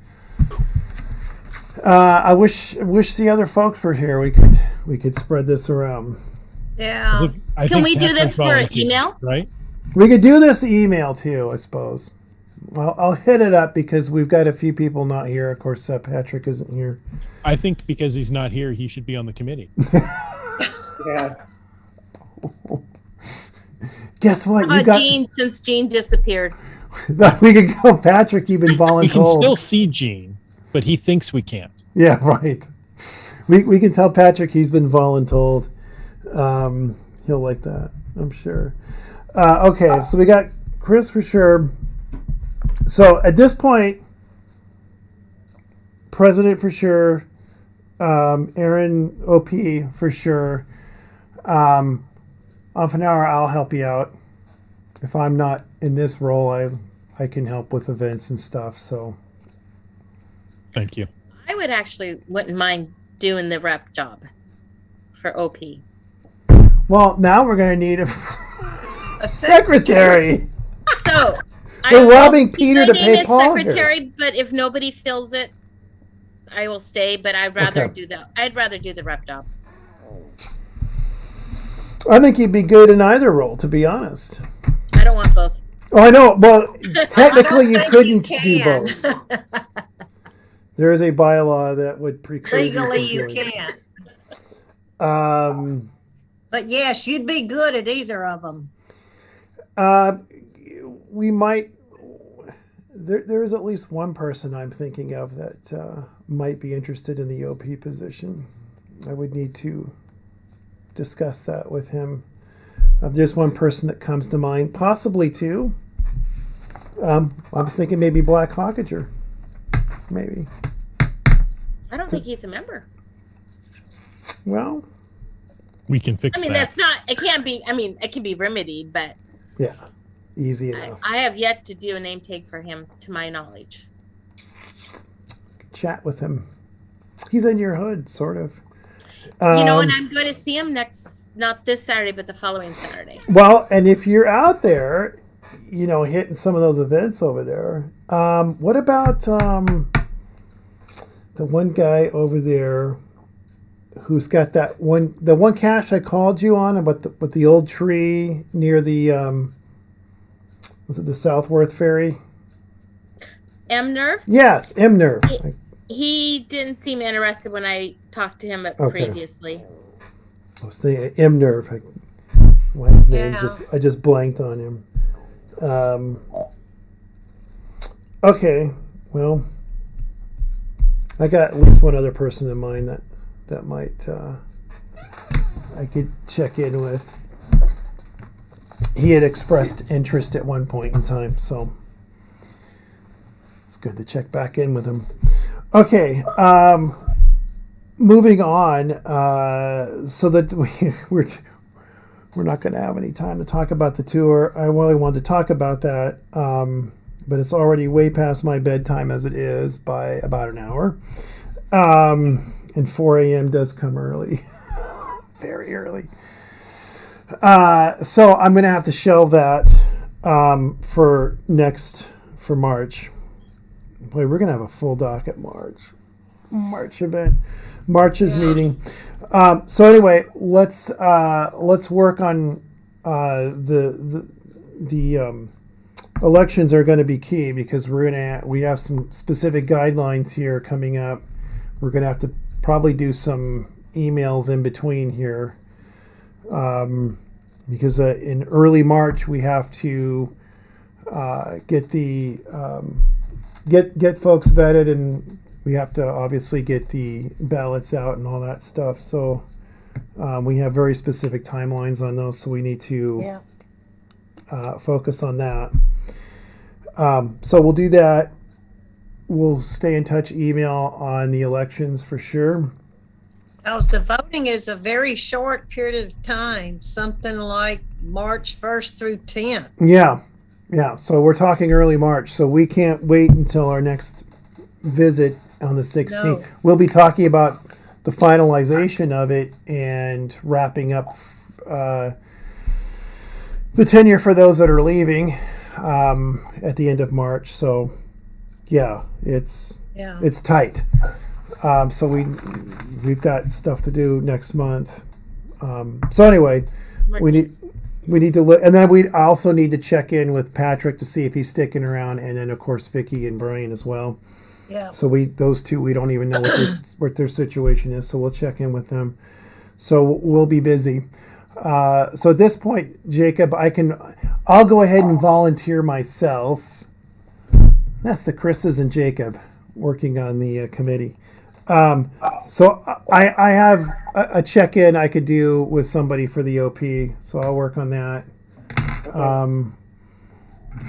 I wish the other folks were here. We could spread this around. Yeah. Can we do this for email? Right? We could do this email too, I suppose. Well, I'll hit it up because we've got a few people not here. Of course, Patrick isn't here. I think because he's not here, he should be on the committee. Yeah. Guess what? You got Gene, since Gene disappeared. we could go, Patrick. You've been We can voluntold. still see Gene, but he thinks we can't. Yeah, right. We can tell Patrick he's been voluntold. He'll like that, I'm sure. Okay, so we got Chris for sure. So at this point, President for sure, Aaron OP for sure. Off an hour, I'll help you out. If I'm not in this role, I can help with events and stuff. So, thank you. I wouldn't mind doing the rep job for OP. Well, now we're going to need a secretary. So We're I robbing will keep Peter my to name pay as Paul secretary, here. but if nobody fills it, I will stay. But I'd rather Okay. do that. I'd rather do the rep job. I think you'd be good in either role, to be honest. I don't want both. Oh, I know. Well, technically, you think couldn't you do can. both. There is a bylaw that would preclude Legally, you you from doing can't. it. But yes, you'd be good at either of them. We might. There is at least one person I'm thinking of that might be interested in the OP position. I would need to discuss that with him. There's one person that comes to mind, possibly two. I was thinking maybe Black Hawkager. Maybe. I don't think he's a member. Well, we can fix I mean, that. that's not. It can't be. I mean, it can be remedied, but yeah, easy enough. I have yet to do a name tag for him, to my knowledge. Chat with him. He's in your hood, sort of. And I'm going to see him not this Saturday, but the following Saturday. Well, and if you're out there, hitting some of those events over there, what about the one guy over there who's got the one cache I called you on about with the old tree near the was it the Southworth Ferry? M-Nerve? Yes, M-Nerve. He didn't seem interested when I talked to him previously. I was thinking M-Nerve. Why his name? Yeah. I just blanked on him. Okay, well, I got at least one other person in mind that might I could check in with. He had expressed interest at one point in time, so it's good to check back in with him. Okay, moving on, so that we're not going to have any time to talk about the tour. I really wanted to talk about that, but it's already way past my bedtime as it is by about an hour. And 4 a.m. does come early, very early. So I'm going to have to shelve that for March. Boy, we're going to have a full docket March event. March's meeting. So anyway, let's work on the elections are going to be key because we have some specific guidelines here coming up. We're going to have to probably do some emails in between here because in early March we have to get folks vetted and we have to obviously get the ballots out and all that stuff. So we have very specific timelines on those. So we need to focus on that. So we'll do that. We'll stay in touch, email on the elections for sure. Because the voting is a very short period of time, something like March 1st through 10th. Yeah. So we're talking early March. So we can't wait until our next visit on the 16th. No. We'll be talking about the finalization of it and wrapping up the tenure for those that are leaving at the end of March. So yeah, it's tight. So we've got stuff to do next month. So anyway, we need to look, and then we also need to check in with Patrick to see if he's sticking around, and then of course Vicky and Brian as well. Yeah. So those two, we don't even know what their situation is. So we'll check in with them. So we'll be busy. So at this point, Jacob, I'll go ahead and volunteer myself. That's the Chris's and Jacob working on the committee. So I have a check-in I could do with somebody for the OP. So I'll work on that. And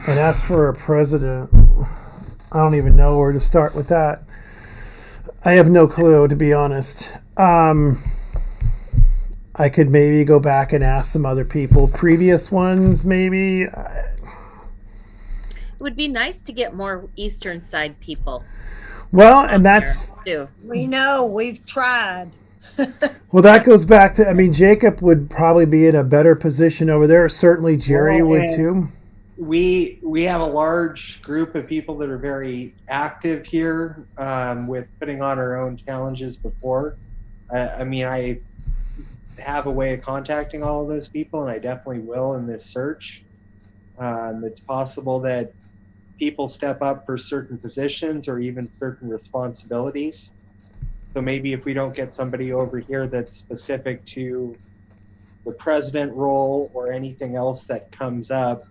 as for a president, I don't even know where to start with that. I have no clue, to be honest. I could maybe go back and ask some other people, previous ones maybe. It would be nice to get more Eastern side people. Well, and that's... We know, we've tried. Well, that goes back to, Jacob would probably be in a better position over there. Certainly Jerry would too. We have a large group of people that are very active here with putting on our own challenges before. I have a way of contacting all of those people, and I definitely will in this search. It's possible that people step up for certain positions or even certain responsibilities. So maybe if we don't get somebody over here that's specific to the president role or anything else that comes up,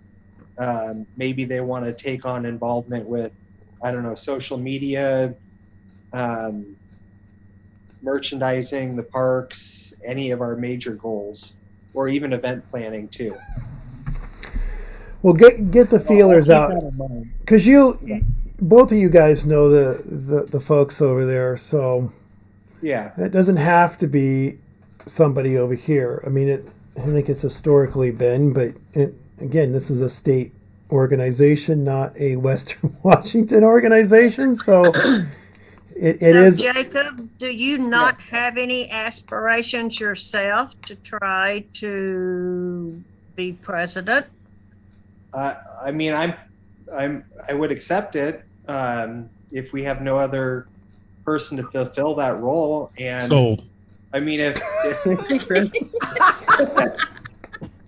maybe they want to take on involvement with, social media, merchandising, the parks, any of our major goals, or even event planning too. Well, get the feelers out, because both of you guys know the folks over there, so yeah, it doesn't have to be somebody over here. I think it's historically been, but again, this is a state organization, not a Western Washington organization, so it is. Jacob, do you not have any aspirations yourself to try to be president? I would accept it if we have no other person to fulfill that role. And sold. If Chris,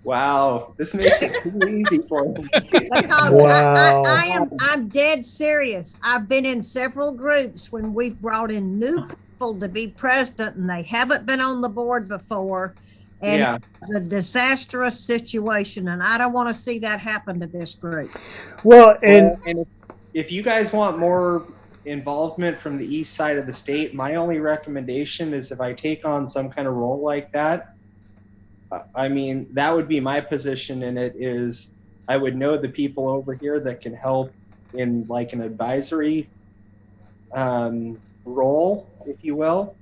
wow, this makes it too easy for him. Because wow. I'm dead serious. I've been in several groups when we've brought in new people to be president, and they haven't been on the board before. And it's a disastrous situation, and I don't want to see that happen to this group. Well, and if you guys want more involvement from the east side of the state, my only recommendation is if I take on some kind of role like that, that would be my position in it, is I would know the people over here that can help in like an advisory role, if you will.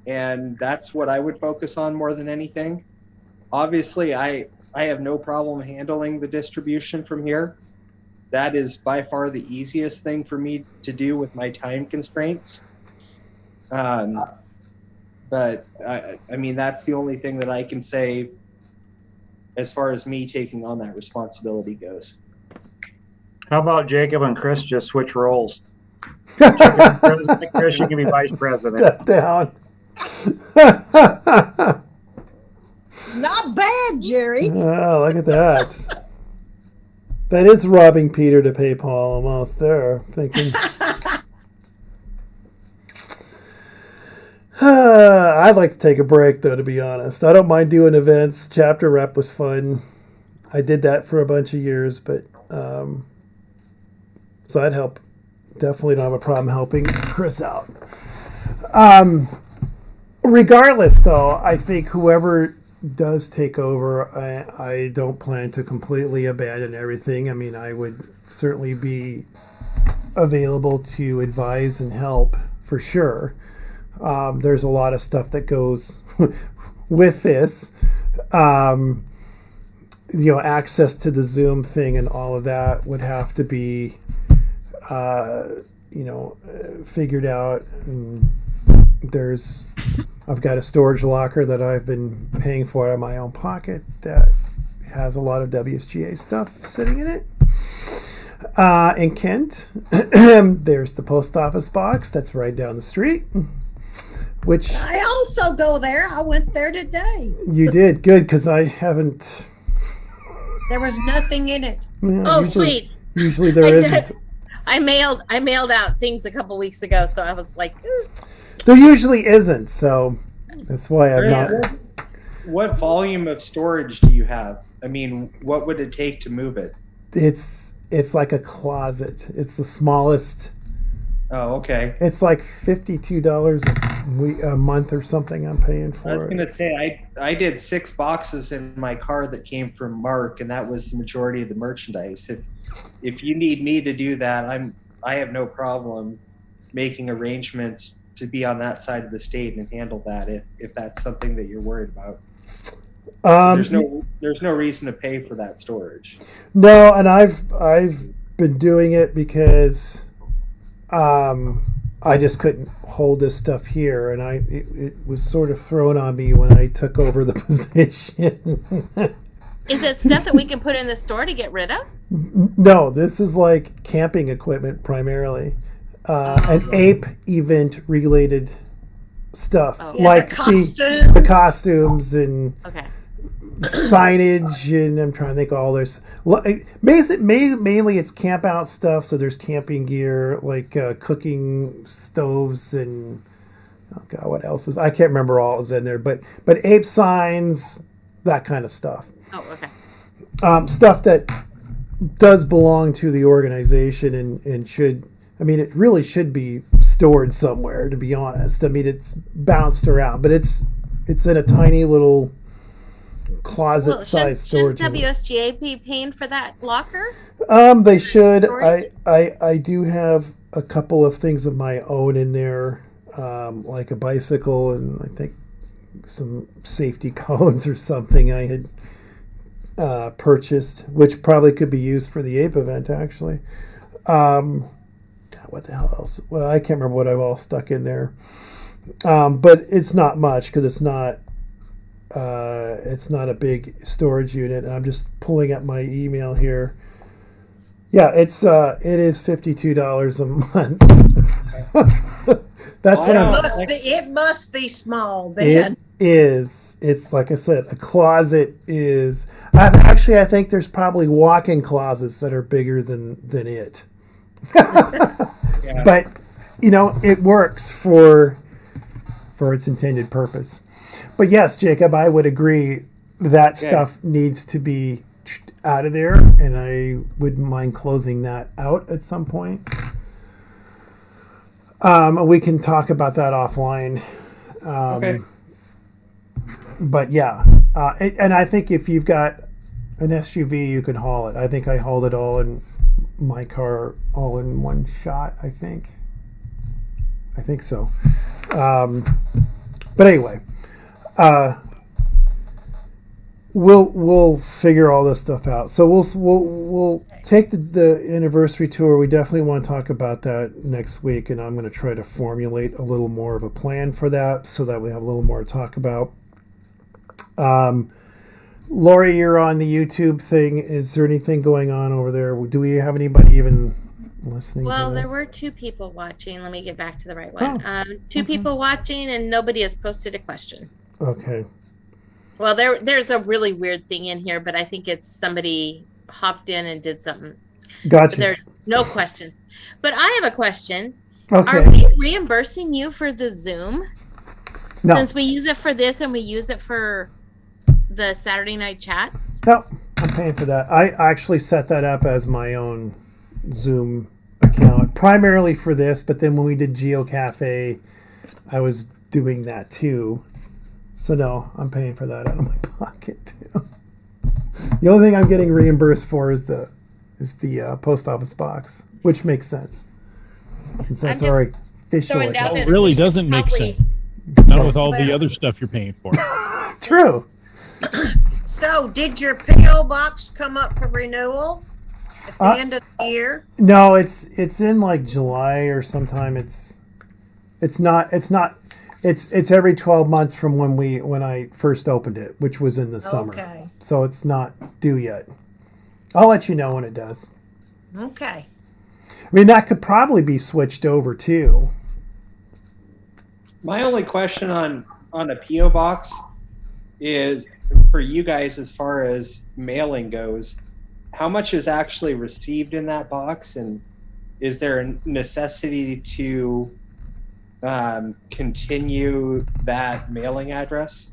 And that's what I would focus on more than anything. Obviously, I have no problem handling the distribution from here. That is by far the easiest thing for me to do with my time constraints. But that's the only thing that I can say as far as me taking on that responsibility goes. How about Jacob and Chris just switch roles? Chris, you can be vice president. Step down. Not bad, Jerry. Oh, look at that. That is robbing Peter to pay Paul almost there. Thinking. I'd like to take a break, though, to be honest. I don't mind doing events. Chapter rep was fun. I did that for a bunch of years, but so I'd help definitely don't have a problem helping Chris out. Regardless, though, I think whoever does take over, I don't plan to completely abandon everything. I mean, I would certainly be available to advise and help for sure. There's a lot of stuff that goes with this. Access to the Zoom thing and all of that would have to be, figured out. And I've got a storage locker that I've been paying for out of my own pocket that has a lot of WSGA stuff sitting in it. In Kent, there's the post office box that's right down the street, which I also go there. I went there today. You did good, because I haven't. There was nothing in it. Yeah, sweet. Usually there isn't. I mailed out things a couple weeks ago, so I was like, There usually isn't, so that's why I'm not. What volume of storage do you have? I mean, what would it take to move it? It's like a closet. It's the smallest. Oh, okay. It's like $52 a month or something I'm paying for. I was going to say, I did 6 boxes in my car that came from Mark, and that was the majority of the merchandise. If you need me to do that, I have no problem making arrangements to be on that side of the state and handle that if that's something that you're worried about. There's no reason to pay for that storage. No, and I've been doing it because I just couldn't hold this stuff here, and it was sort of thrown on me when I took over the position. is it stuff that we can put in the store to get rid of? No, this is like camping equipment primarily, and ape event related stuff, like the costumes and signage, and I'm trying to think all this. Mainly it's camp out stuff. So there's camping gear like cooking stoves and what else is? I can't remember all is in there, but ape signs, that kind of stuff. Oh, okay. Stuff that does belong to the organization and should. I mean, it really should be stored somewhere, to be honest. I mean, it's bounced around, but it's in a tiny little closet-sized storage unit. Shouldn't WSGA be paying for that locker? They should. I do have a couple of things of my own in there, like a bicycle and I think some safety cones or something I had purchased, which probably could be used for the ape event, actually. What the hell else? Well, I can't remember what I've all stuck in there. But it's not much because it's not a big storage unit. And I'm just pulling up my email here. Yeah, it is $52 a month. That's what it must be small then. It is. It's like I said, a closet is. I think there's probably walk-in closets that are bigger than it. Yeah. But it works for its intended purpose. But yes, Jacob, I would agree that stuff needs to be out of there, and I wouldn't mind closing that out at some point. We can talk about that offline. Okay. But yeah, and I think if you've got an SUV, you can haul it. I think I hauled it all in my car all in one shot. I think so. But anyway, we'll figure all this stuff out. So we'll take the anniversary tour. We definitely want to talk about that next week, and I'm going to try to formulate a little more of a plan for that so that we have a little more to talk about. Lori, you're on the YouTube thing. Is there anything going on over there? Do we have anybody even listening? Well, there were 2 people watching. Let me get back to the right one. 2 people watching, and nobody has posted a question. Okay. Well, there's a really weird thing in here, but I think it's somebody hopped in and did something. Gotcha. There's no questions. But I have a question. Okay. Are we reimbursing you for the Zoom? No. Since we use it for this and we use it for the Saturday night chats? No, I'm paying for that. I actually set that up as my own Zoom account. account primarily for this, but then when we did Geo Cafe, I was doing that too. So no, I'm paying for that out of my pocket too. The only thing I'm getting reimbursed for is the post office box, which makes sense since that's our official account. It really doesn't make sense. Not with all the other stuff you're paying for. True. So, did your PO box come up for renewal at the end of the year? No, it's in like July or sometime. It's every 12 months from when I first opened it, which was in the summer. Okay. So it's not due yet. I'll let you know when it does. Okay. I mean, that could probably be switched over too. My only question on a PO box is for you guys, as far as mailing goes, how much is actually received in that box, and is there a necessity to continue that mailing address?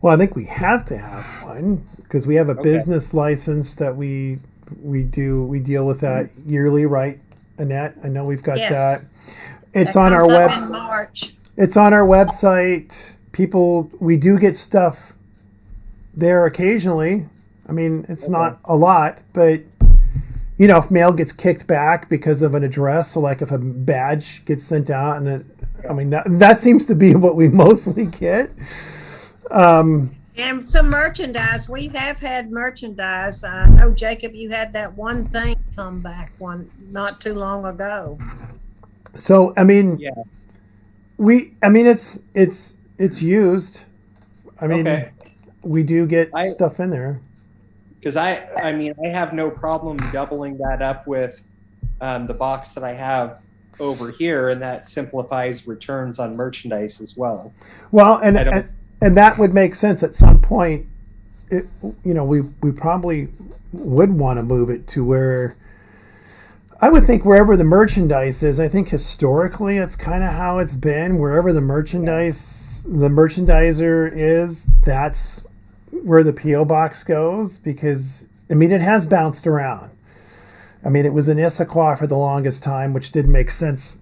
Well, I think we have to have one because we have a business license that we deal with that yearly, right, Annette? I know we've got that. It's on our website. It's on our website. We do get stuff there occasionally. I mean, it's not a lot, but if mail gets kicked back because of an address, so like if a badge gets sent out, and that seems to be what we mostly get. And some merchandise. We have had merchandise. I know, Jacob, you had that one thing come back not too long ago. So it's used. I mean, we do get stuff in there. Because I have no problem doubling that up with the box that I have over here, and that simplifies returns on merchandise as well. Well, and that would make sense at some point. We probably would want to move it to where I would think wherever the merchandise is. I think historically it's kind of how it's been. Wherever the merchandiser is, that's where the PO box goes, because it has bounced around. It was in Issaquah for the longest time, which didn't make sense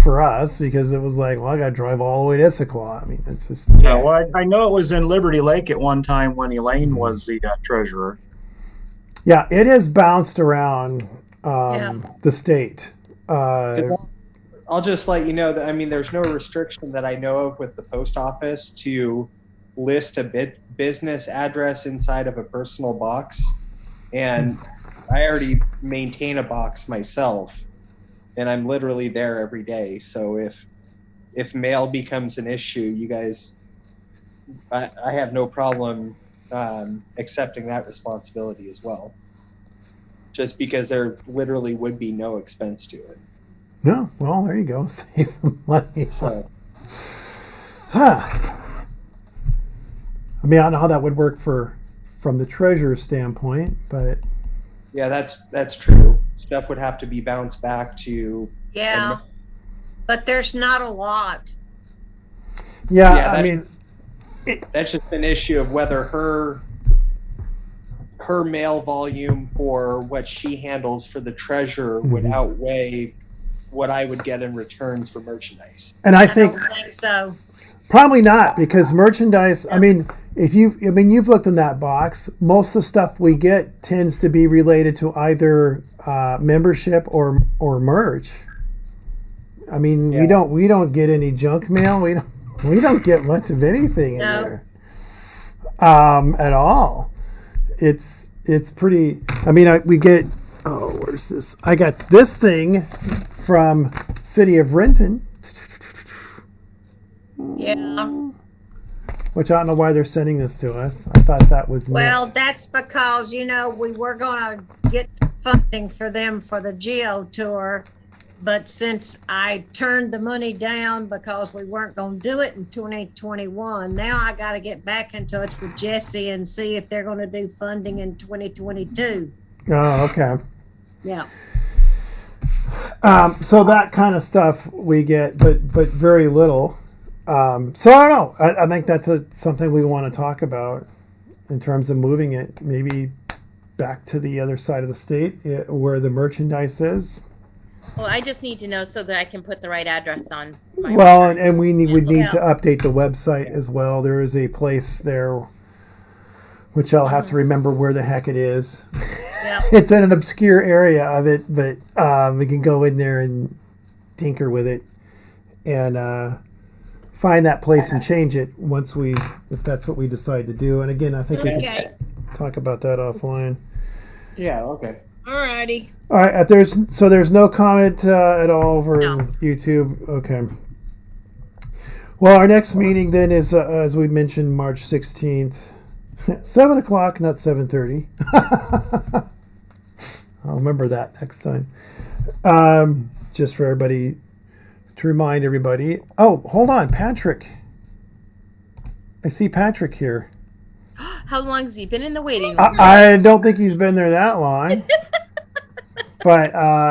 for us because it was like, well, I got to drive all the way to Issaquah. It's just I know it was in Liberty Lake at one time when Elaine was the treasurer. Yeah, it has bounced around the state. I'll just let you know that there's no restriction that I know of with the post office to list a business address inside of a personal box, and I already maintain a box myself, and I'm literally there every day. So if mail becomes an issue, you guys, I have no problem accepting that responsibility as well, just because there literally would be no expense to it. No, well, there you go. Save some money. So. I don't know how that would work from the treasurer's standpoint, but yeah, that's true. Stuff would have to be bounced back to. Yeah, but there's not a lot. Yeah, that's just an issue of whether her mail volume for what she handles for the treasurer would outweigh what I would get in returns for merchandise. And I don't think so. Probably not, because merchandise, you've looked in that box, most of the stuff we get tends to be related to either membership or merch. We don't get any junk mail. We don't get much of anything in there at all. It's pretty. We get. Oh, where's this? I got this thing from City of Renton. Yeah. Which I don't know why they're sending this to us. I thought that was that's because we were going to get funding for them for the Geo tour, but since I turned the money down because we weren't going to do it in 2021, now I got to get back in touch with Jesse and see if they're going to do funding in 2022. Oh, okay. Yeah. So that kind of stuff we get, but very little. So I don't know. I think that's something we want to talk about in terms of moving it. Maybe back to the other side of the state where the merchandise is. Well, I just need to know so that I can put the right address on my Well, return. and we would need Yeah. to update the website as well. There is a place there, which I'll have to remember where the heck it is. Yeah. It's in an obscure area of it, but we can go in there and tinker with it and find that place and change it if that's what we decide to do. And again, I think we Okay. can talk about that offline. Yeah, okay. All righty. All right. There's no comment at all for No. YouTube. Okay. Well, our next meeting then is, as we mentioned, March 16th, 7 o'clock, not 7:30. I'll remember that next time. Just for everybody to remind everybody. Oh, hold on, Patrick. I see Patrick here. How long has he been in the waiting room? I don't think he's been there that long. But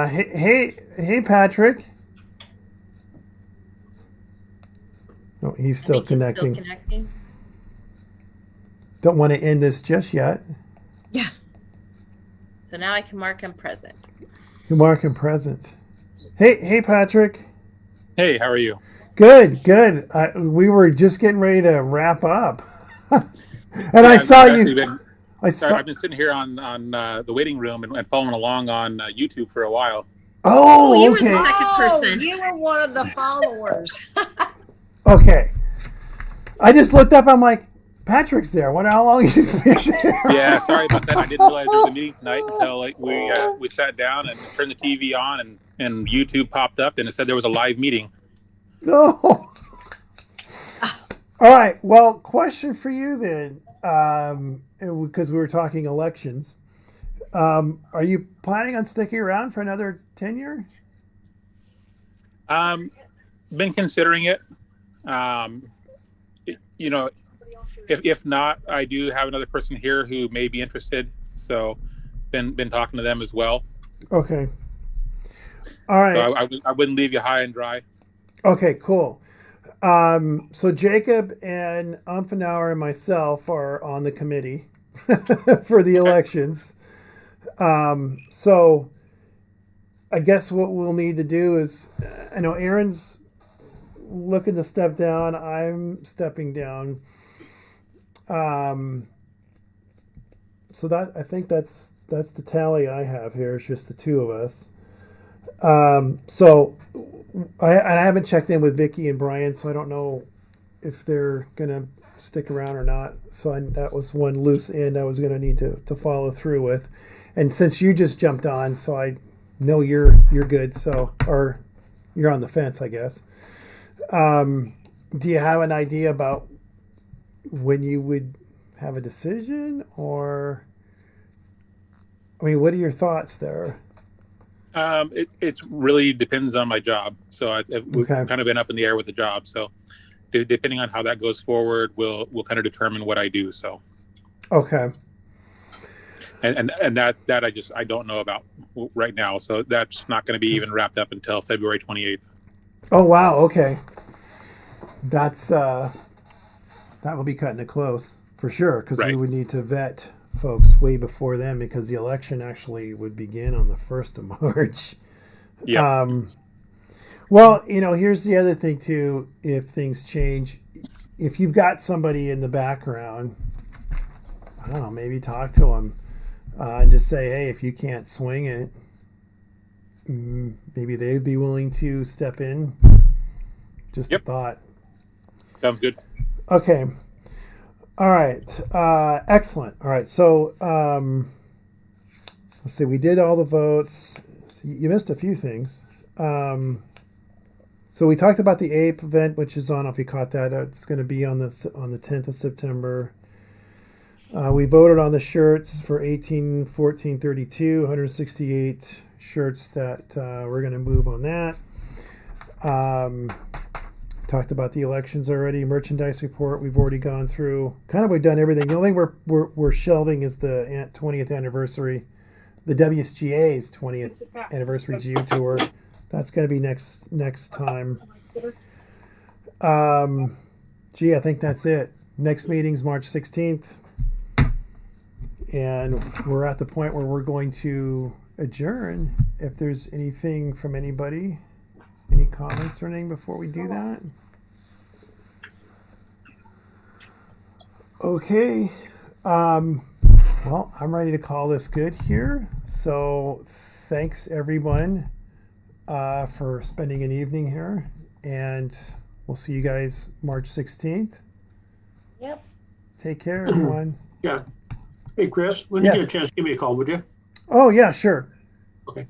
hey, Patrick. Oh, he's still connecting. Still connecting. Don't want to end this just yet. So now I can mark him present. You mark him present. Hey, Patrick. Hey, how are you? Good. We were just getting ready to wrap up, and Yeah, I saw I've you. actually I've been sitting here on the waiting room and following along on YouTube for a while. Oh, you were the okay. second person. You were one of the followers. Okay. I just looked up. I'm like, Patrick's there. I wonder how long he's been there. Yeah, sorry about that. I didn't realize there was a meeting tonight until we sat down and turned the TV on and YouTube popped up and it said there was a live meeting. No. All right. Well, question for you then, because we were talking elections. Are you planning on sticking around for another tenure? Been considering it. If not, I do have another person here who may be interested. So, been talking to them as well. Okay. All right. So I wouldn't leave you high and dry. Okay, cool. So Jacob and Umfenauer and myself are on the committee for the elections. So I guess what we'll need to do is, I know Aaron's looking to step down. I'm stepping down. So I think that's the tally I have here. It's just the two of us. So I haven't checked in with Vicky and Brian, so I don't know if they're gonna stick around or not. So that was one loose end I was gonna need to follow through with. And since you just jumped on, so I know you're good. So, or you're on the fence, I guess. Do you have an idea about when you would have a decision, or I mean, what are your thoughts there? It really depends on my job. So we've kind of been up in the air with the job. So depending on how that goes forward, we'll kind of determine what I do. So okay. And that I don't know about right now. So that's not going to be even wrapped up until February 28th. Oh wow. Okay. That's that will be cutting it close for sure, because we would need to vet folks way before then, because the election actually would begin on the 1st of March. Yeah. Well, here's the other thing too. If things change, if you've got somebody in the background, I don't know, maybe talk to them and just say, hey, if you can't swing it, maybe they'd be willing to step in. Just a thought. Sounds good. Okay. All right. Excellent. All right. So let's see. We did all the votes. You missed a few things. So we talked about the APE event, which is on. If you caught that, it's going to be on the 10th of September. We voted on the shirts for 18, 14, 32, 168 shirts that we're going to move on that. Talked about the elections already. Merchandise report we've already gone through. We've done everything. The only thing we're shelving is the 20th anniversary, the WSGA's 20th anniversary Geo tour. That's going to be next time. I think that's it. Next meeting's March 16th. And we're at the point where we're going to adjourn. If there's anything from anybody, any comments or anything before we do that? Okay. Well, I'm ready to call this good here. So thanks everyone for spending an evening here. And we'll see you guys March 16th. Yep. Take care, everyone. Yeah. Hey, Chris, when you get a chance, give me a call, would you? Oh, yeah, sure. Okay.